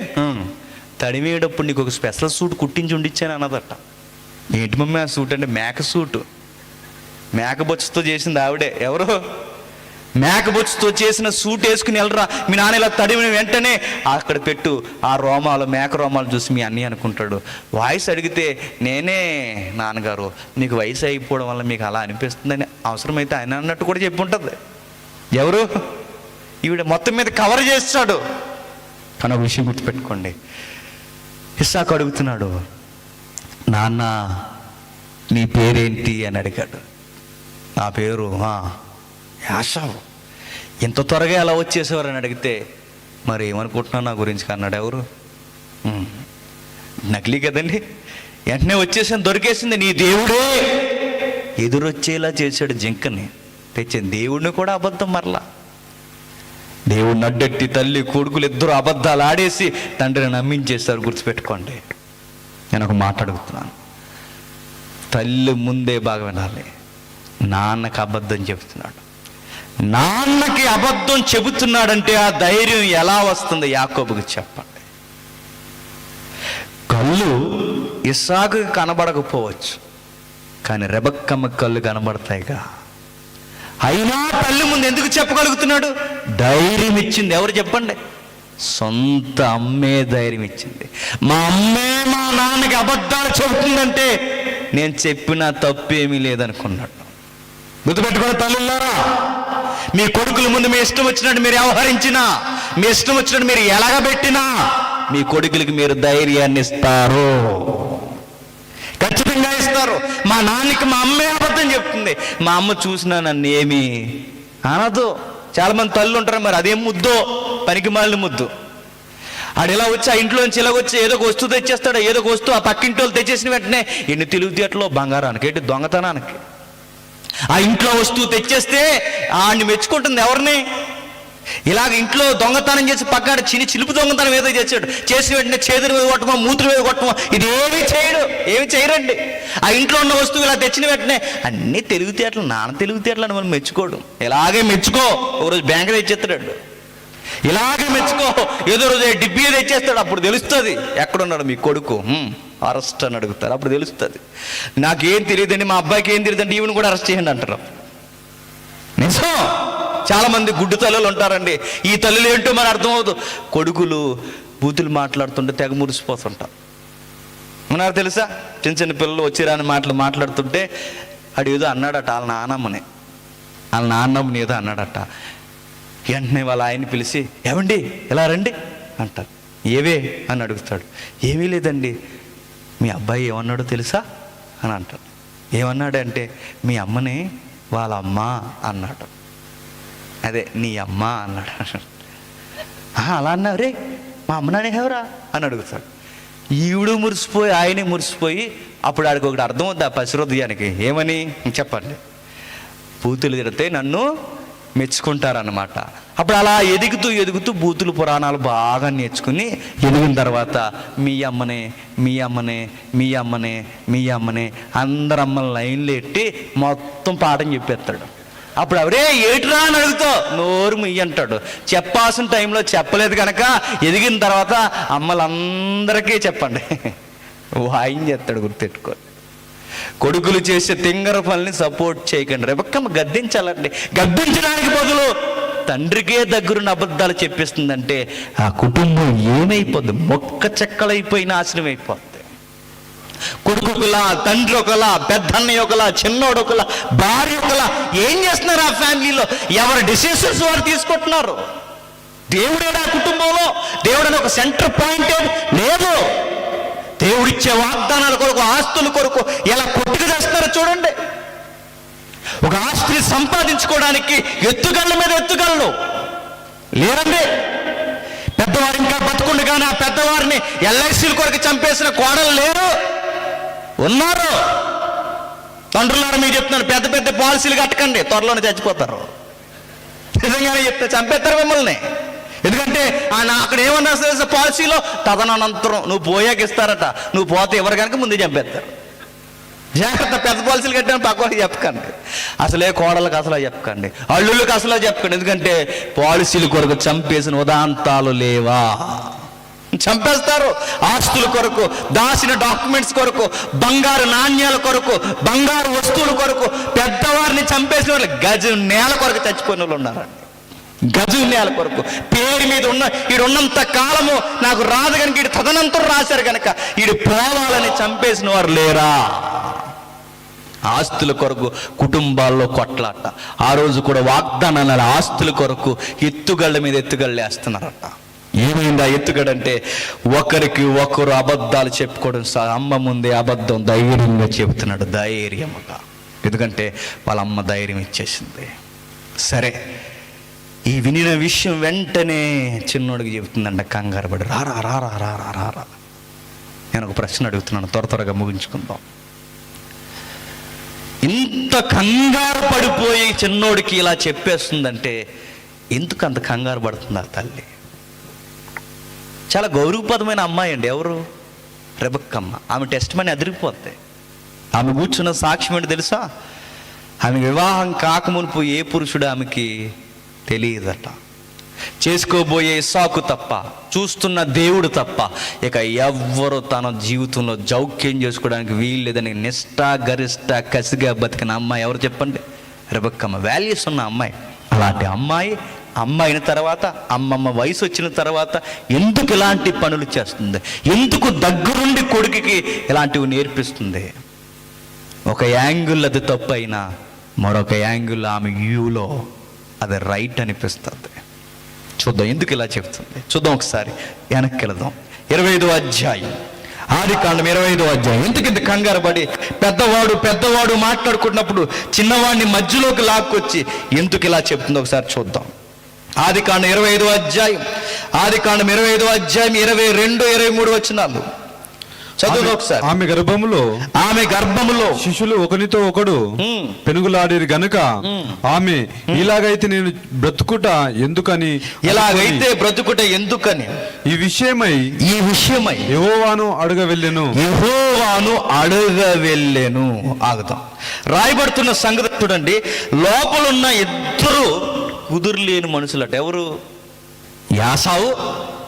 తడిమేటప్పుడు నీకు ఒక స్పెషల్ సూట్ కుట్టించి ఉండిచ్చాను అన్నదట. ఏంటి మమ్మీ ఆ సూట్ అంటే, మేక సూటు, మేక బొచ్చుతో చేసింది ఆవిడే. ఎవరు, మేక బొచ్చుతో చేసిన సూట్ వేసుకుని వెళ్ళరా, మీ నాన్న ఇలా తడిమిన వెంటనే అక్కడ పెట్టు, ఆ రోమాలు మేక రోమాలు చూసి మీ అన్నీ అనుకుంటాడు. వాయిస్ అడిగితే, నేనే నాన్నగారు, మీకు వయసు అయిపోవడం వల్ల మీకు అలా అనిపిస్తుందని అవసరమైతే ఆయన అన్నట్టు కూడా చెప్పి ఉంటుంది. ఎవరు, ఈవిడ మొత్తం మీద కవర్ చేస్తాడు. కానీ ఒక విషయం గుర్తుపెట్టుకోండి, ఇస్సాకు అడుగుతున్నాడు, నాన్న నీ పేరేంటి అని అడిగాడు. నా పేరు యాషావు. ఎంత త్వరగా ఎలా వచ్చేసేవారని అడిగితే, మరి ఏమనుకుంటున్నావు నా గురించి అన్నాడు. ఎవరు, నకిలీ కదండి, వెంటనే వచ్చేసాను, దొరికేసింది, నీ దేవుడే ఎదురొచ్చేలా చేశాడు, జింకని తెచ్చాను. దేవుడిని కూడా అబద్ధం, మరలా దేవుడిని అడ్డెట్టి తల్లి కొడుకులు ఇద్దరు అబద్ధాలు ఆడేసి తండ్రిని నమ్మించేస్తారు. గుర్తుపెట్టుకోండి, నేను ఒక మాట అడుగుతున్నాను, తల్లి ముందే బాగా వినాలి. నాన్నకి అబద్ధం చెబుతున్నాడు, నాన్నకి అబద్ధం చెబుతున్నాడంటే ఆ ధైర్యం ఎలా వస్తుంది యాకోబుకి చెప్పండి. కళ్ళు ఇస్సాకు కనబడకపోవచ్చు, కానీ రెబెక్కమ్మ కళ్ళు కనబడతాయిగా. అయినా తల్లి ముందు ఎందుకు చెప్పగలుగుతున్నాడు, ధైర్యం ఇచ్చింది. ఎవరు చెప్పండి, సొంత అమ్మే ధైర్యం ఇచ్చింది. మా అమ్మే మా నాన్నకి అబద్ధాలు చెబుతుందంటే నేను చెప్పిన తప్పేమీ లేదనుకున్నాడు. గుర్తుపెట్టుకున్న తల్లులారా, మీ కొడుకుల ముందు మీ ఇష్టం వచ్చినట్టు మీరు వ్యవహరించినా, మీ ఇష్టం వచ్చినట్టు మీరు ఎలాగబెట్టినా, మీ కొడుకులకి మీరు ధైర్యాన్ని ఇస్తారు, ఖచ్చితంగా ఇస్తారు. మా నాన్నకి మా అమ్మే అబద్ధం చెప్తుంది, మా అమ్మ చూసినా నన్ను ఏమి అనదు. చాలామంది తల్లు ఉంటారు, మరి అదేం ముద్దో, పనికి మాలిన ముద్దు. ఆడు ఇలా వచ్చి ఆ ఇంట్లోంచి ఇలా వచ్చి ఏదో ఒక వస్తువు తెచ్చేస్తాడు, ఏదో ఒక వస్తువు ఆ పక్కింటి వాళ్ళు తెచ్చేసిన వెంటనే ఎన్ని తెలివితేటలో, బంగారానికి ఏంటి దొంగతనానికి. ఆ ఇంట్లో వస్తువు తెచ్చేస్తే ఆడిని మెచ్చుకుంటుంది, ఎవరిని, ఇలాగ ఇంట్లో దొంగతనం చేసి పక్కన చిలుపు దొంగతనం ఏదో చేసాడు, చేసిన వెంటనే చేతుల మీద కొట్టమో మూతుల మీద కొట్టమో ఇది ఏమి చేయరండి. ఆ ఇంట్లో ఉన్న వస్తువు ఇలా తెచ్చిన వెంటనే అన్నీ తెలివితేటలు, నాన్న తెలివితేటలు అని మనం మెచ్చుకోవడం. ఇలాగే మెచ్చుకో, ఒకరోజు బ్యాంక్ తెచ్చేస్తాడు, ఇలాగే మెచ్చుకో, ఏదో రోజు డిబ్బీ తెచ్చేస్తాడు. అప్పుడు తెలుస్తుంది ఎక్కడున్నాడు మీ కొడుకు, అరెస్ట్ అని అడుగుతారు, అప్పుడు తెలుస్తుంది. నాకేం తెలియదండి, మా అబ్బాయికి ఏం తెలియదండి, ఈవెన్ కూడా అరెస్ట్ చేయండి అంటారు. నిజం. చాలా మంది గుడ్డు తల్లులు ఉంటారండి. ఈ తల్లులు ఏంటో మన అర్థమవుతుంది. కొడుకులు బూతులు మాట్లాడుతుంటే తెగ మురిసిపోతుంటారు. ఉన్నారు తెలుసా, చిన్న చిన్న పిల్లలు వచ్చిరాని మాట్లాడుతుంటే అడు ఏదో అన్నాడట వాళ్ళ నాన్నమ్మని ఏదో అన్నాడట. వెంటనే వాళ్ళ ఆయన్ని పిలిచి ఏమండి ఇలా రండి అంటారు. ఏవే అని అడుగుతాడు. ఏమీ లేదండి, మీ అబ్బాయి ఏమన్నాడో తెలుసా అని అంటాడు. ఏమన్నాడంటే మీ అమ్మని వాళ్ళ అమ్మ అన్నాడు. అదే నీ అమ్మ అన్నాడు. అలా అన్నావు రే, మా అమ్మ నానేవరా అని అడుగుతాడు. ఈవిడు మురిసిపోయి ఆయనే మురిసిపోయి అప్పుడు ఆడికి ఒకటి అర్థం అవుద్ది ఆ పసిహృదయానికి. ఏమని చెప్పండి, బూతులు తిడితే నన్ను మెచ్చుకుంటారన్నమాట. అప్పుడు అలా ఎదుగుతూ బూతులు పురాణాలు బాగా నేర్చుకుని ఎదిగిన తర్వాత మీ అమ్మనే అందరు అమ్మని లైన్లు ఎట్టి మొత్తం పాఠం చెప్పేస్తాడు. అప్పుడు అవరే ఏట్రా అని అడుగుతావు, నోరు ముయ్యి అంటాడు. చెప్పాల్సిన టైంలో చెప్పలేదు కనుక ఎదిగిన తర్వాత అమ్మలందరికీ చెప్పండి వాయించేస్తాడు. గుర్తెట్టుకోండి, కొడుకులు చేసే తింగర పనుల్ని సపోర్ట్ చేయకండి. రెబెక్కమ్మ గద్దించాలండి. గద్దించడానికి బదులు తండ్రికే దగ్గరున్న అబద్ధాలు చెప్పిస్తుందంటే ఆ కుటుంబం ఏమైపోద్ది, మొక్క చెక్కలైపోయి నాశనం అయిపోద్ది. కొడుకు ఒకలా, తండ్రి ఒకలా, పెద్దన్నయ్య ఒకలా, చిన్నోడు ఒకలా, భార్య ఒకలా. ఏం చేస్తున్నారు ఆ ఫ్యామిలీలో? ఎవరి డిసిషన్స్ వారు తీసుకుంటున్నారు. దేవుడేడా కుటుంబంలో? దేవుడని ఒక సెంటర్ పాయింట్ లేదు. దేవుడిచ్చే వాగ్దానాల కొరకు, ఆస్తుల కొరకు ఎలా కొట్టుకు చేస్తారో చూడండి. ఒక ఆస్తిని సంపాదించుకోవడానికి ఎత్తుగళ్ళ మీద ఎత్తుగళ్ళు లేరండి. పెద్దవారు ఇంకా బతుకుండు కానీ ఆ పెద్దవారిని ఎల్ఐసీల కొరకు చంపేసిన కోడలు లేరు, ఉన్నారు. తండ్రులారా మీకు చెప్తున్నాను, పెద్ద పెద్ద పాలసీలు కట్టకండి, త్వరలోనే చచ్చిపోతారు. నిజంగానే చెప్తే చంపేస్తారు మిమ్మల్ని. ఎందుకంటే అక్కడ ఏమన్నా పాలసీలో తదనంతరం నువ్వు పోయాక ఇస్తారట, నువ్వు పోతే ఎవరు కనుక ముందే చంపేస్తారు. జాగ్రత్త, పెద్ద పాలసీలు కట్టాను పక్క వాళ్ళకి చెప్పకండి, అసలే కోడలకు అసలు చెప్పకండి, అల్లుళ్ళకి అసలు చెప్పకండి. ఎందుకంటే పాలసీల కొరకు చంపేసిన ఉదాంతాలు లేవా? చంపేస్తారు. ఆస్తుల కొరకు, దాచిన డాక్యుమెంట్స్ కొరకు, బంగారు నాణ్యాల కొరకు, బంగారు వస్తువుల కొరకు పెద్దవారిని చంపేసిన వాళ్ళు గజం నేల కొరకు చచ్చిపోయిన వాళ్ళు ఉన్నారండి. గజం నేల కొరకు పేరు మీద ఈడున్నంత కాలము నాకు రాదు కనుక ఈడు తదనంతరం రాశారు కనుక ఈడు పోవాలని చంపేసిన వారు లేరా? ఆస్తుల కొరకు కుటుంబాల్లో కొట్లాట. ఆ రోజు కూడా వాగ్దానాల ఆస్తుల కొరకు ఎత్తుగళ్ళ మీద ఎత్తుగళ్ళు వేస్తున్నారట. ఏమైంది ఆ ఎత్తుగడంటే ఒకరికి ఒకరు అబద్ధాలు చెప్పుకోవడం. అమ్మ ముందే అబద్ధం ధైర్యంగా చెబుతున్నాడు, ధైర్యముగా. ఎందుకంటే వాళ్ళ అమ్మ ధైర్యం ఇచ్చేసింది. సరే, ఈ వినిన విషయం వెంటనే చిన్నోడికి చెబుతుందంట కంగారు పడి, రారా రారా రారా రారా. నేను ఒక ప్రశ్న అడుగుతున్నాను, త్వరగా ముగించుకుందాం. ఇంత కంగారు పడిపోయి చిన్నోడికి ఇలా చెప్పేస్తుందంటే ఎందుకు అంత కంగారు పడుతుంది ఆ తల్లి? చాలా గౌరవప్రదమైన అమ్మాయి అండి. ఎవరు? రెబెక్కమ్మ. ఆమె టెస్ట్ మనీ అదిరిపోద్ది. ఆమె కూర్చున్న సాక్ష్యం ఏంటి తెలుసా? ఆమె వివాహం కాకమునుపు ఏ పురుషుడు ఆమెకి తెలియదట. చేసుకోబోయే ఇస్సాకు తప్ప, చూస్తున్న దేవుడు తప్ప ఇక ఎవ్వరు తన జీవితంలో జౌక్యం చేసుకోవడానికి వీల్లేదని నిష్ఠ గరిష్ట కసిగా బతికిన అమ్మాయి ఎవరు చెప్పండి? రెబెక్కమ్మ. వాల్యూస్ ఉన్న అమ్మాయి. అలాంటి అమ్మాయి అయిన తర్వాత, అమ్మమ్మ వయసు వచ్చిన తర్వాత ఎందుకు ఇలాంటి పనులు చేస్తుంది? ఎందుకు దగ్గరుండి కొడుకుకి ఇలాంటివి నేర్పిస్తుంది? ఒక యాంగిల్ అది తప్పు అయినా మరొక యాంగిల్ ఆమె వ్యూలో అది రైట్ అనిపిస్తుంది. చూద్దాం ఎందుకు ఇలా చెప్తుంది. చూద్దాం ఒకసారి వెనక్కి వెళదాం. 25వ అధ్యాయం, ఆదికాండం 25వ అధ్యాయం. ఎందుకు ఇంత కంగారు పడి పెద్దవాడు మాట్లాడుకున్నప్పుడు చిన్నవాడిని మధ్యలోకి లాక్కొచ్చి ఎందుకు ఇలా చెప్తుందో ఒకసారి చూద్దాం. ఆదికాండం 25వ అధ్యాయం 22, 23 వచనాలు. చదువు ఒకసారి. ఆమె గర్భములో శిశువులు ఒకనితో ఒకడు పెనుగులాడిరి గనుక ఆమె ఇలాగైతే నేను బ్రతుకుట ఎందుకని ఈ విషయమై యెహోవాను అడగ వెళ్ళెను. ఆగుతాం. రాయబడుతున్న సంగతి చూడండి. లోపలున్న ఇద్దరు కుదురులేని మనుషులట. ఎవరు? యాసావు,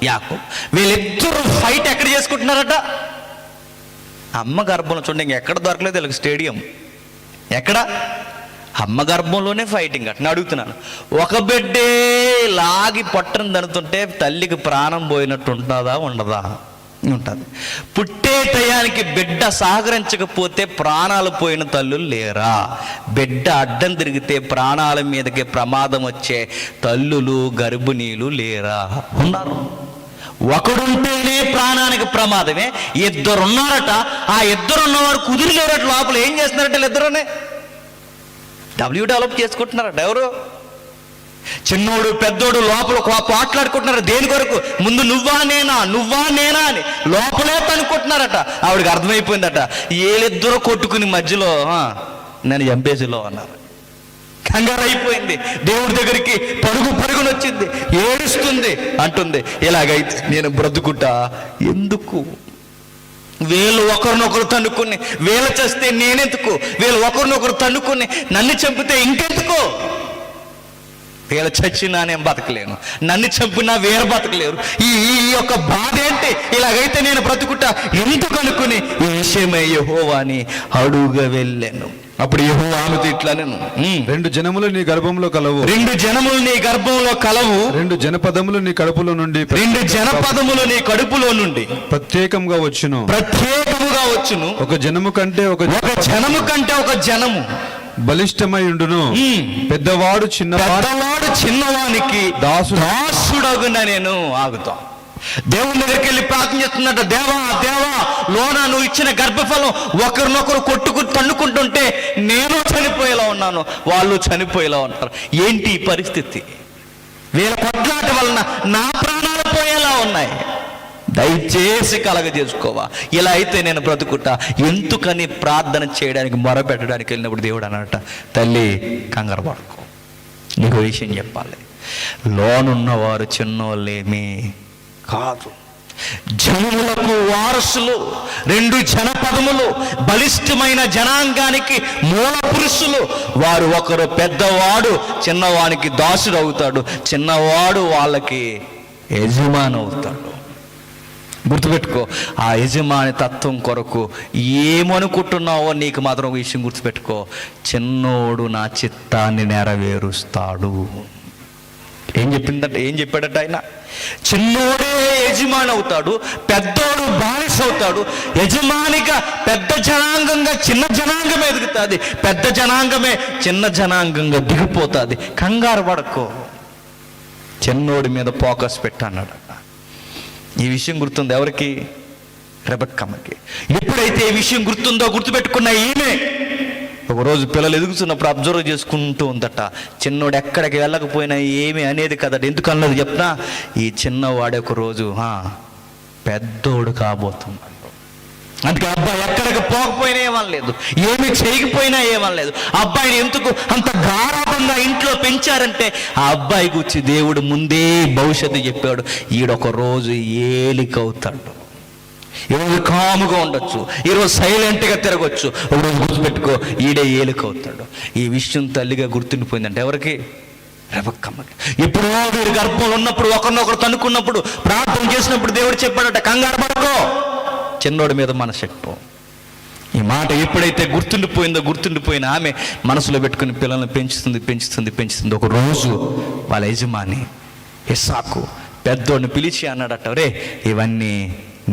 యాకోబు. వీళ్ళిద్దరు ఫైట్ ఎక్కడ చేసుకుంటున్నారట? అమ్మ గర్భంలో. చూడండి, ఇంకెక్కడ దొరకలేదు వీళ్ళకి స్టేడియం. ఎక్కడ? అమ్మ గర్భంలోనే ఫైటింగ్ అట్లా. అడుగుతున్నాను, ఒక బిడ్డే లాగి పొట్టను దనుతుంటే తల్లికి ప్రాణం పోయినట్టు ఉంటుందా ఉండదా? ఉంటుంది. పుట్టే టయానికి బిడ్డ సహకరించకపోతే ప్రాణాలు పోయిన తల్లులు లేరా? బిడ్డ అడ్డం తిరిగితే ప్రాణాల మీదకి ప్రమాదం వచ్చే తల్లులు గర్భిణీలు లేరా? ఉన్నారు. ఒకడుంటేనే ప్రాణానికి ప్రమాదమే. ఇద్దరున్నారట. ఆ ఇద్దరున్నవారు కుదిరిలేరట. లోపల ఏం చేస్తున్నారట? వీళ్ళిద్దరునే డెవలప్ చేసుకుంటున్నారట. ఎవరు? చిన్నోడు పెద్దోడు లోపల పోట్లాడుకుంటున్నారు. దేని కొరకు? ముందు నువ్వా నేనా అని లోపలే తనుకుంటున్నారట. ఆవిడకి అర్థమైపోయిందట, వీళ్ళిద్దరూ కొట్టుకుని మధ్యలో నేను చంపేసిలో అన్నారు. కంగారు అయిపోయింది. దేవుడి దగ్గరికి పరుగునొచ్చింది, ఏడుస్తుంది, అంటుంది, ఇలాగైతే నేను బ్రతుకుటా ఎందుకు? వీళ్ళు ఒకరినొకరు తన్నుకుని వీళ్ళ చేస్తే నేనెందుకు? వీళ్ళు ఒకరినొకరు తన్నుకుని నన్ను చంపితే ఇంకెందుకు? వీళ్ళు చచ్చినా నేను బతకలేను, నన్ను చంపినా వేరు బతకలేరు. ఈ యొక్క బాధ ఏంటి? ఇలాగైతే నేను బ్రతుకుటా ఎందుకు అనుకుని ఈ విషయమై యెహోవాని అడుగ వెళ్ళాను. అప్పుడు యెహోవా ఆమెతో ఇట్లా, నేను 2 జనములు నీ గర్భంలో కలవు, 2 జనములు నీ గర్భంలో కలవు, 2 జనపదములు నీ కడుపులో నుండి, 2 జనపదములు నీ కడుపులో నుండి ప్రత్యేకముగా వచ్చును. ఒక జనము కంటే ఒక జనము బలిష్టమై ఉండును. పెద్దవాడు చిన్నవానికి దాసుడగున. నేను ఆగుతాం. దేవుని దగ్గరికి వెళ్ళి ప్రార్థన చేస్తున్నట్టు, దేవా లోనా నువ్వు ఇచ్చిన గర్భఫలం ఒకరినొకరు తన్నుకుంటుంటే నేను చనిపోయేలా ఉన్నాను, వాళ్ళు చనిపోయేలా ఉంటారు. ఏంటి ఈ పరిస్థితి? వీళ్ళ కొట్లాట వలన నా ప్రాణాలు పోయేలా ఉన్నాయి. దయచేసి కలగజేసుకోవా. ఇలా అయితే నేను బ్రతుకుటా ఎందుకని ప్రార్థన చేయడానికి మొరపెట్టడానికి వెళ్ళినప్పుడు దేవుడు అన్నట, తల్లి కంగారు పడుకో, నీకు విషయం చెప్పాలి. లోనున్నవారు చిన్నోళ్ళేమీ కాదు, జనములకు వారసులు, 2 జనపదములు, బలిష్టమైన జనాంగానికి మూల పురుషులు. వారు ఒకరు పెద్దవాడు చిన్నవానికి దాసుడు అవుతాడు, చిన్నవాడు వాళ్ళకి యజమాని అవుతాడు. గుర్తుపెట్టుకో. ఆ యజమాని తత్వం కొరకు ఏమనుకుంటున్నావో నీకు మాత్రం ఒక విషయం గుర్తుపెట్టుకో, చిన్నోడు నా చిత్తాన్ని నెరవేరుస్తాడు. ఏం చెప్పాడట ఆయన? చిన్నోడే యజమాని అవుతాడు, పెద్దోడు బానిస అవుతాడు. యజమానిగా పెద్ద జనాంగంగా చిన్న జనాంగం ఎదుగుతుంది, పెద్ద జనాంగమే చిన్న జనాంగంగా దిగిపోతుంది. కంగారు పడకో, చిన్నోడి మీద ఫోకస్ పెట్టన్నాడు. ఈ విషయం గుర్తుంది ఎవరికి? రెబెక్కమ్మకి. ఎప్పుడైతే ఈ విషయం గుర్తుందో, గుర్తుపెట్టుకున్న ఈమె ఒకరోజు పిల్లలు ఎదుగుతున్నప్పుడు అబ్జర్వ్ చేసుకుంటూ ఉందట. చిన్నోడు ఎక్కడికి వెళ్ళకపోయినా ఏమి అనేది కదట. ఎందుకు అన్నది చెప్పినా, ఈ చిన్నవాడే ఒక రోజు పెద్దోడు కాబోతున్నాడు. అందుకే అబ్బాయి ఎక్కడికి పోకపోయినా ఏమనలేదు, ఏమి చేయకపోయినా ఏమనలేదు. అబ్బాయిని ఎందుకు అంత గారాబంగా ఇంట్లో పెంచారంటే, ఆ అబ్బాయి గురించి దేవుడు ముందే భవిష్యత్తు చెప్పాడు. ఈడొక రోజు ఏలికవుతాడు. ఈరోజు కాముగా ఉండొచ్చు, ఈరోజు సైలెంట్గా తిరగచ్చు, ఒకరోజు గుర్తుపెట్టుకో, ఈడే ఏలికవుతాడు. ఈ విషయం తల్లిగా గుర్తుండిపోయిందంటే ఎవరికి? రెబెక్కమ్మకి. ఎప్పుడో వీరి గర్భంలో ఉన్నప్పుడు ఒకరినొకరు తన్నుకున్నప్పుడు ప్రార్థన చేసినప్పుడు దేవుడు చెప్పాడట, కంగారు పడుకో, చిన్నోడి మీద మనసెట్టు. ఈ మాట ఎప్పుడైతే గుర్తుండిపోయిన ఆమె మనసులో పెట్టుకుని పిల్లల్ని పెంచుతుంది. ఒక రోజు వాళ్ళ యజమాని ఇస్సాకు పెద్దోడిని పిలిచి అన్నాడట, రే ఇవన్నీ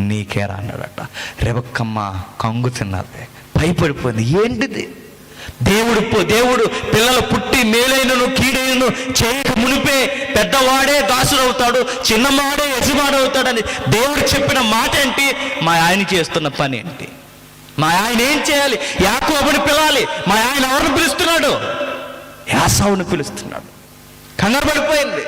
నీకేరా అన్నాడట. రెబెక్కమ్మ కంగు తిన్నది, భయపడిపోయింది. ఏంటిది? దేవుడు పిల్లలు పుట్టి మేలైనను కీడైనను చేయక మునిపే పెద్దవాడే దాసుడవుతాడు, చిన్నవాడే యజమాని అవుతాడని దేవుడు చెప్పిన మాట ఏంటి? మా ఆయన చేస్తున్న పని ఏంటి? మా ఆయన ఏం చేయాలి? యాకోబుని పిలవాలి. మా ఆయన ఎవరిని పిలుస్తున్నాడు? యాసావుని పిలుస్తున్నాడు. కంగారు పడిపోయింది.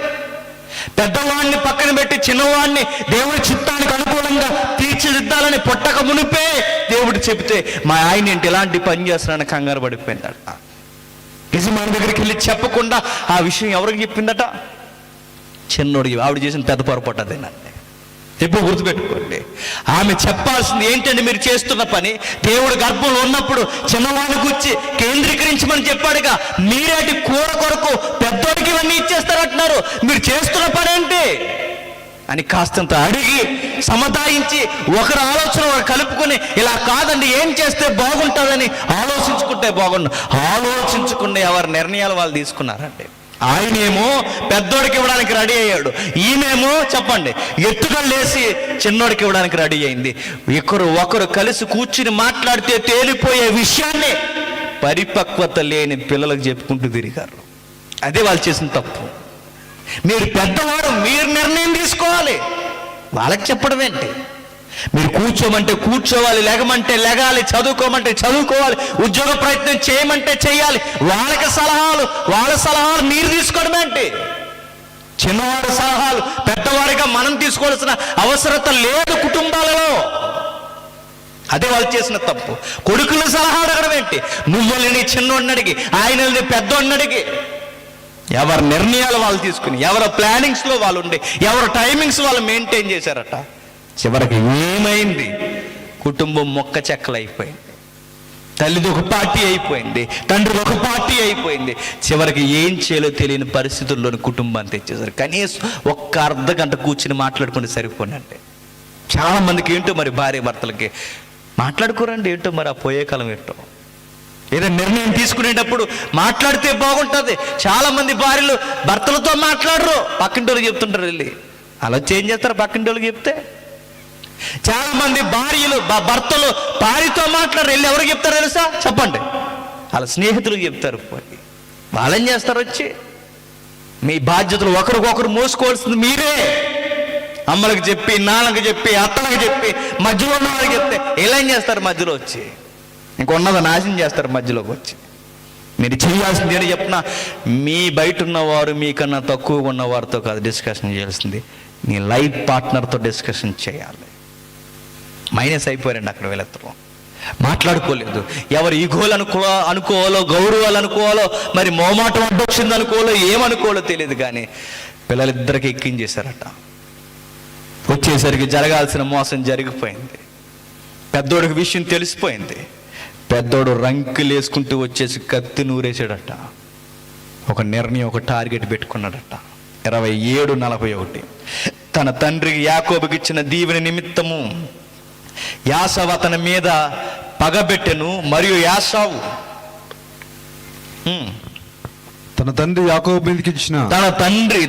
పెద్దవాడిని పక్కన పెట్టి చిన్నవాడిని దేవుడి చిత్తానికి అనుకూలంగా తీర్చిదిద్దాలని పొట్టక మునిపే దేవుడు చెబితే మా ఆయన ఏంటి ఇలాంటి పని చేస్తున్నాడని కంగారు పడిపోయిందట. యజమాని దగ్గరికి వెళ్ళి చెప్పకుండా ఆ విషయం ఎవరికి చెప్పిందట? చిన్నోడికి. ఆవిడ చేసిన పెద్ద పొరపాటు అదేనండి. ఎప్పుడు గుర్తుపెట్టుకోండి, ఆమె చెప్పాల్సింది ఏంటంటే మీరు చేస్తున్న పని దేవుడు గర్భంలో ఉన్నప్పుడు చిన్నవాడిని గురించి కేంద్రీకరించమని చెప్పాడుగా. మీరేటి కూర కొరకు పెద్దోడికి ఇవన్నీ ఇచ్చేస్తారంటున్నారు, మీరు చేస్తున్న పని ఏంటి అని కాస్తంత అడిగి సమతాయించి ఒకరి ఆలోచన ఒకరు కలుపుకొని ఇలా కాదండి ఏం చేస్తే బాగుంటుందని ఆలోచించుకుంటే బాగుండు. ఆలోచించుకునే ఎవరి నిర్ణయాలు వాళ్ళు తీసుకున్నారండి. ఆయనేమో పెద్దోడికి ఇవ్వడానికి రెడీ అయ్యాడు, ఈమెమో చెప్పండి ఎత్తుగలేసి చిన్నోడికి ఇవ్వడానికి రెడీ అయింది. ఒకరు కలిసి కూర్చుని మాట్లాడితే తేలిపోయే విషయాన్ని పరిపక్వత లేని పిల్లలకు చెప్పుకుంటూ తిరిగారు. అదే వాళ్ళు చేసిన తప్పు. మీరు పెద్దవాడు, మీరు నిర్ణయం తీసుకోవాలి, వాళ్ళకి చెప్పడం ఏంటి? మీరు కూర్చోమంటే కూర్చోవాలి, లెగమంటే లెగాలి, చదువుకోమంటే చదువుకోవాలి, ఉద్యోగ ప్రయత్నం చేయమంటే చేయాలి. వాళ్ళ సలహాలు మీరు తీసుకోవడం ఏంటి? చిన్నవాడి సలహాలు పెద్దవాడిగా మనం తీసుకోవాల్సిన అవసరత లేదు కుటుంబాలలో. అదే వాళ్ళు చేసిన తప్పు. కొడుకుల సలహా అడగడం ఏంటి? నువ్వుల్ని చిన్నోడిని అడిగి, ఆయనల్ని పెద్దోడిని అడిగి, ఎవరి నిర్ణయాలు వాళ్ళు తీసుకుని, ఎవరి ప్లానింగ్స్లో వాళ్ళు ఉండి, ఎవరి టైమింగ్స్ వాళ్ళు మెయింటైన్ చేశారట. చివరికి ఏమైంది? కుటుంబం మొక్క చెక్కలు అయిపోయింది. తల్లిది ఒక పార్టీ అయిపోయింది, తండ్రిది ఒక పార్టీ అయిపోయింది. చివరికి ఏం చేయాలో తెలియని పరిస్థితుల్లోని కుటుంబాన్ని తెచ్చేసారు. కనీసం ఒక్క అర్ధ గంట కూర్చుని మాట్లాడుకుంటే సరిపోనండి. చాలా మందికి ఏంటో మరి భార్య భర్తలకి మాట్లాడుకోరండి. ఏంటో మరి ఆ పోయే కాలం ఏంటో. ఏదైనా నిర్ణయం తీసుకునేటప్పుడు మాట్లాడితే బాగుంటుంది. చాలా మంది భార్యలు భర్తలతో మాట్లాడరు, పక్కింటోళ్ళకి చెప్తుంటారు వెళ్ళి. అలా చేంజ్ చేస్తారు పక్కింటోళ్ళకి చెప్తే. చాలా మంది భర్తలు భార్యతో మాట్లాడరు, వెళ్ళి ఎవరికి చెప్తారు తెలుసా? చెప్పండి, వాళ్ళ స్నేహితులకు చెప్తారు. పోయి వాళ్ళేం చేస్తారు? వచ్చి మీ బాధ్యతలు ఒకరికొకరు మోసుకోవాల్సింది మీరే. అమ్మలకు చెప్పి, నాన్నకి చెప్పి, అత్తలకు చెప్పి, మధ్యలో ఉన్న వాళ్ళకి చెప్తే ఎలా ఏం చేస్తారు? మధ్యలో వచ్చి ఇంకొన్నది నాశనం చేస్తారు. మధ్యలోకి వచ్చి మీరు చేయాల్సింది అని చెప్పిన, మీ బయట ఉన్నవారు మీకన్నా తక్కువగా ఉన్నవారితో కాదు డిస్కషన్ చేయాల్సింది, మీ లైఫ్ పార్ట్నర్తో డిస్కషన్ చేయాలి. మైనస్ అయిపోయారండి అక్కడ వీళ్ళతో. మాట్లాడుకోలేదు. ఎవరు ఈగోలు అనుకోవాలో, గౌరవాలు అనుకోవాలో, మరి మోమాటం అడ్డొచ్చింది అనుకోవాలో, ఏమనుకోవాలో తెలియదు. కానీ పిల్లలిద్దరికి ఎక్కించేశారట. వచ్చేసరికి జరగాల్సిన మోసం జరిగిపోయింది. పెద్దోడికి విషయం తెలిసిపోయింది. పెద్దోడు రంకులు వేసుకుంటూ వచ్చేసి కత్తి నూరేసాడట. ఒక నిర్ణయం, ఒక టార్గెట్ పెట్టుకున్నాడట. 27:41 తన తండ్రికి యాకోబుకి ఇచ్చిన దీవెన నిమిత్తము యాసావు అతని మీద పగబెట్టెను. మరియు యాసావు తన తండ్రి యాకోబు మీదకి ఇచ్చిన తన తండ్రి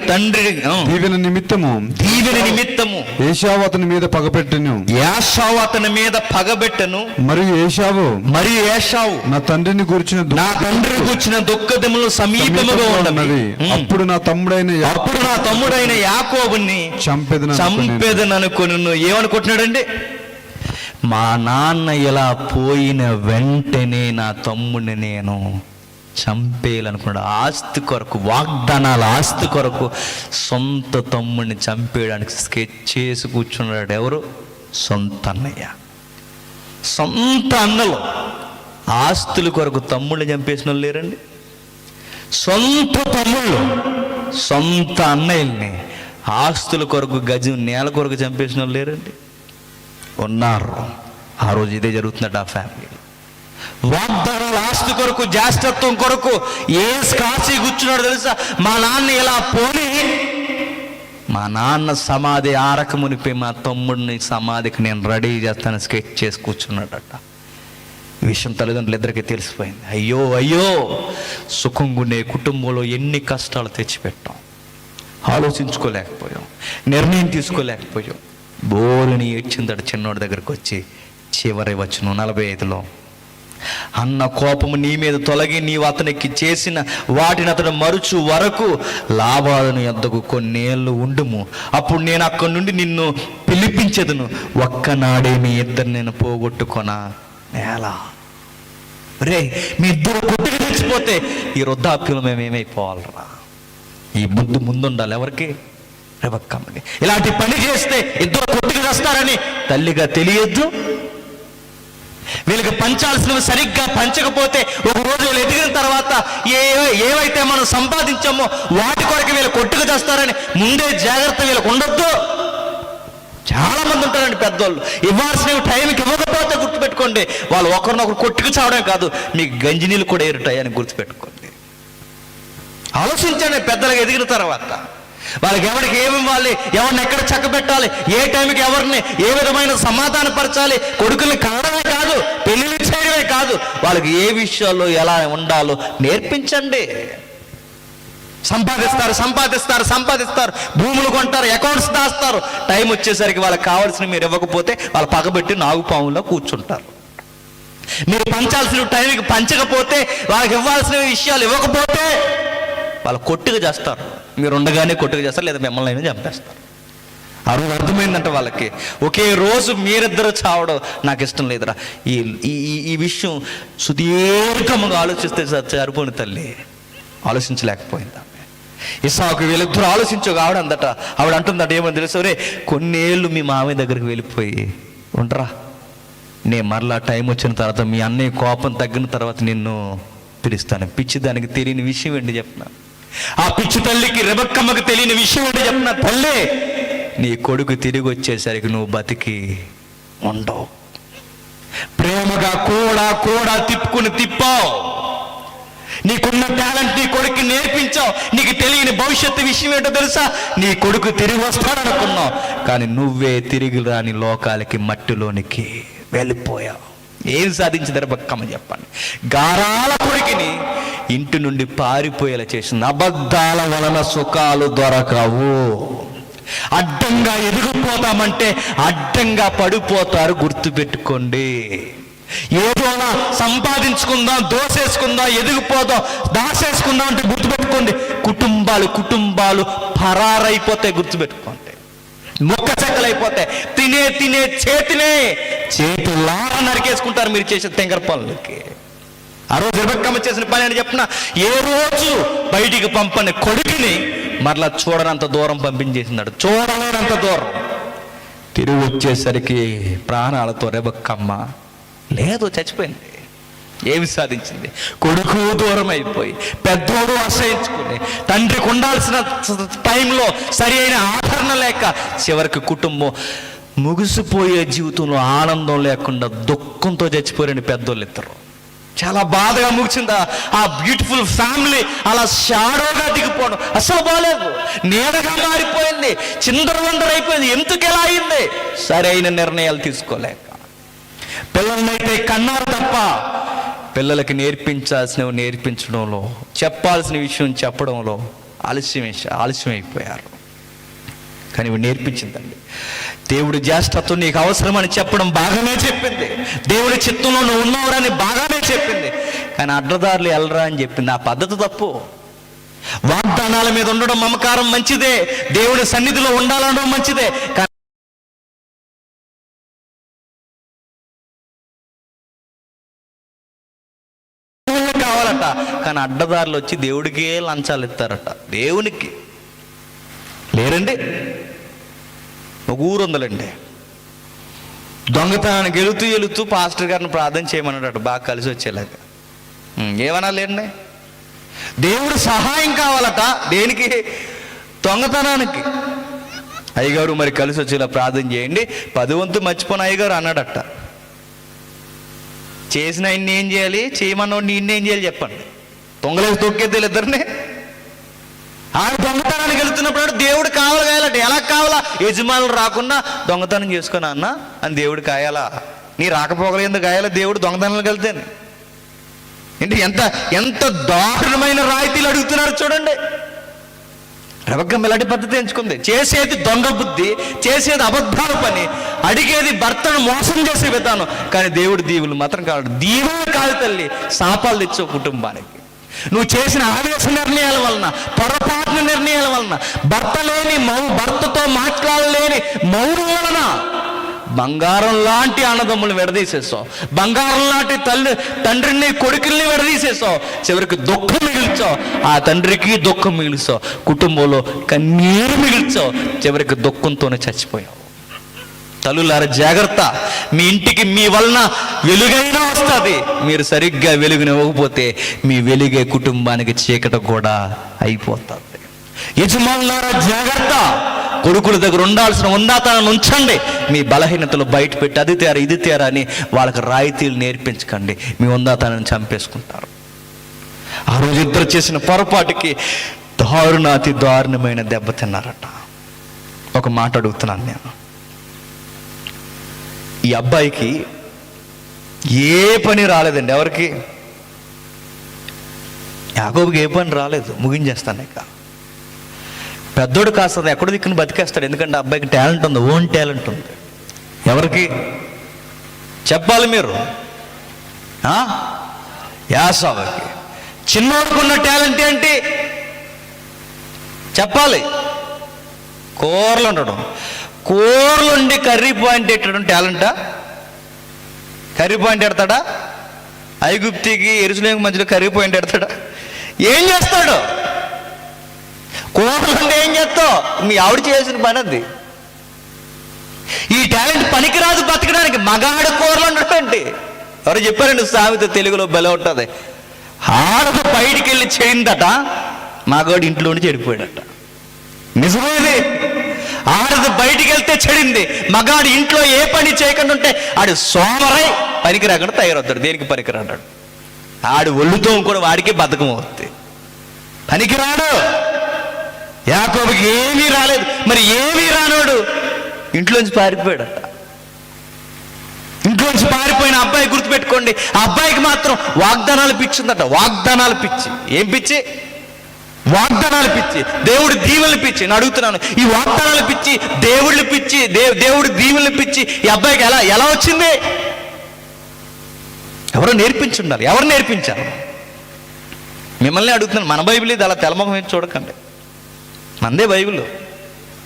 దీవెన నిమిత్తము ఏశావు అతని మీద పగబెట్టెను. యాసావు అతని మీద పగబెట్టెను. మరియు ఏశావు నా తండ్రిని గూర్చిన దుఃఖదములు సమీపముగా ఉన్నది. అప్పుడు నా తమ్ముడైన యాకోబుని చంపెదననుకొను. ఏమనుకుంటున్నాడండి? మా నాన్న ఇలా పోయిన వెంటనే నా తమ్ముడిని నేను చంపేయాలనుకున్నాడు. ఆస్తి కొరకు, వాగ్దానాల ఆస్తి కొరకు సొంత తమ్ముడిని చంపేయడానికి స్కెచ్ చేసి కూర్చున్నాడు. ఎవరు? సొంత అన్నయ్య. సొంత అన్నలు ఆస్తుల కొరకు తమ్ముడిని చంపేసిన వాళ్ళు లేరండి. సొంత తమ్ముళ్ళు సొంత అన్నయ్యల్ని ఆస్తుల కొరకు, గజం నేల కొరకు చంపేసిన వాళ్ళు లేరండి. ఉన్నారు. ఆ రోజు ఇదే జరుగుతుందట ఆ ఫ్యామిలీ. వాగ్దానాల ఆస్తి కొరకు, జ్యేష్ఠత్వం కొరకు ఏ కాసి కూర్చున్నాడు తెలుసా? మా నాన్న ఇలా పోని, మా నాన్న సమాధి ఆరకమునిపై మా తమ్ముడిని సమాధికి నేను రెడీ చేస్తాను స్కెచ్ చేసి కూర్చున్నాడట. ఈ విషయం తల్లిదండ్రులు ఇద్దరికి తెలిసిపోయింది. అయ్యో అయ్యో, సుఖంగుండే కుటుంబంలో ఎన్ని కష్టాలు తెచ్చిపెట్టాం. ఆలోచించుకోలేకపోయాం, నిర్ణయం తీసుకోలేకపోయాం. బోరుని ఏడ్చిందట చిన్నోడి దగ్గరకు వచ్చి. చివరి వచనం 45లో, అన్న కోపము నీ మీద తొలగి నీవు అతనికి చేసిన వాటిని అతను మరుచు వరకు లాభాలను యొద్దకు కొన్నేళ్ళు ఉండుము. అప్పుడు నేను అక్కడి నుండి నిన్ను పిలిపించదును. ఒక్కనాడే మీ ఇద్దరు నేను పోగొట్టుకొన నేల. రే, మీ ఇద్దరు కొట్టుకు తెచ్చిపోతే ఈ వృద్ధాప్యంలో మేము ఏమైపోవాలరా? ఈ ముందుండాలి. ఎవరికి? రెబెక్కమ్మకి. ఇలాంటి పని చేస్తే ఇద్దరు కొట్టుకు వస్తారని తల్లిగా తెలియద్దు. వీళ్ళకి పంచాల్సినవి సరిగ్గా పంచకపోతే ఒక రోజు వీళ్ళు ఎదిగిన తర్వాత ఏవైతే మనం సంపాదించామో వాటి కొరకు వీళ్ళు కొట్టుకు తెస్తారని ముందే జాగ్రత్త వీళ్ళకు ఉండొద్దు. చాలా మంది ఉంటారండి పెద్దోళ్ళు, ఇవ్వాల్సినవి టైంకి ఇవ్వకపోతే గుర్తుపెట్టుకోండి, వాళ్ళు ఒకరినొకరు కొట్టుకు చావడమే కాదు, మీకు గంజినీళ్ళు కూడా ఏరుటాయని గుర్తుపెట్టుకోండి. ఆలోచించండి పెద్దలుగా ఎదిగిన తర్వాత వాళ్ళకి ఎవరికి ఏమి ఇవ్వాలి, ఎవరిని ఎక్కడ చక్క పెట్టాలి, ఏ టైంకి ఎవరిని ఏ విధమైన సమాధానపరచాలి, కొడుకుల్ని కనడమే కాదు పెళ్లిళ్ళు చేయడమే కాదు, వాళ్ళకి ఏ విషయాల్లో ఎలా ఉండాలో నేర్పించండి. సంపాదిస్తారు, భూములు కొంటారు, అకౌంట్స్ దాస్తారు, టైం వచ్చేసరికి వాళ్ళకి కావాల్సినవి మీరు ఇవ్వకపోతే వాళ్ళు పగబెట్టి నాగుపాముల్లో కూర్చుంటారు. మీరు పంచాల్సిన టైంకి పంచకపోతే, వాళ్ళకి ఇవ్వాల్సిన విషయాలు ఇవ్వకపోతే వాళ్ళు కొట్టుగా చేస్తారు. మీరు ఉండగానే కొట్టుగా చేస్తారు, లేదా మిమ్మల్ని అయినా చంపేస్తారు. ఆ రోజు అర్థమైందంట వాళ్ళకి, ఒకే రోజు మీరిద్దరు చావడం నాకు ఇష్టం లేదురా. ఈ విషయం సుదీర్ఘంగా ఆలోచిస్తే సరిపోని తల్లి ఆలోచించలేకపోయింది. ఇస్సాకు వీళ్ళిద్దరూ ఆలోచించక ఆవిడ అంటుందట, ఏమని తెలుసు, రే కొన్నేళ్ళు మీ మామయ్య దగ్గరికి వెళ్ళిపోయి ఉండరా, నేను మరలా టైం వచ్చిన తర్వాత మీ అన్నయ్య కోపం తగ్గిన తర్వాత నిన్ను పిలుస్తాను. పిచ్చి దానికి తెలియని విషయం ఏంటి చెప్పిన, ఆ పిచ్చి తల్లికి రెబెక్కమ్మకి తెలియని విషయం ఏంటి చెప్పిన, తల్లి నీ కొడుకు తిరిగి వచ్చేసరికి నువ్వు బతికి ఉండవు. ప్రేమగా కూడా తిప్పావు, నీకున్న టాలెంట్ నీ కొడుకు నేర్పించావు, నీకు తెలియని భవిష్యత్తు విషయం ఏంటో తెలుసా, నీ కొడుకు తిరిగి వస్తాడనుకున్నావు, కానీ నువ్వే తిరిగి రాని లోకాలకి మట్టిలోనికి వెళ్ళిపోయావు. ఏం సాధించింది రెబెక్కమ్మ చెప్పండి? గారాల కొడుకుని ఇంటి నుండి పారిపోయేలా చేసింది. అబద్ధాల వలన సుఖాలు దొరకవు. అడ్డంగా ఎదిగిపోతామంటే అడ్డంగా పడిపోతారు, గుర్తుపెట్టుకోండి. ఏదోలా సంపాదించుకుందాం, దోసేసుకుందాం, ఎదిగిపోదాం, దాసేసుకుందాం అంటే గుర్తుపెట్టుకోండి, కుటుంబాలు పరారైపోతాయి. గుర్తుపెట్టుకోండి, మొక్క చెక్కలైపోతాయి. తినే చేతులారా నరికేసుకుంటారు మీరు చేసే తెంగర పనులకి. ఆ రోజు రెబెక్కమ్మ చేసిన పని అని చెప్పిన, ఏ రోజు బయటికి పంపని కొడుకుని మరలా చూడనంత దూరం పంపించేసినాడు, చూడలేనంత దూరం. తిరిగి వచ్చేసరికి ప్రాణాలతో రెబెక్కమ్మ లేదు, చచ్చిపోయింది. ఏమి సాధించింది? కొడుకు దూరం అయిపోయి, పెద్దోడు అసహించుకుని, తండ్రికి ఉండాల్సిన టైంలో సరి అయిన ఆదరణ లేక చివరికి కుటుంబం ముగిసిపోయే జీవితంలో ఆనందం లేకుండా దుఃఖంతో చచ్చిపోయారండి పెద్దోళ్ళు ఇద్దరు. చాలా బాధగా ముగిసింది ఆ బ్యూటిఫుల్ ఫ్యామిలీ. అలా షాడోగా దిగిపోవడం అసలు బాగాలేదు, నీడగా మారిపోయింది, చిందరవందరైపోయింది. ఎందుకు ఎలా అయింది? సరైన నిర్ణయాలు తీసుకోలేక. పిల్లలనైతే కన్నారు తప్ప పిల్లలకి నేర్పించాల్సినవి నేర్పించడంలో, చెప్పాల్సిన విషయం చెప్పడంలో ఆలస్యమైపోయారు. కానీ ఇవి నేర్పించిందండి. దేవుడి జ్యేష్ఠత్వం నీకు అవసరమని చెప్పడం బాగానే చెప్పింది, దేవుడి చిత్తంలో నువ్వు ఉన్నవరని బాగానే చెప్పింది, కానీ అడ్డదారులు వెళ్ళరా అని చెప్పింది. ఆ పద్ధతి తప్పు. వాగ్దానాల మీద ఉండడం మమకారం మంచిదే, దేవుడి సన్నిధిలో ఉండాలనడం మంచిదే, కావాలట. కానీ అడ్డదారులు వచ్చి దేవుడికే లంచాలు ఇస్తారట. దేవునికి లేరండి. ఒక ఊరు ఉందండి, దొంగతనానికి వెళుతూ పాస్టర్ గారిని ప్రార్థన చేయమన్నాడు, బాగా కలిసి వచ్చేలాగా. ఏమన్నా లేండి, దేవుడు సహాయం కావాలట. దేనికి? దొంగతనానికి. అయ్యగారు మరి కలిసి వచ్చేలా ప్రార్థన చేయండి, 10 వంతు మర్చిపోయిన అయ్యగారు అన్నాడట. చేసిన ఆయన్ని ఏం చేయాలి, చేయమన్నోడిని ఇన్నేం చేయాలి చెప్పండి? దొంగలేసి తొక్కేద్దాలు ఇద్దరిని. ఆయన దొంగతనానికి వెళుతున్నప్పుడు దేవుడు కావాలంటే ఎలా కావాలా? యజమానులు రాకుండా దొంగతనం చేసుకున్నా అన్న అని దేవుడు కాయాలా? నీ రాకపోగలు ఎందుకు కాయాలా? దేవుడు దొంగతనాలకు వెళ్తేనే ఏంటి? ఎంత దారుణమైన రాయితీలు అడుగుతున్నారు చూడండి. రెబెక్కమ్మ ఇలాంటి పద్ధతి ఎంచుకుంది. చేసేది దొంగ బుద్ధి, చేసేది అబద్ధాల పని, అడిగేది భర్తను మోసం చేసే విధానం. కానీ దేవుడు దీవులు మాత్రం కాదు. దీవులు కాదు తల్లి, శాపాలు తెచ్చే కుటుంబానికి. నువ్వు చేసిన ఆవేశ నిర్ణయాల వలన, పొరపాటున నిర్ణయాల వలన, భర్తతో మాట్లాడలేని మౌనం వలన బంగారం లాంటి అన్నదమ్ములు విడదీసేసావు, బంగారం లాంటి తండ్రిని కొడుకుల్ని విడదీసేసావు, చివరికి దుఃఖం మిగిల్చావు, ఆ తండ్రికి దుఃఖం మిగిల్చావు, కుటుంబంలో కన్నీరు మిగిల్చావు, చివరికి దుఃఖంతోనే చచ్చిపోయావు. తల్లులారా జాగ్రత్త, మీ ఇంటికి మీ వలన వెలుగైనా వస్తుంది, మీరు సరిగ్గా వెలుగునివ్వకపోతే మీ వెలుగే కుటుంబానికి చీకటి కూడా అయిపోతుంది. యజమానులారా జాగ్రత్త, కొడుకుల దగ్గర ఉండాల్సిన ఉందాతనాన్ని ఉంచండి, మీ బలహీనతలు బయట పెట్టి అది తేరా ఇది తేరా అని వాళ్ళకి రాయితీలు నేర్పించకండి, మీ ఉందాతనాన్ని చంపేసుకుంటారు. ఆ రోజు ఇద్దరు చేసిన పొరపాటుకి దారుణాతి దారుణమైన దెబ్బ తిన్నారట. ఒక మాట అడుగుతున్నాను నేను, ఈ అబ్బాయికి ఏ పని రాలేదండి. ఎవరికి? యాకోబుకి ఏ పని రాలేదు. ముగించేస్తాను ఇక. పెద్దోడు కాస్త ఎక్కడో దిక్కుని బతికేస్తాడు, ఎందుకంటే అబ్బాయికి టాలెంట్ ఉంది, ఓన్ టాలెంట్ ఉంది. ఎవరికి చెప్పాలి మీరు? యాసావుకి. చిన్నోడుకున్న టాలెంట్ ఏంటి చెప్పాలి? కూరలు ఉండడం. కూరలు ఉండి కర్రీ పాయింట్ పెట్టడం టాలెంటా? కర్రీ పాయింట్ ఎడతాడా? ఐగుప్తికి ఎరుసలేము మధ్యలో కర్రీ పాయింట్ ఎడతాడా? ఏం చేస్తాడు? కూరలు ఉండి ఏం చేస్తావు? మీ ఆవిడ చేసిన పని అది. ఈ టాలెంట్ పనికిరాదు బతకడానికి. మగాడు కూరలు ఉండడం ఏంటి? ఎవరు చెప్పారండి సామెత? తెలుగులో బలం ఉంటుంది. ఆడదు బయటికి వెళ్ళి చేయిందట, మగాడు ఇంట్లోనే చెడిపోయాడట. నిజమేది. ఆడది బయటికి వెళ్తే చెడింది, మగాడు ఇంట్లో ఏ పని చేయకుండా ఉంటే ఆడు సోమరై పనికి రాకుండా తయారవుతాడు. దేనికి పనికిరాడు? ఆడు ఒళ్ళుతో కూడా వాడికి బద్ధకం అవుతుంది, పనికిరాడు. యాకోబుకి ఏమీ రాలేదు. మరి ఏమీ రానోడు ఇంట్లోంచి పారిపోయాడట. ఇంట్లోంచి పారిపోయిన అబ్బాయి గుర్తుపెట్టుకోండి, ఆ అబ్బాయికి మాత్రం వాగ్దానాలు పిచ్చిందట. వాగ్దానాలు పిచ్చి. ఏం పిచ్చి? వాగ్దానాలు పిచ్చి, దేవుడి దీవెనలు పిచ్చి. నేను అడుగుతున్నాను, ఈ వాగ్దానాలు పిచ్చి, దేవుళ్ళు పిచ్చి, దేవుడి దీవెనలు పిచ్చి ఈ అబ్బాయికి ఎలా వచ్చింది? ఎవరో నేర్పించుండాలి. ఎవరు నేర్పించారు? మిమ్మల్ని అడుగుతున్నాను. మన బైబిల్ ఇది, అలా తెలమొహం ఏం చూడకండి. మందే బైబిల్.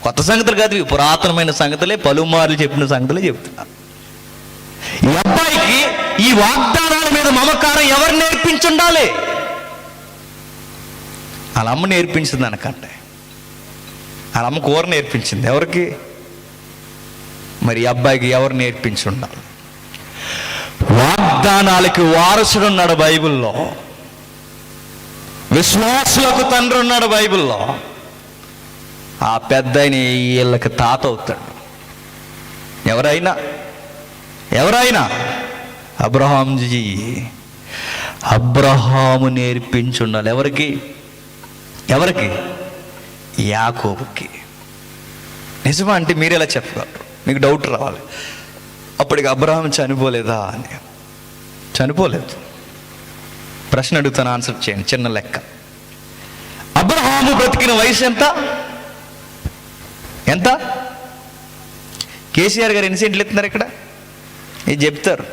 కొత్త సంగతులు కాదు, పురాతనమైన సంగతులే, పలుమార్లు చెప్పిన సంగతులే చెప్తున్నా. ఈ అబ్బాయికి ఈ వాగ్దానాల మీద మమకారం ఎవరు నేర్పించుండాలి? వాళ్ళ అమ్మ నేర్పించింది అనకంటే. వాళ్ళ అమ్మ కూర నేర్పించింది. ఎవరికి? మరి ఈ అబ్బాయికి ఎవరు నేర్పించి ఉండాలి? వాగ్దానాలకి వారసుడు ఉన్నాడు బైబిల్లో, విశ్వాసులకు తండ్రి ఉన్నాడు బైబిల్లో. ఆ పెద్దాయన వీళ్ళకి తాత అవుతాడు. ఎవరైనా అబ్రహాము నేర్పించి ఉండాలి. ఎవరికి? యాకోబుకి. నిజమా అంటే మీరు ఎలా చెప్పగలరు? మీకు డౌట్ రావాలి. అప్పటికి అబ్రహాం చనిపోలేదా అని. చనిపోలేదు. ప్రశ్న అడుగుతాను, ఆన్సర్ చేయండి. చిన్న లెక్క. అబ్రహాము బ్రతికిన వయసు ఎంత? కేసీఆర్ గారు ఎన్ని సెంట్లు ఎత్తున్నారు ఇక్కడ? ఇది చెప్తారు.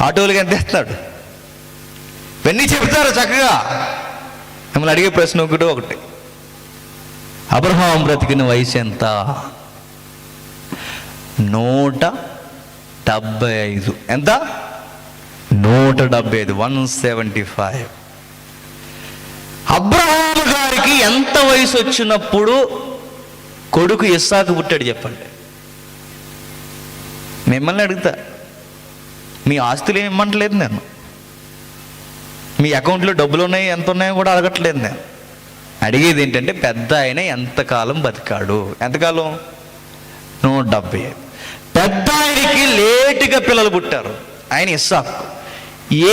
ఆటోలుగా ఎంత ఎత్తున్నాడు? ఇవన్నీ చెప్తారు చక్కగా. మిమ్మల్ని అడిగే ప్రశ్న ఒకటి, అబ్రహాం బ్రతికిన వయసు ఎంత? 175. ఎంత? 175. 175. అబ్రహాము గారికి ఎంత వయసు వచ్చినప్పుడు కొడుకు ఇస్సాకు పుట్టాడు చెప్పండి? మిమ్మల్ని అడుగుతా. మీ ఆస్తులు ఏమి ఇమ్మంటలేదు నేను, మీ అకౌంట్లో డబ్బులు ఉన్నాయి ఎంత ఉన్నాయో కూడా అడగట్లేదు నేను. అడిగేది ఏంటంటే పెద్ద ఆయన ఎంతకాలం బతికాడు? ఎంతకాలం? 170. పెద్ద ఆయనకి లేటుగా పిల్లలు పుట్టారు. ఆయన ఇస్సాకు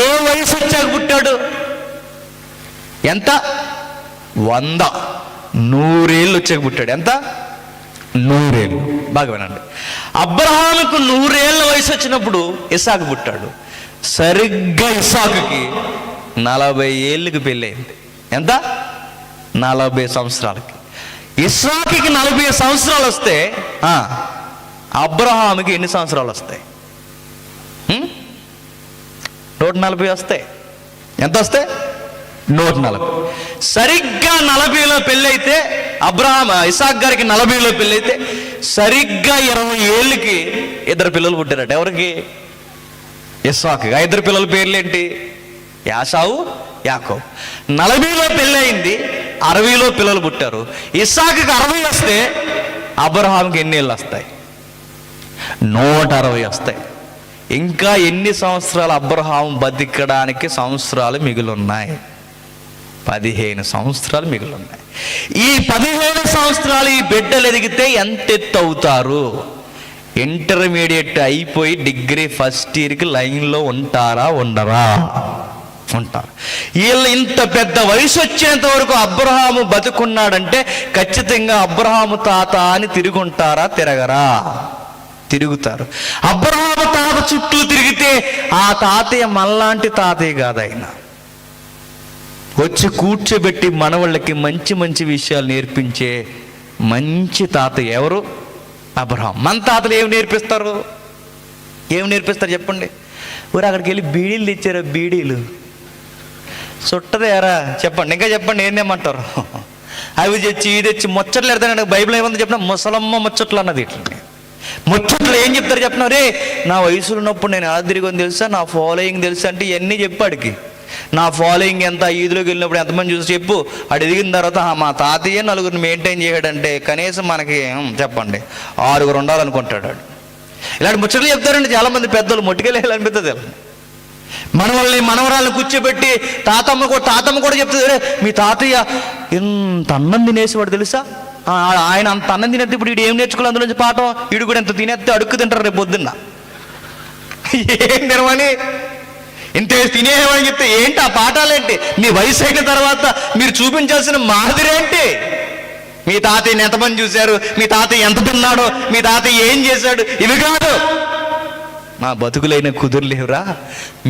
ఏ వయసు వచ్చాక పుట్టాడు? ఎంత? 100 ఏళ్ళు వచ్చాక పుట్టాడు. ఎంత? 100 ఏళ్ళు. బాగా వినండి. అబ్రహాముకు 100 ఏళ్ళ వయసు వచ్చినప్పుడు ఇస్సాకు పుట్టాడు. సరిగ్గా ఇస్సాకుకి 40 ఏళ్ళకి పెళ్ళయింది. ఎంత? 40 సంవత్సరాలకి. ఇస్సాకుకి 40 సంవత్సరాలు వస్తే అబ్రహాముకి ఎన్ని సంవత్సరాలు వస్తాయి? 140 వస్తాయి. ఎంత వస్తాయి? 140. సరిగ్గా 40లో పెళ్ళైతే ఇస్సాకు గారికి 40లో పెళ్ళైతే సరిగ్గా 20 ఏళ్ళకి 2 పిల్లలు పుట్టారట. ఎవరికి? ఇస్సాకు. ఆ 2 పిల్లల పేర్లు ఏంటి? యాసావు, యాకోబు. 40లో పెళ్ళి అయింది, 60లో పిల్లలు పుట్టారు. ఇస్సాకుకి 60 వస్తే అబ్రహాంకి ఎన్ని ఏళ్ళు వస్తాయి? 160 వస్తాయి. ఇంకా ఎన్ని సంవత్సరాలు అబ్రహాం బతికడానికి సంవత్సరాలు మిగిలిన్నాయి? 15 సంవత్సరాలు మిగిలిన్నాయి. ఈ 15 సంవత్సరాలు ఈ బిడ్డలు ఎదిగితే ఎంత ఎత్తు అవుతారు? ఇంటర్మీడియట్ అయిపోయి డిగ్రీ ఫస్ట్ ఇయర్కి లైన్లో ఉంటారా? ఉండరా? ఉంటారు. వీళ్ళు ఇంత పెద్ద వయసు వచ్చేంత వరకు అబ్రహాము బతుకున్నాడంటే ఖచ్చితంగా అబ్రహాము తాత అని తిరుగుంటారా? తిరగరా? తిరుగుతారు. అబ్రహాము తాత చుట్టూ తిరిగితే ఆ తాతయ్య మనలాంటి తాతయ్య కాదు. ఆయన వచ్చి కూర్చోబెట్టి మనవాళ్ళకి మంచి మంచి విషయాలు నేర్పించే మంచి తాతయ్య ఎవరు? అబ్రహాం. మన తాతలు ఏమి నేర్పిస్తారు? చెప్పండి. ఊరు అక్కడికి వెళ్ళి బీడీలు తెచ్చారా? బీడీలు చుట్టదేరా? చెప్పండి. ఇంకా చెప్పండి, ఏందేమంటారు? అవి తెచ్చి ఇది తెచ్చి ముచ్చట్లు ఎడతాను. బైబిల్ ఏమందో చెప్పిన ముసలమ్మ ముచ్చట్లు అన్నది. ఇట్లా ముచ్చట్లు ఏం చెప్తారు చెప్పిన? రే, నా వయసులో ఉన్నప్పుడు నేను ఎలా తిరిగొని తెలుసా, నా ఫాలోయింగ్ తెలుసా అంటే ఇవన్నీ చెప్పాడికి. నా ఫాలోయింగ్ ఎంత, ఈదులోకి వెళ్ళినప్పుడు ఎంతమంది చూసి చెప్పు. అటు ఎదిగిన తర్వాత మా తాతయ్య 4 మెయింటైన్ చేయడంటే కనీసం మనకి చెప్పండి 6 ఉండాలనుకుంటాడు. ఇలాంటి ముచ్చట్లు చెప్తారండి చాలామంది పెద్దలు. మొట్టికెళ్ళాలనిపిస్తుంది. మనవల్ని మనవరాలను కూర్చోబెట్టి తాతమ్మ కూడా చెప్తుంది, రే మీ తాతయ్య ఎంత అన్నం తినేసేవాడు తెలుసా, ఆయన అంత అన్నం తినేస్తే ఇప్పుడు వీడు ఏం నేర్చుకోవాలి అందులో నుంచి పాఠం, వీడు కూడా ఎంత తినేస్తే అడుక్కు తింటారు రేపు పొద్దున్న. ఏం తినమని ఇంత తినేవాడిని చెప్తే ఏంటి ఆ పాఠాలేంటి? మీ వయసు అయిన తర్వాత మీరు చూపించాల్సిన మాదిరి ఏంటి? మీ తాతయ్యని ఎంతమంది చూశారు, మీ తాతయ్య ఎంత తిన్నాడో, మీ తాతయ్య ఏం చేశాడు, ఇవి కాదు. మా బతుకులైన కుదురులేవురా,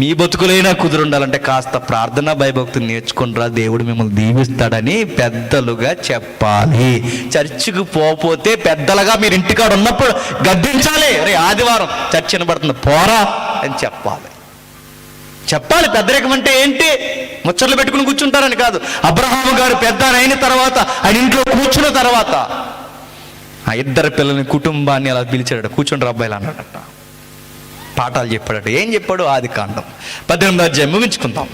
మీ బతుకులైనా కుదురుండాలంటే కాస్త ప్రార్థన భయభక్తులు నేర్చుకుంటారా, దేవుడు మిమ్మల్ని దీవిస్తాడని పెద్దలుగా చెప్పాలి. చర్చికి పోతే పెద్దలుగా మీరు ఇంటికాడ ఉన్నప్పుడు గద్దించాలి. రే ఆదివారం చర్చ్ వినబడుతుంది పోరా అని చెప్పాలి. పెద్దరికం అంటే ఏంటి? ముచ్చట్లు పెట్టుకుని కూర్చుంటారని కాదు. అబ్రహాము గారు పెద్ద అయిన తర్వాత ఆయన ఇంట్లో కూర్చున్న తర్వాత ఆ 2 పిల్లల్ని కుటుంబాన్ని అలా పిలిచాడట. కూర్చుంటారు అబ్బాయిలు అన్నాడట. పాఠాలు చెప్పాడట. ఏం చెప్పాడు? ఆదికాండం 18వ అధ్యాయం ముగించుకుందాం.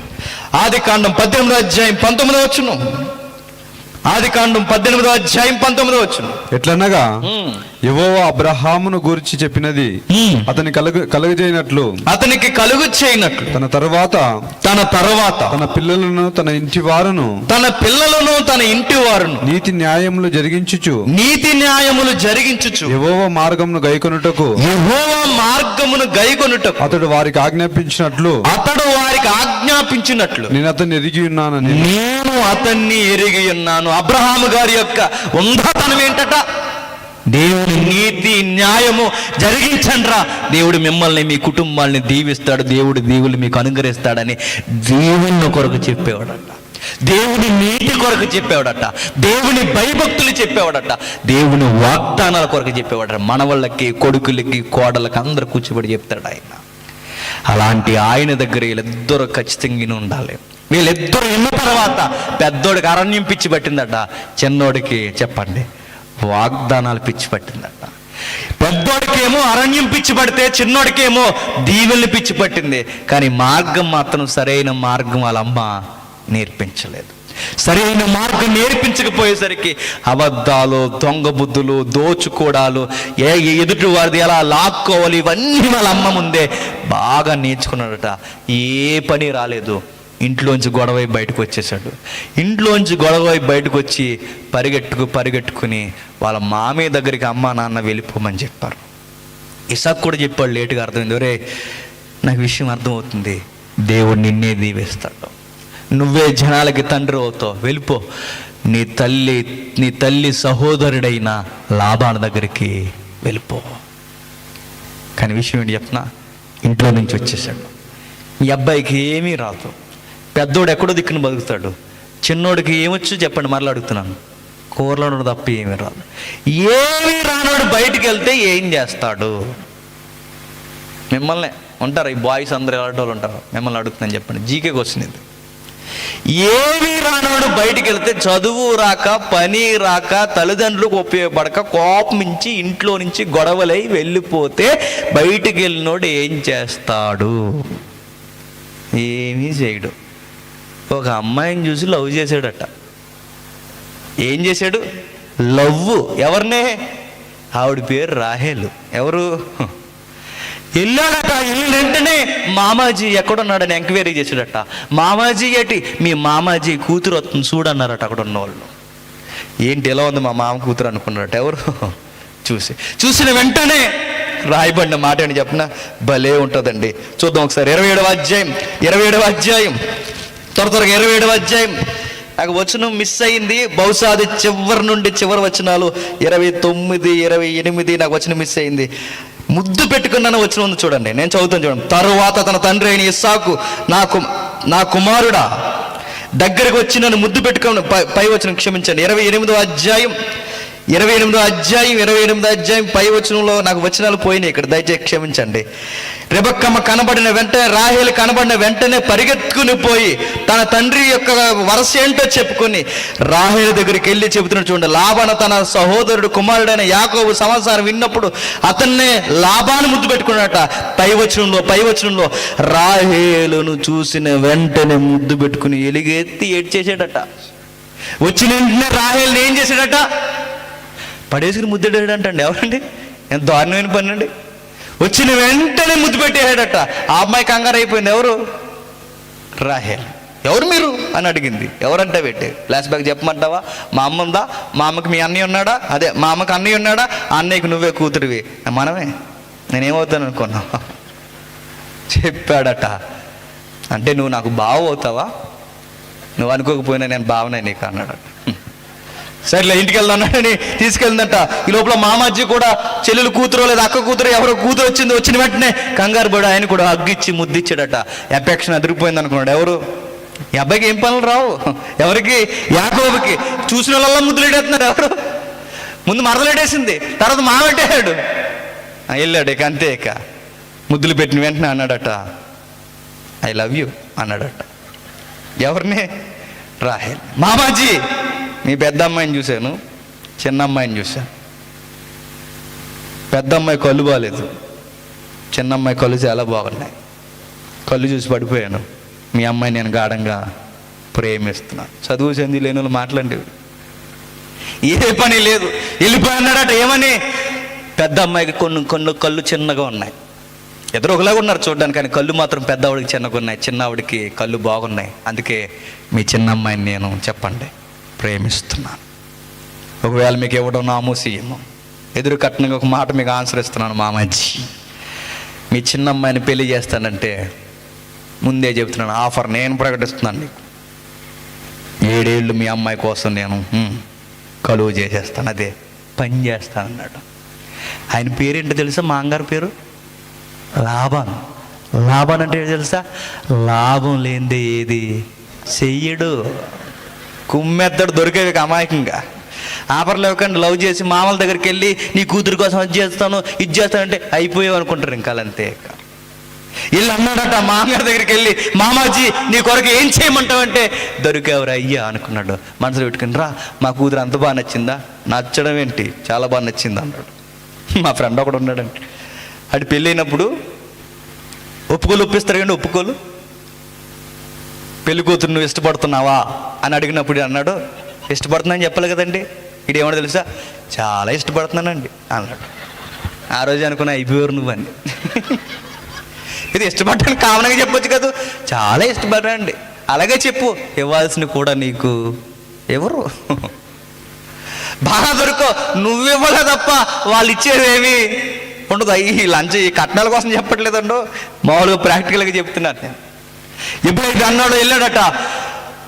ఆదికాండం 18వ అధ్యాయం 19వ వచనం. ఆదికాండం 18వ అధ్యాయం 19వ వచనం. ఎట్లనగా యెహోవా అబ్రహామును గురించి చెప్పినది అతనికి కలుగజేయనట్లు తన తరువాత తన పిల్లలను తన ఇంటి వారును నీతి న్యాయములు జరిగించుచు యెహోవా మార్గమును గైకొనుటకు అతడు వారికి ఆజ్ఞాపించినట్లు నేను అతన్ని ఎరిగి ఉన్నాను. అబ్రహాము గారి యొక్క ఉందాతనం ఏంటట? దేవుని నీతి న్యాయము జరిగించండ్రా, దేవుడు మిమ్మల్ని మీ కుటుంబాన్ని దీవిస్తాడు, దేవుడు మీకు అనుగ్రహిస్తాడని దేవుని కొరకు చెప్పేవాడట. దేవుని నీతి కొరకు చెప్పేవాడట. దేవుని భయభక్తులు చెప్పేవాడట. దేవుని వాగ్దానాల కొరకు చెప్పేవాడట. మనవాళ్ళకి, కొడుకులకి, కోడలకి అందరూ కూర్చోబడి చెప్తాడు ఆయన. అలాంటి ఆయన దగ్గర వీళ్ళిద్దరూ ఖచ్చితంగా ఉండాలి. వీళ్ళిద్దరూ ఉన్న తర్వాత పెద్దోడికి అరణ్యం పిచ్చి పట్టిందట, చిన్నోడికి చెప్పండి వాగ్దానాలు పిచ్చి పట్టిందట. పెద్దోడికేమో అరణ్యం పిచ్చి పడితే చిన్నోడికేమో దీవెల్ని పిచ్చి పట్టింది. కానీ మార్గం మాత్రం సరైన మార్గం వాళ్ళ అమ్మ నేర్పించలేదు. సరైన మార్గం నేర్పించకపోయేసరికి అబద్ధాలు, దొంగ బుద్ధులు, దోచుకోవడాలు, ఎదుటి వారిది ఎలా లాక్కోవాలి ఇవన్నీ వాళ్ళ అమ్మ ముందే బాగా నేర్చుకున్నాడట. ఏ పని రాలేదు. ఇంట్లోంచి గొడవై బయటకు వచ్చేసాడు. ఇంట్లోంచి గొడవై బయటకు వచ్చి పరిగెట్టుకుని వాళ్ళ మామయ్య దగ్గరికి అమ్మ నాన్న వెళ్ళిపోమని చెప్పారు. ఇసాకు కూడా చెప్పాడు, లేటుగా అర్థమైంది. ఒరే నాకు విషయం అర్థమవుతుంది, దేవుడు నిన్నే దీవిస్తాడు, నువ్వే జనాలకి తండ్రి అవుతావు, వెళ్ళిపో, నీ తల్లి సహోదరుడైన లాబాను దగ్గరికి వెళ్ళిపో. కానీ విషయం ఏంటి చెప్పనా? ఇంట్లో నుంచి వచ్చేసాడు. ఈ అబ్బాయికి ఏమీ రాదు. పెద్దోడు ఎక్కడో దిక్కుని బతుకుతాడు. చిన్నోడికి ఏమొచ్చు చెప్పండి, మరలా అడుగుతున్నాను. కూరలో తప్ప ఏమీ రాదు. ఏమీ రానోడు బయటికి వెళ్తే ఏం చేస్తాడు? మిమ్మల్ని ఉంటారు ఈ బాయ్స్ అందరూ ఎలాంటి వాళ్ళు ఉంటారు. మిమ్మల్ని అడుగుతున్నాను చెప్పండి. జీకే క్వశ్చన్ ఇది. ఏమీ రానోడు బయటికి వెళ్తే చదువు రాక, పని రాక, తల్లిదండ్రులకు ఉపయోగపడక, కోపమించి ఇంట్లో నుంచి గొడవలై వెళ్ళిపోతే బయటికి వెళ్ళినోడు ఏం చేస్తాడు? ఏమీ చేయడు. ఒక అమ్మాయిని చూసి లవ్ చేశాడట. ఏం చేశాడు? లవ్. ఎవరినే? ఆవిడ పేరు రాహేలు. ఎవరు? వెళ్ళాడట. వెళ్ళిన వెంటనే మామాజీ ఎక్కడున్నాడని ఎంక్వైరీ చేశాడట. మామాజీ ఏంటి? మీ మామాజీ కూతురు వస్తుంది చూడన్నారట అక్కడ ఉన్న వాళ్ళు. ఏంటి ఎలా ఉంది మా మామ కూతురు అనుకున్నారట. ఎవరు? చూసిన వెంటనే రాయబడిన మాట అని చెప్పిన భలే ఉంటుందండి. చూద్దాం ఒకసారి. 27వ అధ్యాయం త్వరగా 27వ అధ్యాయం. నాకు వచనం మిస్ అయింది, బహుశా అది చివరి నుండి చివరి వచనాలు 29, 28 నాకు వచనం మిస్ అయింది. ముద్దు పెట్టుకున్నాను వచనం ఉంది చూడండి, నేను చదువుతాను చూడండి. తరువాత తన తండ్రి అయిన ఇస్సాకు, నా కుమారుడా దగ్గరకు వచ్చి నన్ను ముద్దు పెట్టుకుని, పై వచనం క్షమించండి, 28వ అధ్యాయం పై వచనంలో నాకు వచనాలు పోయినాయి ఇక్కడ, దయచేసి క్షమించండి. రెబెక్కమ్మ కనబడిన వెంటనే, రాహేలు కనబడిన వెంటనే పరిగెత్తుకుని పోయి తన తండ్రి యొక్క వరస ఏంటో చెప్పుకొని రాహేలు దగ్గరికి వెళ్ళి చెబుతున్నాడు చూడండి. లాబాను తన సహోదరుడు కుమారుడైన యాకోబు సమాచారం విన్నప్పుడు అతన్నే లాబాను ముద్దు పెట్టుకున్నాడట. పై వచనంలో రాహేలును చూసిన వెంటనే ముద్దు పెట్టుకుని ఎలుగెత్తి ఏడ్చేసాడట. వచ్చిన వెంటనే రాహేలుని ఏం చేశాడట? పడేసుకుని ముద్దెడాడంటండి. ఎవరండి? ఎంత దారుణమైన పని అండి. వచ్చిన వెంటనే ముద్దు పెట్టేసాడట. ఆ అమ్మాయి కంగారు అయిపోయింది. ఎవరు? రాహేల్. ఎవరు మీరు అని అడిగింది. ఎవరంటే పెట్టి ఫ్లాష్ బ్యాక్ చెప్పమంటావా? మా అమ్మ ఉందా? మా అమ్మకి మీ అన్నయ్య ఉన్నాడా? అదే మా అమ్మకి అన్నయ్య ఉన్నాడా? ఆ అన్నయ్యకి నువ్వే కూతురివి. మనమే. నేనేమవుతాను అనుకున్నా చెప్పాడట. అంటే నువ్వు నాకు బావ అవుతావా? నువ్వు అనుకోకపోయినా నేను బావనే నీకు అన్నాడట. సరేలే ఇంటికి వెళ్దానని తీసుకెళ్ళిందట. ఈ లోపల మామాజీ కూడా చెల్లెలు కూతురు లేదా అక్క కూతురు ఎవరో కూతురు వచ్చిన వెంటనే కంగారు పడి ఆయన కూడా హగ్గిచ్చి ముద్దిచ్చాడట. ఎఫెక్షన్ అదిరిపోయింది అనుకున్నాడు. ఎవరు? ఈ అబ్బాయికి ఏం పనులు రావు. ఎవరికి? యాకోబుకి. చూసిన వాళ్ళ ముద్దులేడేస్తున్నారు. ఎవరు? ముందు మరదలేడేసింది, తర్వాత మావెట్టేశాడు. వెళ్ళాడు ఇక, అంతే. ఇక ముద్దులు పెట్టిన వెంటనే అన్నాడట, ఐ లవ్ యూ అన్నాడట. ఎవరిని? రాహేల్. మామాజీ, మీ పెద్ద అమ్మాయిని చూశాను, చిన్న అమ్మాయిని చూశాను. పెద్ద అమ్మాయి కళ్ళు బాగాలేదు, చిన్న అమ్మాయి కళ్ళు చాలా బాగున్నాయి. కళ్ళు చూసి పడిపోయాను. మీ అమ్మాయి నేను గాఢంగా ప్రేమిస్తున్నాను. చదువు చెంది లేని వాళ్ళు మాట్లాడేవి. ఏ పని లేదు, వెళ్ళిపోయాడట. ఏమని? పెద్ద అమ్మాయికి కొన్ని కళ్ళు చిన్నగా ఉన్నాయి. ఇద్దరు ఒకలాగా ఉన్నారు చూడడానికి, కానీ కళ్ళు మాత్రం పెద్ద ఆవిడికి చిన్నగా ఉన్నాయి, చిన్న ఆవిడికి కళ్ళు బాగున్నాయి. అందుకే మీ చిన్న అమ్మాయిని నేను చెప్పండి ప్రేమిస్తున్నాను. ఒకవేళ మీకు ఇవ్వడం నామోసీయము, ఎదురు కట్నంగా ఒక మాట మీకు ఆన్సర్ ఇస్తున్నాను. మామాజీ, మీ చిన్న అమ్మాయిని పెళ్లి చేస్తానంటే ముందే చెబుతున్నాను, ఆఫర్ నేను ప్రకటిస్తున్నాను నీకు. 7 ఏళ్ళు మీ అమ్మాయి కోసం నేను కలువు చేసేస్తాను, అదే పని చేస్తాను అన్నాడు. ఆయన పేరేంటో తెలుసా? మా అంగారు పేరు లాబాన్. లాబాన్ అంటే తెలుసా? లాభం లేనిదే ఏది చెయ్యడు. కుమ్మెత్తడు, దొరికేవి అమాయకంగా. ఆఫర్లు ఇవ్వకండి. లవ్ చేసి మామల దగ్గరికి వెళ్ళి నీ కూతురు కోసం అది చేస్తాను ఇది చేస్తానంటే అయిపోయావు అనుకుంటారు. ఇంకా అంతే. వీళ్ళు అన్నాడట మామగారి దగ్గరికి వెళ్ళి, మామాజీ నీ కొరకు ఏం చేయమంటావంటే, దొరికేవరా అయ్యా అనుకున్నాడు. మనసులో పెట్టుకుని, రా మా కూతురు అంత బాగా నచ్చిందా? నచ్చడం ఏంటి, చాలా బాగా నచ్చింది అన్నాడు. మా ఫ్రెండ్ ఒకడు ఉన్నాడంటే, అది పెళ్ళైనప్పుడు ఒప్పుకోలు కానీ ఒప్పుకోలు. పెళ్లి కూతురు నువ్వు ఇష్టపడుతున్నావా అని అడిగినప్పుడు అన్నాడు, ఇష్టపడుతున్నానని చెప్పాలి కదండి. ఇది ఏమన్నా తెలుసా? చాలా ఇష్టపడుతున్నానండి అన్నాడు. ఆ రోజు అనుకున్నా అయిపోయారు నువ్వని. ఇది ఇష్టపడటానికి కామన్గా చెప్పొచ్చు కదా, చాలా ఇష్టపడండి అలాగే చెప్పు. ఇవ్వాల్సిన కూడా నీకు ఎవరు బాగా దొరుకో, నువ్వివ్వలే తప్ప వాళ్ళు ఇచ్చేదేమి ఉండదు. ఈ లంచ్ ఈ కట్నాల కోసం చెప్పట్లేదండు, మామూలుగా ప్రాక్టికల్గా చెప్తున్నాను నేను. ఎప్పుడైతే అన్నాడో వెళ్ళాడట,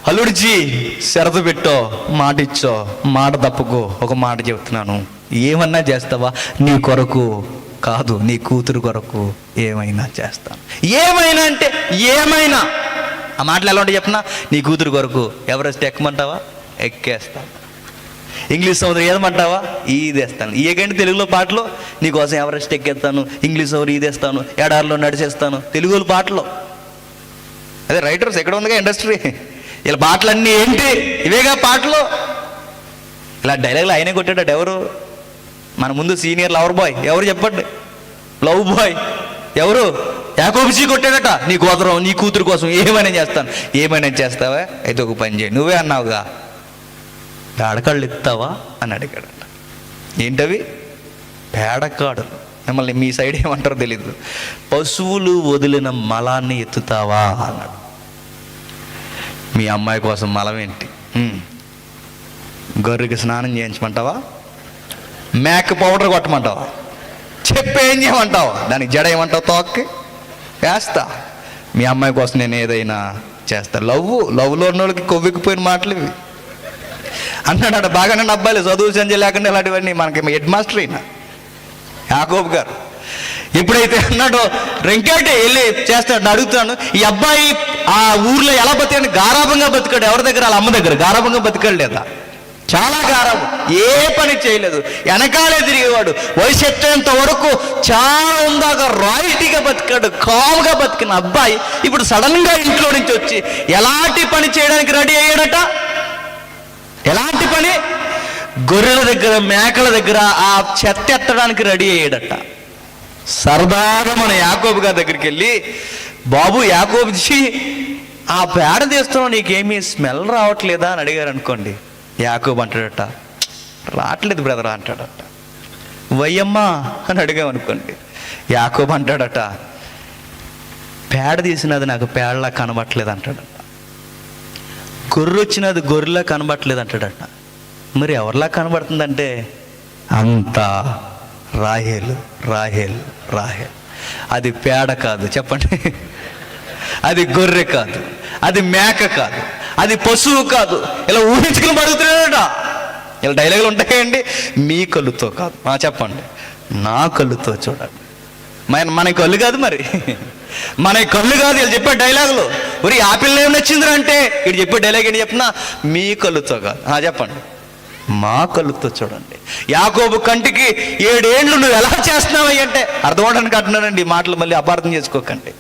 అల్లుడిచి షరతు పెట్టో, మాట ఇచ్చో, మాట తప్పుకో, ఒక మాట చెప్తున్నాను, ఏమన్నా చేస్తావా? నీ కొరకు కాదు, నీ కూతురు కొరకు ఏమైనా చేస్తాను. ఏమైనా అంటే ఏమైనా. ఆ మాటలు ఎలా ఉంటే చెప్పనా? నీ కూతురు కొరకు ఎవరెస్ట్ ఎక్కమంటావా? ఎక్కేస్తాను. ఇంగ్లీష్ సముద్రం ఏదమంటావా? ఈదేస్తాను. ఏకంటే తెలుగులో పాటలు, నీకోసం ఎవరెస్ట్ ఎక్కేస్తాను, ఇంగ్లీష్ సముద్రం ఈదేస్తాను, ఎడారిలో నడిచేస్తాను. తెలుగులో పాటలు అదే రైటర్స్ ఎక్కడ ఉందిగా ఇండస్ట్రీ. ఇలా పాటలన్నీ ఏంటి? ఇవేగా పాటలు. ఇలా డైలాగులు ఆయనే కొట్టాడట. ఎవరు? మన ముందు సీనియర్ లవర్ బాయ్ ఎవరు చెప్పండి? లవ్ బాయ్ ఎవరు? యాకోబుజీ కొట్టాడట. నీ గోత్రం నీ కూతురు కోసం ఏమైనా చేస్తాను. ఏమైనా చేస్తావా? అయితే ఒక పని చేయి, నువ్వే అన్నావుగా పేడకాళ్ళు ఎత్తావా అని అడిగాడట. ఏంటవి? పేడకాడులు. మిమ్మల్ని మీ సైడ్ ఏమంటారో తెలీదు. పశువులు వదిలిన మలాన్ని ఎత్తుతావా అన్నాడు. మీ అమ్మాయి కోసం మలం ఏంటి? గొర్రెకి స్నానం చేయించమంటావా? మేక పౌడర్ కొట్టమంటావా? చెప్పేం చేయమంటావా? దానికి జడ ఏమంటావు? తోక్కి వేస్తా. మీ అమ్మాయి కోసం నేను ఏదైనా చేస్తా. లవ్లో ఉన్న వాళ్ళకి కొవ్వెక్కిపోయిన మాటలు ఇవి అన్నాడు. బాగానే అబ్బాయిలు చదువు సంజయ్ లేకుండా ఇలాంటివన్నీ మనకి హెడ్ మాస్టర్ అయినా యాకోబు గారు ఎప్పుడైతే అన్నాడో రెంకేటి వెళ్ళి చేస్తాడు. అడుగుతాను, ఈ అబ్బాయి ఆ ఊర్లో ఎలా బతికాడు? గారాభంగా బతికాడు. ఎవరి దగ్గర? వాళ్ళ అమ్మ దగ్గర. గారాభంగా బతికాడు లేదా? చాలా గారాబం. ఏ పని చేయలేదు, వెనకాలే తిరిగేవాడు. వయసు ఎత్తేంత వరకు చాలా ఉందాక రాయిటీగా బతికాడు, కాముగా బతికిన అబ్బాయి ఇప్పుడు సడన్గా ఇంట్లో నుంచి వచ్చి ఎలాంటి పని చేయడానికి రెడీ అయ్యాడట? ఎలాంటి పని? గొర్రెల దగ్గర మేకల దగ్గర ఆ చెత్త ఎత్తడానికి రెడీ అయ్యాడట. సరదాగా మన యాకోబు గారి దగ్గరికి వెళ్ళి, బాబు యాకోబుజీ ఆ పేడ తీస్తున్నావు, నీకేమీ స్మెల్ రావట్లేదా అని అడిగారు అనుకోండి. యాకోబు అంటాడట, రావట్లేదు బ్రదర్ అంటాడట. వయ్యమ్మా అని అడిగామనుకోండి. యాకోబు అంటాడట, పేడ తీసినది నాకు పేడలా కనబట్టలేదు అంటాడట. గొర్రె వచ్చినది గొర్రెలా కనబట్టలేదు అంటాడట. మరి ఎవరిలా కనబడుతుందంటే అంతా రాహేలు రాహేల్ రాహేల్. అది పేడ కాదు చెప్పండి, అది గొర్రె కాదు, అది మేక కాదు, అది పశువు కాదు. ఇలా ఊహించుకుని పడుగుతున్నాడట. ఇలా డైలాగులు ఉంటాయండి. మీ కళ్ళుతో కాదు, చెప్పండి, నా కళ్ళుతో చూడండి. మన కళ్ళు కాదు, మరి మన కళ్ళు కాదు. వీళ్ళు చెప్పే డైలాగులు. మరి ఆ పిల్ల ఏం నచ్చిందిరా అంటే వీడు చెప్పే డైలాగ్ ఏంటి చెప్పినా, మీ కళ్ళుతో కాదు, చెప్పండి, మా కళ్ళుతో చూడండి. యాకోబు కంటికి 7 ఏళ్ళు నువ్వు ఎలా చేస్తున్నావు అంటే అర్థం అవడానికి అంటున్నానండి. ఈ మాటలు మళ్ళీ అపార్థం చేసుకోకండి.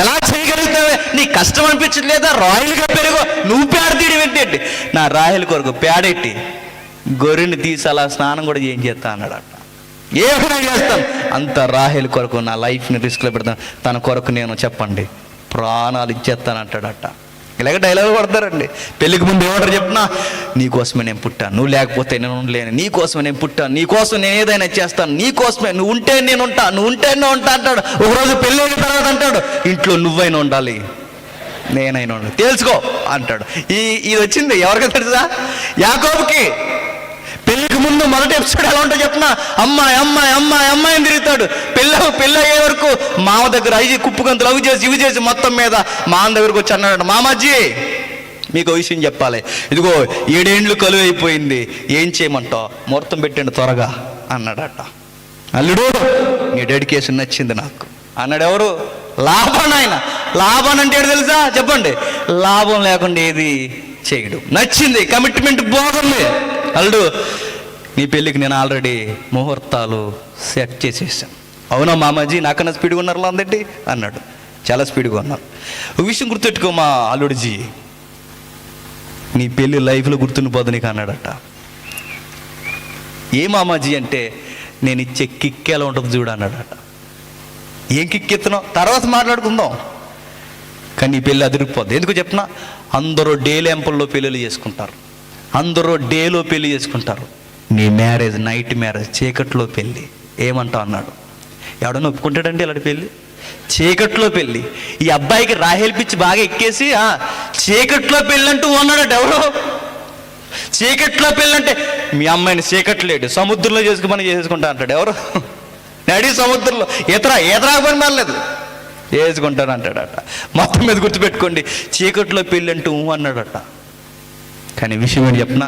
ఎలా చేయగలుగుతావే? నీ కష్టం అనిపించట్లేదా? రాయలుగా పెరుగు, నువ్వు పేడ తీయడం ఏంటి? నా రాయల కొరకు పేడెట్టి గొర్రెని తీసి అలా స్నానం కూడా ఏం చేస్తా అన్నాడట. ఏమైనా చేస్తాను, అంత రాహేల్ కొరకు నా లైఫ్ని రిస్క్లో పెడతాను, తన కొరకు నేను చెప్పండి ప్రాణాలు ఇచ్చేస్తాను అంటాడట. ఇలాగ డైలాగ్ పడతారండి. పెళ్ళికి ముందు ఏమంటారు చెప్పినా, నీకోసమే నేను పుట్టాను, నువ్వు లేకపోతే నేను ఉండలేను, నీకోసమే నేను పుట్టాను, నీకోసం నేను ఏదైనా చేస్తాను, నీకోసమే, నువ్వు ఉంటే నేను ఉంటా, నువ్వు ఉంటే నేను ఉంటా అంటాడు. ఒకరోజు పెళ్ళి అయిన తర్వాత అంటాడు, ఇంట్లో నువ్వైనా ఉండాలి, నేనైనా ఉండాలి, తెలుసుకో అంటాడు. ఇది వచ్చింది ఎవరికి తెలుసా? యాకోబుకి. పెళ్ళికి ముందు మొదటి ఎపిసోడ్ ఎలా ఉంటుందో చెప్పిన, అమ్మాయి అమ్మాయి అమ్మాయి అమ్మాయిని తిరుగుతాడు. పెళ్ళి అయ్యే వరకు మామ దగ్గర కుప్పు గంతులు అవి చేసి ఇవి చేసి మొత్తం మీద మామ దగ్గరకు వచ్చి అన్నాడు, మామాజీ మీకు విషయం చెప్పాలి, ఇదిగో 7 ఏండ్లు కలువ అయిపోయింది, ఏం చేయమంటావు, ముహూర్తం పెట్టండి త్వరగా అన్నాడట. అల్లుడు నీ డెడికేషన్ నచ్చింది నాకు అన్నాడు. ఎవరు? లాభాన్. ఆయన లాభాన్ అంటే ఏంటి తెలుసా? చెప్పండి, లాభం లేకుండా ఏది చేయడు. నచ్చింది, కమిట్మెంట్ బాగుంది. అల్లుడు నీ పెళ్ళికి నేను ఆల్రెడీ ముహూర్తాలు సెట్ చేసేసాను. అవునా మామాజీ, నాకన్నా స్పీడ్గా ఉన్నారు అందటి అన్నాడు. చాలా స్పీడ్గా ఉన్నారు. ఒక విషయం గుర్తెట్టుకో మా అల్లుడిజీ, నీ పెళ్ళి లైఫ్లో గుర్తుండిపోదు నీకు అన్నాడట. ఏ మామాజీ అంటే, నేను ఇచ్చే కిక్ ఎలా ఉంటుంది చూడు అన్నాడట. ఏం కిక్ ఎత్తున్నావు తర్వాత మాట్లాడుకుందాం, కానీ నీ పెళ్ళి అదిరిపోద్ది. ఎందుకు చెప్తున్నా, అందరూ డే ల్యాంపుల్లో పెళ్ళిళ్ళు చేసుకుంటారు, అందరూ డేలో పెళ్ళి చేసుకుంటారు. నీ మ్యారేజ్ నైట్ మ్యారేజ్, చీకట్లో పెళ్ళి. ఏమంటావు అన్నాడు. ఎవడన్నా ఒప్పుకుంటాడండి ఇలాంటి పెళ్ళి? చీకట్లో పెళ్ళి. ఈ అబ్బాయికి రాహేల్ పిచ్చి బాగా ఎక్కేసి చీకట్లో పెళ్ళి అంటూ అన్నాడట. ఎవరు? చీకట్లో పెళ్ళి అంటే మీ అమ్మాయిని చీకట్లేడు, సముద్రంలో చేసుకుని చేసుకుంటా అంటాడు. ఎవరు? నడి సముద్రంలో ఈతరా పని మారలేదు, వేసుకుంటాను అంటాడట. మొత్తం మీద గుర్తుపెట్టుకోండి, చీకట్లో పెళ్ళి అంటూ అన్నాడట. కానీ విషయం ఏంటి చెప్పిన,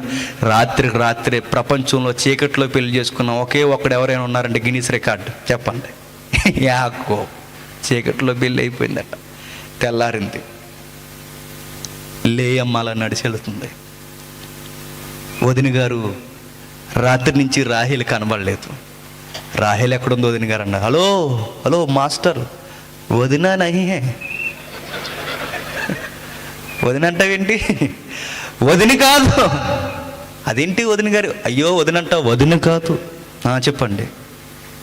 రాత్రికి రాత్రే ప్రపంచంలో చీకట్లో పెళ్లి చేసుకున్న ఒకే ఒక్కడు ఎవరైనా ఉన్నారంటే గిన్నీస్ రికార్డు. చెప్పండి, యాకోబు. చీకట్లో పెళ్ళి అయిపోయిందట. తెల్లారింది, లేయమ్మాల నడిచి వెళుతుంది. వదిన గారు రాత్రి నుంచి రాహేల్ కనబడలేదు. రాహేల్ ఎక్కడుందో వదిన గారు అన్నారు. హలో హలో మాస్టర్, వదినా నహీ హే, వదిన అంటావేంటి? వదిన కాదు. అదేంటి వదిన గారు? అయ్యో వదినంట. వదిన కాదు. చెప్పండి.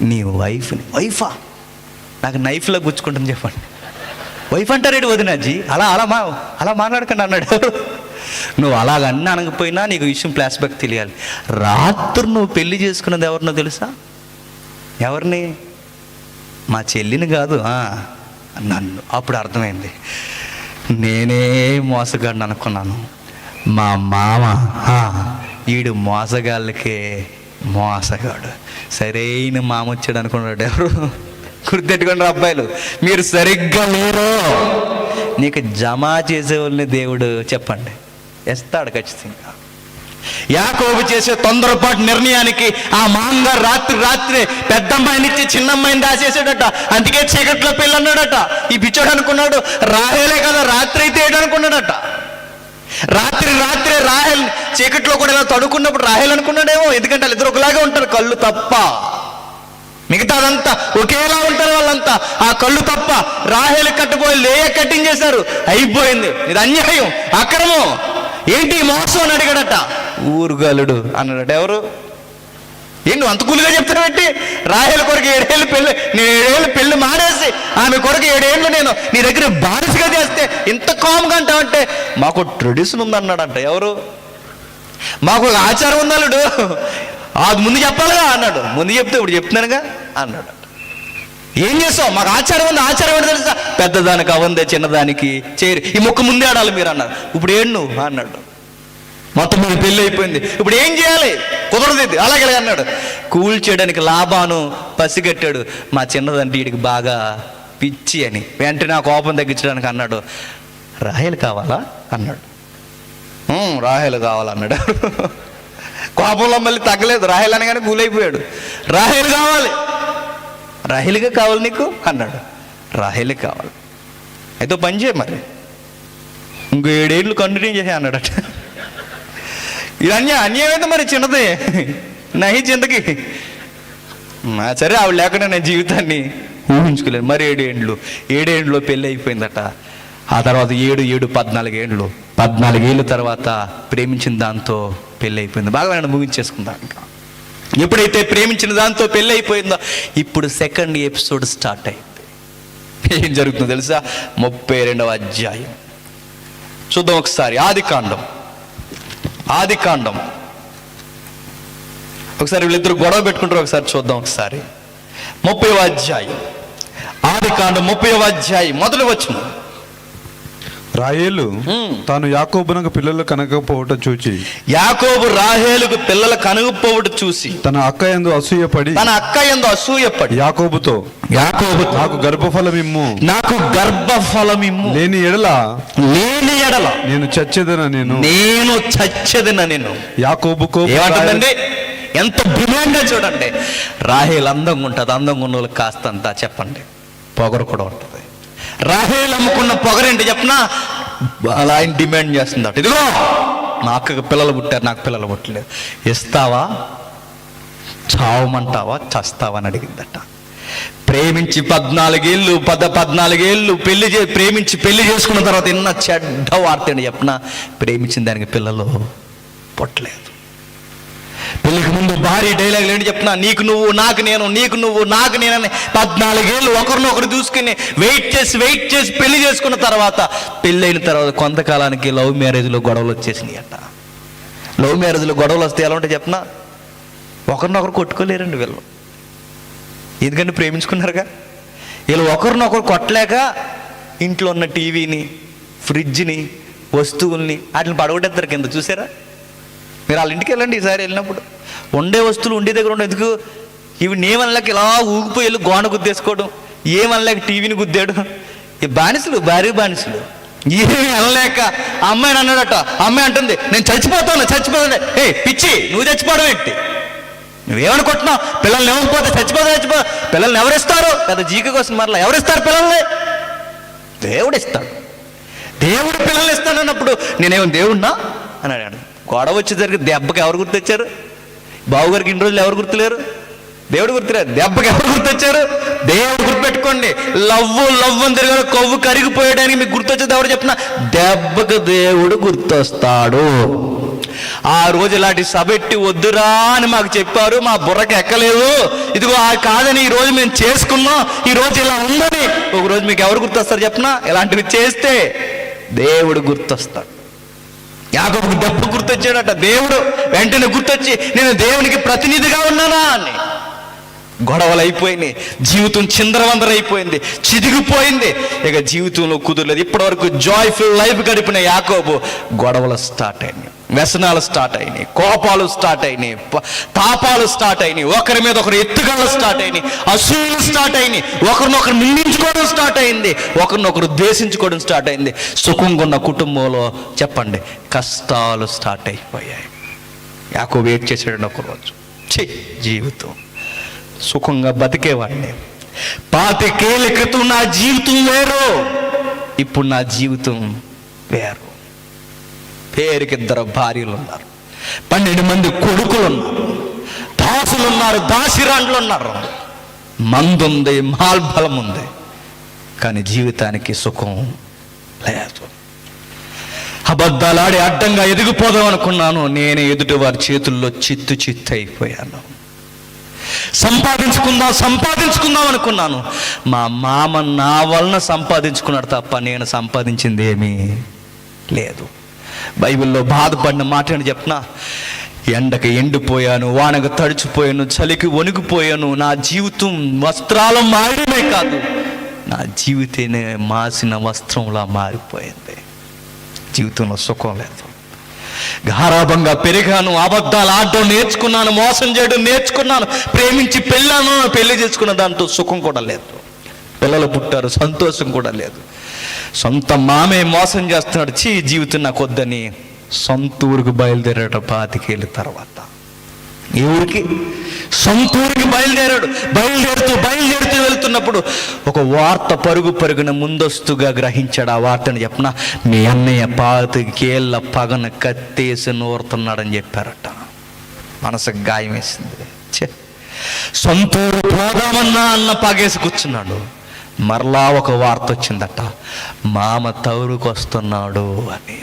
నీ వైఫ్ని. వైఫా? నాకు నైఫ్లో గుచ్చుకుంటుంది చెప్పండి. వైఫ్ అంటారేంటి వదినాజీ? అలా మాట్లాడకండి అన్నాడు. నువ్వు అలాగన్నీ అనకపోయినా నీకు విషయం ఫ్లాష్ బ్యాక్ తెలియాలి. రాత్రి నువ్వు పెళ్లి చేసుకున్నది ఎవరినో తెలుసా? ఎవరిని? మా చెల్లిని కాదు, నన్ను. అప్పుడు అర్థమైంది. నేనే మోసగాడిని అనుకున్నాను. మా మామ ఈడు మోసగాళ్ళకే మోసగాడు. సరైన మామ వచ్చాడు అనుకున్నాడు. ఎవరు? గుర్తెట్టుకోండి అబ్బాయిలు, మీరు సరిగ్గా లేరు. నీకు జమ చేసేవాళ్ళని దేవుడు చెప్పండి వేస్తాడు ఖచ్చితంగా. యాకోబు చేసే తొందరపాటు నిర్ణయానికి ఆ మామగారు రాత్రి పెద్దమ్మాయిని ఇచ్చి చిన్నమ్మాయిని దాచేసాడట. అందుకే చీకట్లో పెళ్ళి అన్నాడట. ఈ పిచ్చోడు అనుకున్నాడు రాహేలే కదా రాత్రి అయితే ఏడనుకున్నాడట. రాత్రి రాహేల్ చీకట్లో కూడా ఇలా తడుకున్నప్పుడు రాహేల్ అనుకున్నాడేమో. ఎందుకంటే వాళ్ళిద్దరు ఒకలాగే ఉంటారు, కళ్ళు తప్ప. మిగతాదంతా ఒకేలా ఉంటారు వాళ్ళంతా, ఆ కళ్ళు తప్ప. రాహేలు కట్టబోయి లేయ కట్టింగ్ చేశారు. అయిపోయింది. ఇది అన్యాయం, అక్రమం. ఏంటి మోసం అని అడిగాడట. ఊరుగాలుడు అన్నాడట. ఎవరు? ఏంటి నువ్వు అంత కూలుగా చెప్తావేంటి? రాహేల కొరకు 7 ఏళ్ళు పెళ్ళి, నేను 7 ఏళ్ళు పెళ్ళి మానేసి ఆమె కొరకు 7 ఏళ్ళు నేను నీ దగ్గర బానిసగా చేస్తే ఇంత కామ్గా అంటావంటే మాకు ట్రెడిషన్ ఉందన్నాడంట. ఎవరు? మాకు ఒక ఆచారం ఉందన్నాడు. అది ముందు చెప్పాలిగా అన్నాడు. ముందు చెప్తే ఇప్పుడు చెప్తున్నానుగా అన్నాడు. ఏం చేస్తావు? మాకు ఆచారం ఉంది. ఆచారం ఏంటో తెలుసా? పెద్దదానికి అవందే, చిన్నదానికి చేరి ఈ మొక్క ముందే ఆడాలి మీరు అన్నారు. ఇప్పుడు ఏం నువ్వు అన్నాడు. మొత్తం మీద పెళ్ళి అయిపోయింది. ఇప్పుడు ఏం చేయాలి? కుదరదు ఇది. అలాగే అన్నాడు. కూల్చేయడానికి లాభాను పసిగట్టాడు. మా చిన్నదంటే వీడికి బాగా పిచ్చి అని. వెంటనే ఆ కోపం తగ్గించడానికి అన్నాడు రాహేలు కావాలా అన్నాడు. రాహేలు కావాలన్నాడు. కోపంలో మళ్ళీ తగ్గలేదు. రాహేల్ అనగానే కూలైపోయాడు. రాహేలు కావాలి. రాహేలుగా కావాలి నీకు అన్నాడు. రాహేలే కావాలి. అయితే పని చేయ మరి, ఇంకో 7 ఏళ్ళు కంటిన్యూ చేసే అన్నాడట. ఇది అన్యాయమైతే మరి చిన్నది నహి చింతకి. సరే ఆవిడ లేకుండా నేను జీవితాన్ని ఊహించుకోలేదు. మరి 7 ఏళ్ళలో పెళ్ళి అయిపోయిందట. ఆ తర్వాత 7 14 ఏళ్ళు. 14 ఏళ్ళ తర్వాత ప్రేమించిన దాంతో పెళ్ళి అయిపోయింది. బాగా ముగించేసుకుందాం. ఇంకా ఎప్పుడైతే ప్రేమించిన దాంతో పెళ్ళి అయిపోయిందో ఇప్పుడు సెకండ్ ఎపిసోడ్ స్టార్ట్ అయింది. ఏం జరుగుతుందో తెలుసా? 32వ అధ్యాయం చూద్దాం ఒకసారి. ఆదికాండం ఒకసారి వీళ్ళిద్దరు గొడవ పెట్టుకుంటారు. ఒకసారి చూద్దాం ఒకసారి. 30వ అధ్యాయం. ఆదికాండం 30వ అధ్యాయం మొదలు వచనం. రాహేలు తాను యాకోబునకు పిల్లలు కనకపోవట చూచి, యాకోబు రాహేలుకు పిల్లలు కనకపోవట చూసి తన అక్క యందు అసూయపడి యాకోబుతో, నాకు గర్భఫలమిమ్ము, లేని ఎడల నేను చచ్చెదన. యాకోబుకు ఏమంటుందండి? ఎంత డిమాండ్ చూడండి. రాహేల్ అందంగా ఉంటుంది. అందంగా ఉన్న వాళ్ళకి కాస్తంత చెప్పండి పొగరు కూడా ఉంటుంది. రాహేల్ అమ్ముకున్న పొగరేంటి చెప్పనా? అలా ఆయన డిమాండ్ చేస్తుందట. ఇదిగో మా అక్కకు పిల్లలు పుట్టారు, నాకు పిల్లలు పుట్టలేదు, ఇస్తావా, చావమంటావా, చస్తావా అని అడిగిందట. ప్రేమించి 14 ఏళ్ళు ప్రేమించి పెళ్లి చేసుకున్న తర్వాత ఎన్న చెడ్డ వార్త అండి చెప్పనా? ప్రేమించిన దానికి పిల్లలు పుట్టలేదు. పెళ్ళికి ముందు భారీ డైలాగులు ఏంటి చెప్తున్నా? నీకు నువ్వు నాకు నేను, నీకు నువ్వు నాకు నేనని 14 ఏళ్ళు ఒకరినొకరు చూసుకుని వెయిట్ చేసి పెళ్లి చేసుకున్న తర్వాత, పెళ్ళైన తర్వాత కొంతకాలానికి లవ్ మ్యారేజ్లో గొడవలు వచ్చేసినాయి అట. లవ్ మ్యారేజ్లో గొడవలు వస్తే ఎలా ఉంటాయి చెప్పనా? ఒకరినొకరు కొట్టుకోలేరండి వీళ్ళు. ఎందుకంటే ప్రేమించుకున్నారుగా. వీళ్ళు ఒకరినొకరు కొట్టలేక ఇంట్లో ఉన్న టీవీని, ఫ్రిడ్జ్ని, వస్తువుల్ని వాటిని పడగొట్టేస్తారు కింద. చూసారా మీరు? వాళ్ళ ఇంటికి వెళ్ళండి ఈసారి వెళ్ళినప్పుడు. ఉండే వస్తువులు ఉండే దగ్గర ఉండే. ఎందుకు ఇవి నేమనలేక ఇలా ఊగిపోయి వెళ్ళి గోడ గుద్దేసుకోవడం, ఏమనలేక టీవీని గుద్దాడు. ఈ బానిసలు, భార్య బానిసలు. ఏమి అనలేక అమ్మాయిని అన్నాడట. అమ్మాయి అంటుంది నేను చచ్చిపోతాను. ఏ పిచ్చి, నువ్వు చచ్చిపోవడం ఏంటి? నువ్వేమనుకుంటున్నావు? పిల్లల్ని ఇవ్వకపోతే చచ్చిపో. పిల్లల్ని ఎవరిస్తారు? పెద్ద జీక కోసం మరలా ఎవరిస్తారు పిల్లల్ని? దేవుడు ఇస్తాడు. దేవుడు పిల్లల్ని ఇస్తాడన్నప్పుడు నేనేమో దేవుడినా అని అడిగాడు. గొడవ వచ్చేసరికి దెబ్బకి ఎవరు గుర్తొచ్చారు? బావగారికి ఇన్ని రోజులు ఎవరు గుర్తులేరు? దేవుడు గుర్తురాదు. దెబ్బకి ఎవరు గుర్తొచ్చారు? దేవుడు గుర్తుపెట్టుకోండి. లవ్ అని తిరగాలి, కొవ్వు కరిగిపోయడానికి మీకు గుర్తొచ్చేది ఎవరు చెప్పిన? దెబ్బకి దేవుడు గుర్తొస్తాడు. ఆ రోజు ఇలాంటి సభెట్టి వద్దురా అని మాకు చెప్పారు, మా బుర్రకి ఎక్కలేదు, ఇదిగో కాదని ఈ రోజు మేము చేసుకున్నాం, ఈ రోజు ఇలా ఉందని ఒక రోజు మీకు ఎవరు గుర్తొస్తారు చెప్పిన? ఇలాంటివి చేస్తే దేవుడు గుర్తొస్తాడు. యాకోబుకు దెబ్బ గుర్తొచ్చాడట. దేవుడు వెంటనే గుర్తొచ్చి నేను దేవునికి ప్రతినిధిగా ఉన్నానా అని. గొడవలు అయిపోయినాయి, జీవితం చిందరవందరైపోయింది, చిదిగిపోయింది, ఇక జీవితంలో కుదరలేదు. ఇప్పటివరకు జాయ్ఫుల్ లైఫ్ గడిపిన యాకోబు గొడవలు స్టార్ట్ అయినాయి, వ్యసనాలు స్టార్ట్ అయినాయి, కోపాలు స్టార్ట్ అయినాయి, తాపాలు స్టార్ట్ అయినాయి, ఒకరి మీద ఒకరు ఎత్తుగడలు స్టార్ట్ అయినాయి, అసూయలు స్టార్ట్ అయినాయి, ఒకరినొకరు నిందించుకోవడం స్టార్ట్ అయింది, ఒకరినొకరు ద్వేషించుకోవడం స్టార్ట్ అయింది. సుఖంగా ఉన్న కుటుంబంలో చెప్పండి కష్టాలు స్టార్ట్ అయిపోయాయి. యాకోబు వెయిట్ చేసాడు ఒకరోజు, జీవితం సుఖంగా బతికేవాడిని, 25 ఏళ్ల క్రితం నా జీవితం వేరు, ఇప్పుడు నా జీవితం వేరు. పేరుకి 2 భార్యలు ఉన్నారు, 12 మంది కొడుకులు ఉన్నారు, దాసులు ఉన్నారు, దాసిరాండ్లు ఉన్నారు, మందుంది, మాల్బలం ఉంది, కానీ జీవితానికి సుఖం లేదు. అబద్ధాలాడి అడ్డంగా ఎదిగిపోదాం అనుకున్నాను, నేనే ఎదుటి వారి చేతుల్లో చిత్తు అయిపోయాను. సంపాదించుకుందాం అనుకున్నాను, మా మామ నా వలన సంపాదించుకున్నాడు తప్ప నేను సంపాదించింది ఏమీ లేదు. బైబిల్లో బాధపడిన మాట అని చెప్పిన, ఎండకి ఎండిపోయాను, వానకు తడిచిపోయాను, చలికి వణికిపోయాను, నా జీవితం వస్త్రాలు మారడమే కాదు, నా జీవితాన్ని మాసిన వస్త్రంలా మారిపోయింది. జీవితంలో సుఖం లేదు. గారాబంగా పెరిగాను, అబద్ధాలు ఆడడం నేర్చుకున్నాను, మోసం చేయడం నేర్చుకున్నాను, ప్రేమించి పెళ్లి చేసుకున్న దాంతో సుఖం కూడా లేదు. పిల్లలు పుట్టారు, సంతోషం కూడా లేదు. సొంత మామే మోసం చేస్తున్నాడు, జీవితం నాకు వద్దని సొంత ఊరికి బయలుదేరాడు 25 ఏళ్ళ తర్వాత. ఈ ఊరికి సొంత ఊరికి బయలుదేరుతూ వెళ్తున్నప్పుడు ఒక వార్త పరుగున ముందస్తుగా గ్రహించాడు. ఆ వార్తని చెప్పిన, మీ అన్నయ్య 25 ఏళ్ళ పగన కత్తేసి నూరుతున్నాడని చెప్పారట. మనసుకు గాయం వేసింది. సొంత ఊరు పోదామన్నా అన్న పగేసి కూర్చున్నాడు. మరలా ఒక వార్త వచ్చిందట, మామ తౌరుకు వస్తున్నాడు అని.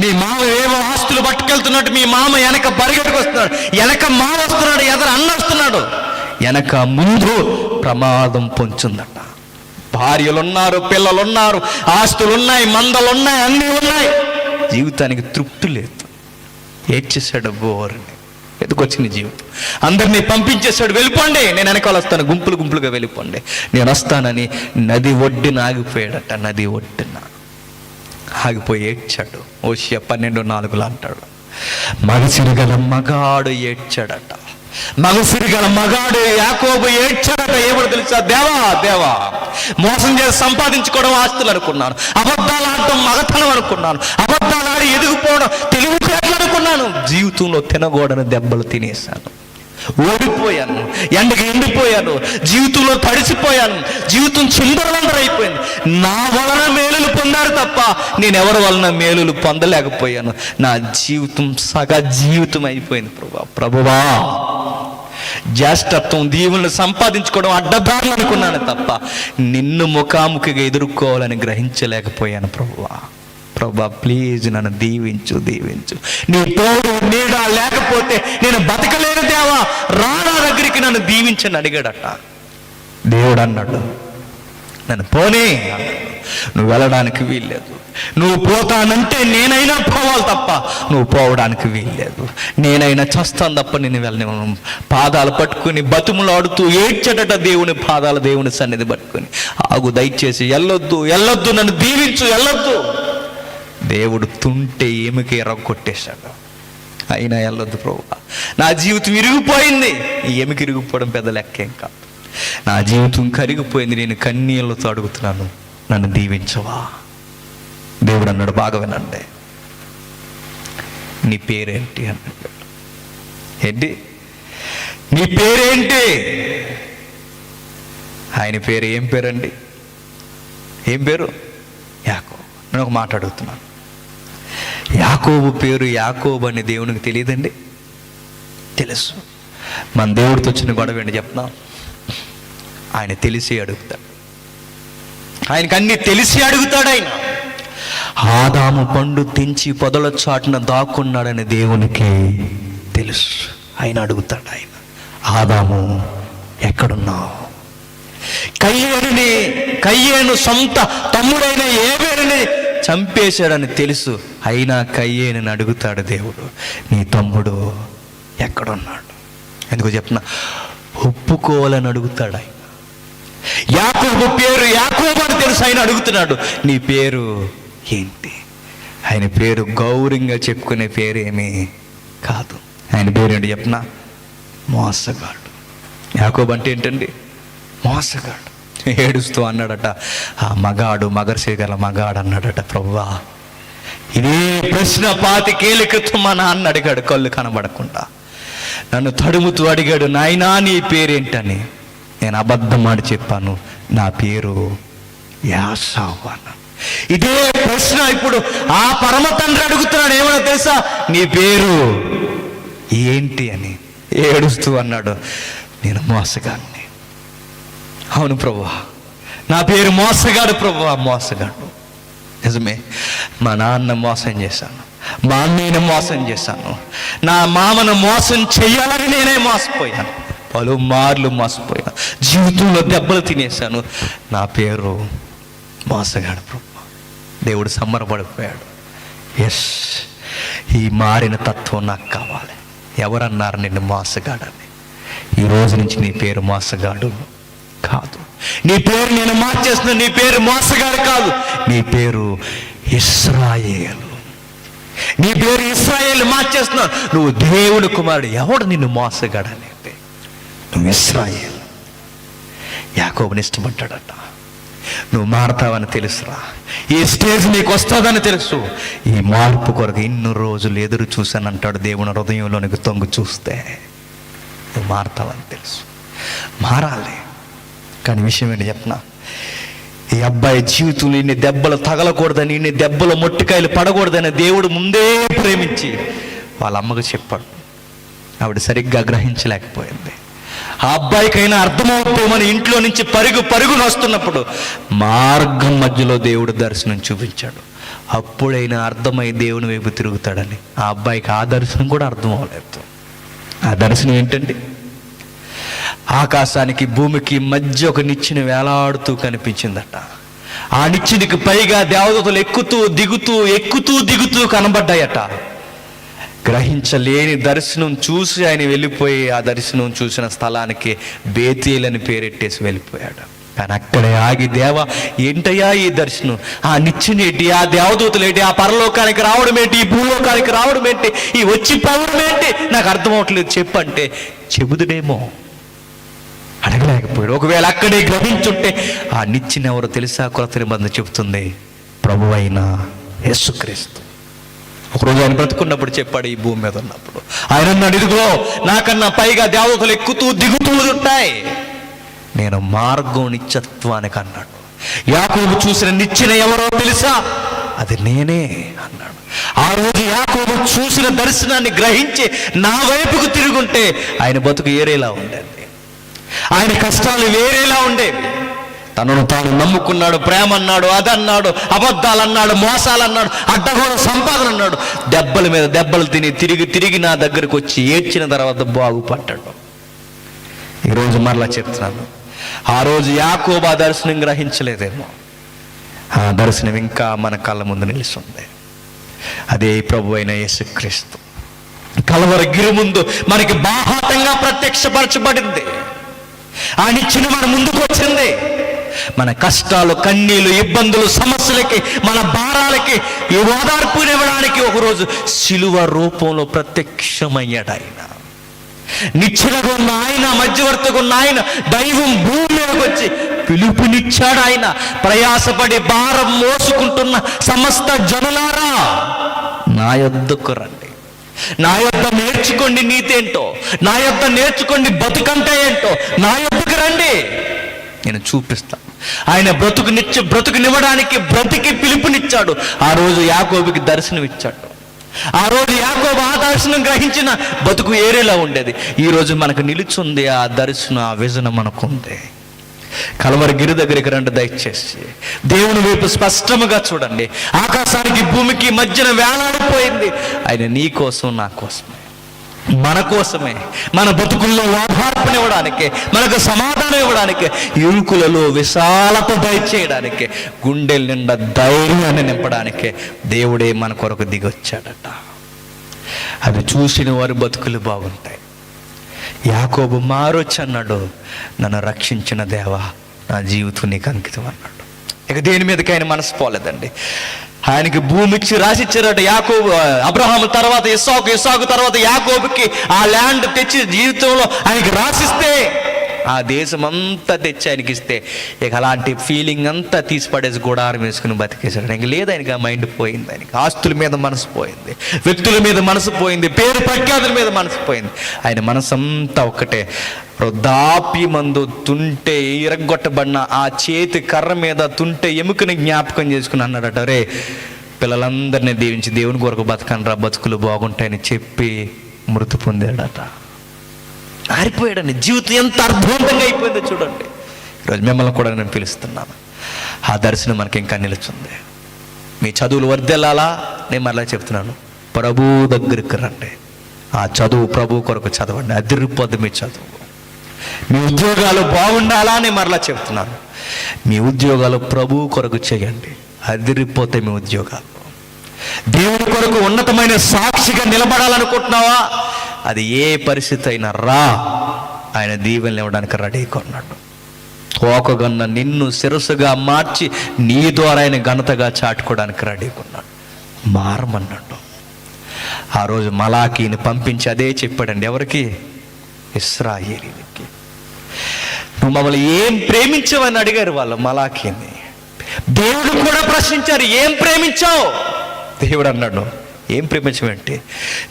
మీ మామ ఏవో ఆస్తులు పట్టుకెళ్తున్నాడు, మీ మామ వెనక పరిగెట్టుకు వస్తున్నాడు, వెనక మామ వస్తున్నాడు, ఎదరు అన్న వస్తున్నాడు, వెనక ముందు ప్రమాదం పొంచుందట. భార్యలున్నారు, పిల్లలున్నారు, ఆస్తులున్నాయి, మందలున్నాయి, అన్నీ ఉన్నాయి, జీవితానికి తృప్తి లేదు. ఏడ్చేసాడు బోర్ని. ఎదుకొచ్చింది జీవితం. అందరినీ పంపించేశాడు, వెళ్ళిపోండి, నేను వెనకాల వస్తాను, గుంపులుగా వెళ్ళిపోండి, నేను వస్తానని నది ఒడ్డున ఆగిపోయాడట. నది ఒడ్డున ఆగిపోయి ఏడ్చాడు. హోషేయ 12:4 అంటాడు, మగసిరిగల మగాడు ఏడ్చాడట. మగసిరిగల మగాడు యాకోబు ఏడ్చాడట. ఏమో తెలుసా? దేవా, మోసం చేసి సంపాదించుకోవడం ఆస్తులు అనుకున్నాను, అబద్ధాలు ఆడటం మగతనం అనుకున్నాను, అబద్ధాలు ఆడి ఎదిగిపోవడం తెలివితేటలు అనుకున్నాను, జీవితంలో తినగూడని దెబ్బలు తినేశాను, ఓడిపోయాను, ఎండకి ఎండిపోయాను, జీవితంలో తడిసిపోయాను, జీవితం చిందరవందరైపోయింది. నా వలన మేలులు పొందారు తప్ప నేను ఎవరి వలన మేలులు పొందలేకపోయాను. నా జీవితం సగ జీవితం అయిపోయింది. ప్రభువా, జ్యేష్ఠత్వం, దీవులను సంపాదించుకోవడం అడ్డదారులు అనుకున్నాను తప్ప నిన్ను ముఖాముఖిగా ఎదుర్కోవాలని గ్రహించలేకపోయాను. ప్రభువా ప్లీజ్ నన్ను దీవించు. నీ తోడు నీడ లేకపోతే నేను బతకలేను దేవా, రానా దగ్గరికి నన్ను దీవించని అడిగాడట. దేవుడు అన్నాడు, నన్ను పోనీ, నువ్వు వెళ్ళడానికి వీల్లేదు, నువ్వు పోతానంటే నేనైనా పోవాలి తప్ప నువ్వు పోవడానికి వీల్లేదు, నేనైనా చస్తాను తప్ప నేను వెళ్ళను. పాదాలు పట్టుకుని బతుములాడుతూ ఏడ్చడట దేవుని పాదాలు, దేవుని సన్నిధి పట్టుకుని, ఆగు దయచేసి, వెళ్ళొద్దు, నన్ను దీవించు, వెళ్ళొద్దు. దేవుడు తుంటే ఏమికి ఎరగొట్టేశాడు. అయినా వెళ్ళొద్దు ప్రభువా, నా జీవితం ఇరిగిపోయింది. ఏమికి ఇరిగిపోవడం పెద్ద లెక్కేం కాదు, నా జీవితం కరిగిపోయింది, నేను కన్నీళ్ళతో అడుగుతున్నాను, నన్ను దీవించవా. దేవుడు అన్నాడు, బాగా వినండి, నీ పేరేంటి అన్నాడు. ఏంటి నీ పేరేంటి? ఆయన పేరు ఏం పేరండి? ఏం పేరు? యాకోబు. నేను ఒక మాట అడుగుతున్నాను, యాకోబు పేరు యాకోబు అని దేవునికి తెలియదండి? తెలుసు. మన దేవుడితో వచ్చిన గొడవ ఏంటి చెప్పనా? ఆయన తెలిసి అడుగుతాడు. ఆయనకు అన్ని తెలిసి అడుగుతాడు. ఆయన ఆదాము పండు తెంచి పొదల చాటున దాక్కున్నాడని దేవునికి తెలుసు. ఆయన అడుగుతాడు. ఆయన ఆదాము ఎక్కడున్నావు? కయ్యేను సొంత తమ్ముడైన ఏబేలుని చంపేశాడని తెలుసు. అయినా కయ్యేను అడుగుతాడు దేవుడు, నీ తమ్ముడు ఎక్కడున్నాడు? ఎందుకు చెప్తున్నా? ఒప్పుకోవాలని అడుగుతాడు ఆయన. యాకోబు పేరు యాకోబు అని తెలుసు, ఆయన అడుగుతున్నాడు, నీ పేరు ఏంటి? ఆయన పేరు గౌరవంగా చెప్పుకునే పేరేమీ కాదు. ఆయన పేరు ఏంటి చెప్పనా? మోసగాడు. యాకోబు అంటే ఏంటండి? మోసగాడు. ఏడుస్తూ అన్నాడట, ఆ మగాడు మగర్శేగల మగాడు అన్నాడట. ప్రభువా, ఇదే ప్రశ్న 25 ఏళ్ల క్రితం మా నాన్న అడిగాడు, కళ్ళు కనబడకుండా నన్ను తడుముతూ అడిగాడు, నాయనా నీ పేరేంటని. నేను అబద్ధం ఆడి చెప్పాను, నా పేరు యాసావు అన్నాను. ఇదే ప్రశ్న ఇప్పుడు ఆ పరమ తండ్రి అడుగుతున్నాడు. ఏమన్నా తెలుసా? నీ పేరు ఏంటి అని. ఏడుస్తూ అన్నాడు, నేను మోసగాడిని. అవును ప్రభువా, నా పేరు మోసగాడు ప్రభువా, మోసగాడు. నిజమే, మా నాన్న మోసం చేశాను, మా అన్నయ్యను మోసం చేశాను, నా మామను మోసం చెయ్యాలని నేనే మోసపోయాను, పలుమార్లు మోసపోయాను, జీవితంలో దెబ్బలు తినేశాను. నా పేరు మోసగాడు ప్రభు. దేవుడు సంబరపడిపోయాడు. ఎస్, ఈ మారిన తత్వం నాకు కావాలి. ఎవరన్నారు నిన్ను మోసగాడని? ఈ రోజు నుంచి నీ పేరు మోసగాడు కాదు. నీ పేరు నేను మార్చేస్తున్నా. నీ పేరు మోసగాడు కాదు, నీ పేరు ఇశ్రాయేలు. నీ పేరు ఇశ్రాయేలు మార్చేస్తున్నావు. నువ్వు దేవుడు కుమారుడు. ఎవడు నిన్ను మోసగాడు అనేది? నువ్వు ఇశ్రాయేలు. యాకోబుని ఇష్టపడ్డాడట. నువ్వు మారతావని తెలుసురా, ఈ స్టేజ్ నీకు వస్తుందని తెలుసు. ఈ మార్పు కొరకు ఇన్ని రోజులు ఎదురు చూశానంటాడు దేవుని హృదయంలోనికి తొంగి చూస్తే. నువ్వు మారతావని తెలుసు. మారాలి. కానీ విషయం ఏంటి చెప్పనా? ఈ అబ్బాయి జీవితంలో ఇన్ని దెబ్బలు తగలకూడదని, ఇన్ని దెబ్బలు మొట్టికాయలు పడకూడదని దేవుడు ముందే ప్రేమించి వాళ్ళ అమ్మకు చెప్పాడు. ఆవిడ సరిగ్గా గ్రహించలేకపోయింది. ఆ అబ్బాయికైనా అర్థమవుతామని ఇంట్లో నుంచి పరుగున వస్తున్నప్పుడు మార్గం మధ్యలో దేవుడు దర్శనం చూపించాడు. అప్పుడైనా అర్థమై దేవుని వైపు తిరుగుతాడని. ఆ అబ్బాయికి ఆ దర్శనం కూడా అర్థం అవ్వలేదు. ఆ దర్శనం ఏంటండి? ఆకాశానికి భూమికి మధ్య ఒక నిచ్చెన వేలాడుతూ కనిపించిందట. ఆ నిచ్చెనకి పైగా దేవదూతలు ఎక్కుతూ దిగుతూ కనబడ్డాయట. గ్రహించలేని దర్శనం చూసి ఆయన వెళ్ళిపోయి ఆ దర్శనం చూసిన స్థలానికి బేతేల్ అని పేరెట్టేసి వెళ్ళిపోయాడు. కానీ అక్కడే ఆగి, దేవా ఏంటయ్యా ఈ దర్శనం? ఆ నిచ్చెన ఏంటి? ఆ దేవదూతలు ఏంటి? ఆ పరలోకానికి రావడం ఏంటి? ఈ భూలోకానికి రావడం ఏంటి? ఈ వచ్చి పోవడం ఏంటి? నాకు అర్థం అవట్లేదు, చెప్పంటే చెబుదుడేమో. అడగలేకపోయాడు. ఒకవేళ అక్కడే గ్రహించుంటే ఆ నిచ్చెన ఎవరో తెలుసా? కొత్త నిబంధన చెబుతుంది, ప్రభువైన యేసుక్రీస్తు. ఒకరోజు ఆయన బ్రతుకున్నప్పుడు చెప్పాడు, ఈ భూమి మీద ఉన్నప్పుడు ఆయన అన్నాడు, ఇదిగో నాకన్నా పైగా దేవతలు ఎక్కుతూ దిగుతూ ఉంటాయి, నేను మార్గం నిత్యత్వానికి అన్నాడు. యాకోబు చూసిన నిచ్చెన ఎవరో తెలుసా? అది నేనే అన్నాడు. ఆ రోజు యాకోబు చూసిన దర్శనాన్ని గ్రహించి నా వైపుకు తిరుగుంటే ఆయన బతుకు ఏరేలా ఉండేది, ఆయన కష్టాలు వేరేలా ఉండేవి. తనను తాను నమ్ముకున్నాడు, ప్రేమ అన్నాడు, అదన్నాడు, అబద్ధాలు అన్నాడు, మోసాలు అన్నాడు, అడ్డగోడ సంపాదన అన్నాడు. దెబ్బల మీద దెబ్బలు తిరిగి నా దగ్గరకు వచ్చి ఏడ్చిన తర్వాత బాగుపడ్డాడు. ఈరోజు మరలా చెప్తున్నాను, ఆ రోజు యాకోబు ఆ దర్శనం గ్రహించలేదేమో, ఆ దర్శనం ఇంకా మన కళ్ళ ముందు నిలుస్తుంది. అదే ప్రభు అయిన యేసుక్రీస్తు కలవరి గిరి ముందు మనకి బాహాటంగా ప్రత్యక్షపరచబడింది. ఆ నిచ్చెన మన ముందుకు వచ్చింది. మన కష్టాలు, కన్నీళ్ళు, ఇబ్బందులు, సమస్యలకి, మన భారాలకి ఈ ఓదార్పునివ్వడానికి ఒకరోజు శిలువ రూపంలో ప్రత్యక్షమయ్యాడు ఆయన. నిచ్చెనగా ఉన్న ఆయన, మధ్యవర్తిగా ఉన్న ఆయన, దైవం భూమి మీదకి వచ్చి పిలుపునిచ్చాడు. ఆయన ప్రయాసపడి భారం మోసుకుంటున్న సమస్త జనులారా నా యొద్దకు రండి, నా యొద్ద నేర్చుకోండి నీతేంటో, నా యొద్ద నేర్చుకోండి బతుకంటే ఏంటో, నా యొద్దకు రండి, నేను చూపిస్తాను. ఆయన బ్రతుకునివ్వడానికి బ్రతికి పిలుపునిచ్చాడు. ఆ రోజు యాకోబుకి దర్శనం ఇచ్చాడు. ఆ రోజు యాకోబు ఆ దర్శనం గ్రహించిన బతుకు ఏరేలా ఉండేది. ఈరోజు మనకు నిలుచుంది ఆ దర్శనం, ఆ విజన్ మనకుంది. కలవరి గిరి దగ్గరికి రండి దయచేసి. దేవుని వైపు స్పష్టముగా చూడండి. ఆకాశానికి భూమికి మధ్యన వేలాడిపోయింది. ఆయన నీ కోసం, నా కోసమే, మన కోసమే, మన బతుకుల్లో ఓదార్పునివ్వడానికి, మనకు సమాధానం ఇవ్వడానికి, ఇరుకులలో విశాలత దయచేయడానికి, గుండెల నిండా ధైర్యాన్ని నింపడానికి దేవుడే మన కొరకు దిగొచ్చాడట. అది చూసిన వారి బతుకులు బాగుంటాయి. యాకోబు మారొచ్చు అన్నాడు, నన్ను రక్షించిన దేవా నా జీవితం నీకు అంకితం అన్నాడు. ఇక దేని మీదకి ఆయన మనసు పోలేదండి. ఆయనకి భూమి ఇచ్చి రాసిచ్చారట. యాకోబు, అబ్రహాము తర్వాత ఇస్సాకు, ఇస్సాకు తర్వాత యాకోబుకి ఆ ల్యాండ్ తెచ్చి జీవితంలో ఆయనకి రాసిస్తే, ఆ దేశం అంతా తెచ్చి ఆయనకి ఇస్తే, ఇక అలాంటి ఫీలింగ్ అంతా తీసి పడేసి గుడారం వేసుకుని బతికేశాడు. ఇంక లేదు ఆయనకి ఆ మైండ్ పోయింది. ఆయనకి ఆస్తుల మీద మనసు పోయింది, వ్యక్తుల మీద మనసు పోయింది, పేరు ప్రఖ్యాతుల మీద మనసు పోయింది. ఆయన మనసు అంతా ఒక్కటే. వృద్ధాప్య మందు తుంటే ఇరగొట్టబడిన ఆ చేతి కర్ర మీద తుంటే ఎముకని జ్ఞాపకం చేసుకుని అన్నాడట, రే పిల్లలందరినీ దీవించి దేవుని కొరకు బతకనరా, బతుకులు బాగుంటాయని చెప్పి మృతి పొందాడట. ఆరిపోయాడని. జీవితం ఎంత అర్థవంతంగా అయిపోయిందో చూడండి. ఈరోజు మిమ్మల్ని కూడా నేను పిలుస్తున్నాను. ఆ దర్శనం మనకి ఇంకా నిలుచుంది. మీ చదువులు వర్దెల్లాలా? నేను మరలా చెప్తున్నాను, ప్రభు దగ్గరికి రండి. ఆ చదువు ప్రభు కొరకు చదవండి. అదిరిపోద్ది మీ చదువు. మీ ఉద్యోగాలు బాగుండాలా? అని మరలా చెప్తున్నాను, మీ ఉద్యోగాలు ప్రభు కొరకు చేయండి. అదిరిపోతే మీ ఉద్యోగాలు. దేవుని కొరకు ఉన్నతమైన సాక్షిగా నిలబడాలనుకుంటున్నావా? అది ఏ పరిస్థితి అయినా రా, ఆయన దీవెనలు ఇవ్వడానికి రెడీగా ఉన్నాడు. తోకగన్న నిన్ను శిరస్సుగా మార్చి నీ ద్వారా ఆయన ఘనతగా చాటుకోవడానికి రెడీగా ఉన్నాడు. మారమన్నాడు. ఆ రోజు మలాకీని పంపించి అదే చెప్పాడండి. ఎవరికి? ఇశ్రాయేలీయులకి. నువ్వు మమ్మల్ని ఏం ప్రేమించావని అడిగారు వాళ్ళు మలాకీని. దేవుడు కూడా ప్రశ్నించారు, ఏం ప్రేమించావు? దేవుడు అన్నాడు, ఏం ప్రేమించమంటే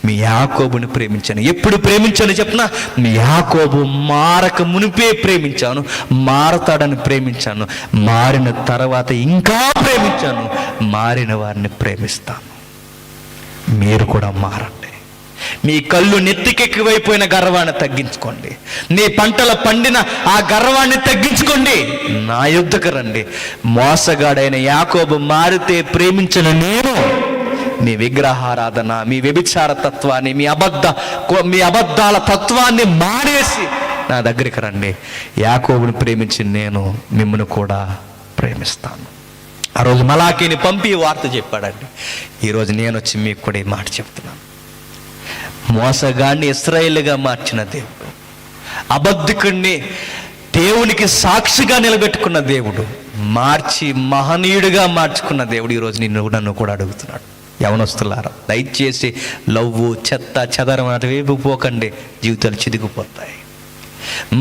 మీ యాకోబుని ప్రేమించాను. ఎప్పుడు ప్రేమించాను చెప్పిన, మీ యాకోబు మారక మునిపే ప్రేమించాను, మారతాడని ప్రేమించాను, మారిన తర్వాత ఇంకా ప్రేమించాను, మారిన వారిని ప్రేమిస్తాను. మీరు కూడా మారండి. మీ కళ్ళు నెత్తికెక్కువైపోయిన గర్వాన్ని తగ్గించుకోండి. నీ పంటల పండిన ఆ గర్వాన్ని తగ్గించుకోండి. నా యుద్ధకు రండి. మోసగాడైన యాకోబు మారితే ప్రేమించిన నేను మీ విగ్రహారాధన, మీ వ్యభిచార తత్వాన్ని, మీ అబద్ధాల తత్వాన్ని మానేసి నా దగ్గరికి రండి. యాకోబుని ప్రేమించి నేను మిమ్మల్ని కూడా ప్రేమిస్తాను. ఆ రోజు మలాకీని పంపి వార్త చెప్పాడండి. ఈరోజు నేను వచ్చి మీకు కూడా ఈ మాట చెప్తున్నాను. మోసగాడిని ఇశ్రాయేలుగా మార్చిన దేవుడు, అబద్ధికుణ్ణి దేవునికి సాక్షిగా నిలబెట్టుకున్న దేవుడు, మార్చి మహనీయుడిగా మార్చుకున్న దేవుడు ఈరోజు నన్ను కూడా అడుగుతున్నాడు. యవనస్తులారా, దయచేసి లవ్వు, చెత్త చెదరం అటువైపు పోకండి, జీవితాలు చిదిగిపోతాయి.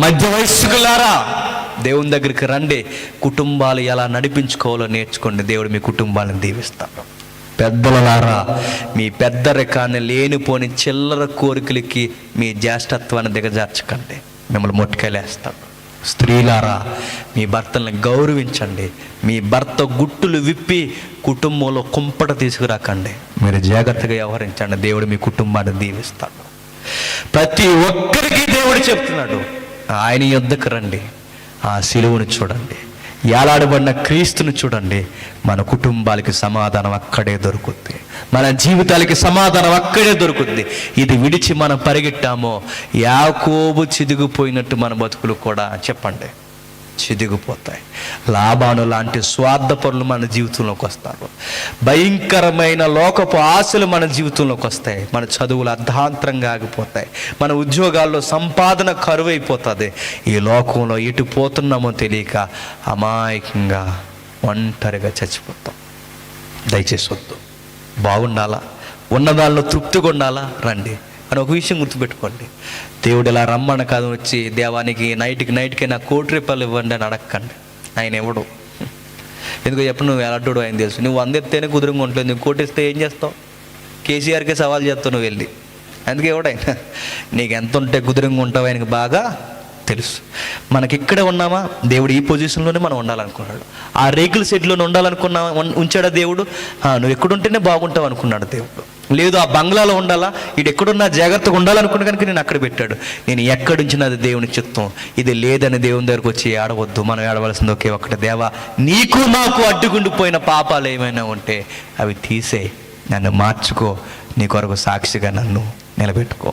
మధ్య వయస్సుకులారా, దేవుని దగ్గరికి రండి. కుటుంబాలు ఎలా నడిపించుకోవాలో నేర్చుకోండి. దేవుడు మీ కుటుంబాలను దీవిస్తాడు. పెద్దలారా, మీ పెద్దరికాన్ని లేనిపోని చిల్లర కోరికలకి మీ జ్యేష్ఠత్వాన్ని దిగజార్చకండి, మిమ్మల్ని మొట్టుకెళ్ళేస్తాడు. స్త్రీలారా, మీ భర్తల్ని గౌరవించండి. మీ భర్త గుట్టులు విప్పి కుటుంబంలో కుంపట తీసుకురాకండి. మీరు జాగ్రత్తగా వ్యవహరించండి. దేవుడు మీ కుటుంబాన్ని దీవిస్తాడు. ప్రతి ఒక్కరికి దేవుడు చెప్తున్నాడు, ఆయన యొద్దకు రండి. ఆ శిలువను చూడండి, ఏలాడబడిన క్రీస్తుని చూడండి. మన కుటుంబాలకి సమాధానం అక్కడే దొరుకుద్ది. మన జీవితాలకి సమాధానం అక్కడే దొరుకుద్ది. ఇది విడిచి మనం పరిగెట్టామో యాకోబు చిదిగిపోయినట్టు మన బతుకులు కూడా చెప్పండి చిదిగిపోతాయి. లాబాను లాంటి స్వార్థపరులు మన జీవితంలోకి వస్తారు. భయంకరమైన లోకపు ఆశలు మన జీవితంలోకి వస్తాయి. మన చదువులు అర్ధాంతరంగా ఆగిపోతాయి. మన ఉద్యోగాల్లో సంపాదన కరువైపోతుంది. ఈ లోకంలో ఎటు పోతున్నామో తెలియక అమాయకంగా ఒంటరిగా చచ్చిపోతాం. దయచేసి వద్దు. బాగుండాలా, ఉన్నదాల్లో తృప్తిగా ఉండాలా, రండి అని ఒక విషయం గుర్తుపెట్టుకోండి. దేవుడు ఇలా రమ్మని కాదు వచ్చి దేవానికి నైట్కి నాకు ₹1,00,000 ఇవ్వండి అని అడగకండి. ఆయన ఇవ్వడు. ఎందుకో చెప్పు, నువ్వు ఎలాంటి ఆయన తెలుసు. నువ్వు 100 ఎత్తేనే కుదురుగా ఉండలేదు. నువ్వు కోటిస్తే ఏం చేస్తావు? కేసీఆర్కే సవాల్ చేస్తావు నువ్వు వెళ్ళి. అందుకే ఇవ్వడు ఆయన. నీకు ఎంత ఉంటే కుదురుగా ఉంటావు ఆయనకి బాగా తెలుసు. మనకి ఇక్కడే ఉన్నామా, దేవుడు ఈ పొజిషన్లోనే మనం ఉండాలనుకున్నాడు. ఆ రేకుల షెడ్లోనే ఉండాలనుకున్నా ఉంచాడా దేవుడు? నువ్వు ఎక్కడుంటేనే బాగుంటావు అనుకున్నాడు దేవుడు. లేదు, ఆ బంగ్లాలో ఉండాలా, ఇటు ఎక్కడున్నా జాగ్రత్తగా ఉండాలనుకున్న కనుక నేను అక్కడ పెట్టాడు. నేను ఎక్కడుంచినది దేవుని చిత్తం. ఇది లేదని దేవుని దగ్గరకు వచ్చి ఏడవద్దు. మనం ఏడవలసింది ఒకే ఒక్కటి, దేవా నీకు నాకు అడ్డుగుండిపోయిన పాపాలు ఏమైనా ఉంటే అవి తీసే, నన్ను మార్చుకో, నీ కొరకు సాక్షిగా నన్ను నిలబెట్టుకో.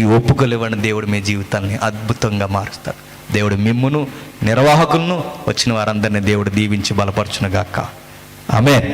ఈ ఒప్పుకలు ఇవ్వండి, దేవుడు మీ జీవితాన్ని అద్భుతంగా మారుస్తాడు. దేవుడు మిమ్మును, నిర్వాహకులను, వచ్చిన వారందరినీ దేవుడు దీవించి బలపరచునుగాక. ఆమేన్.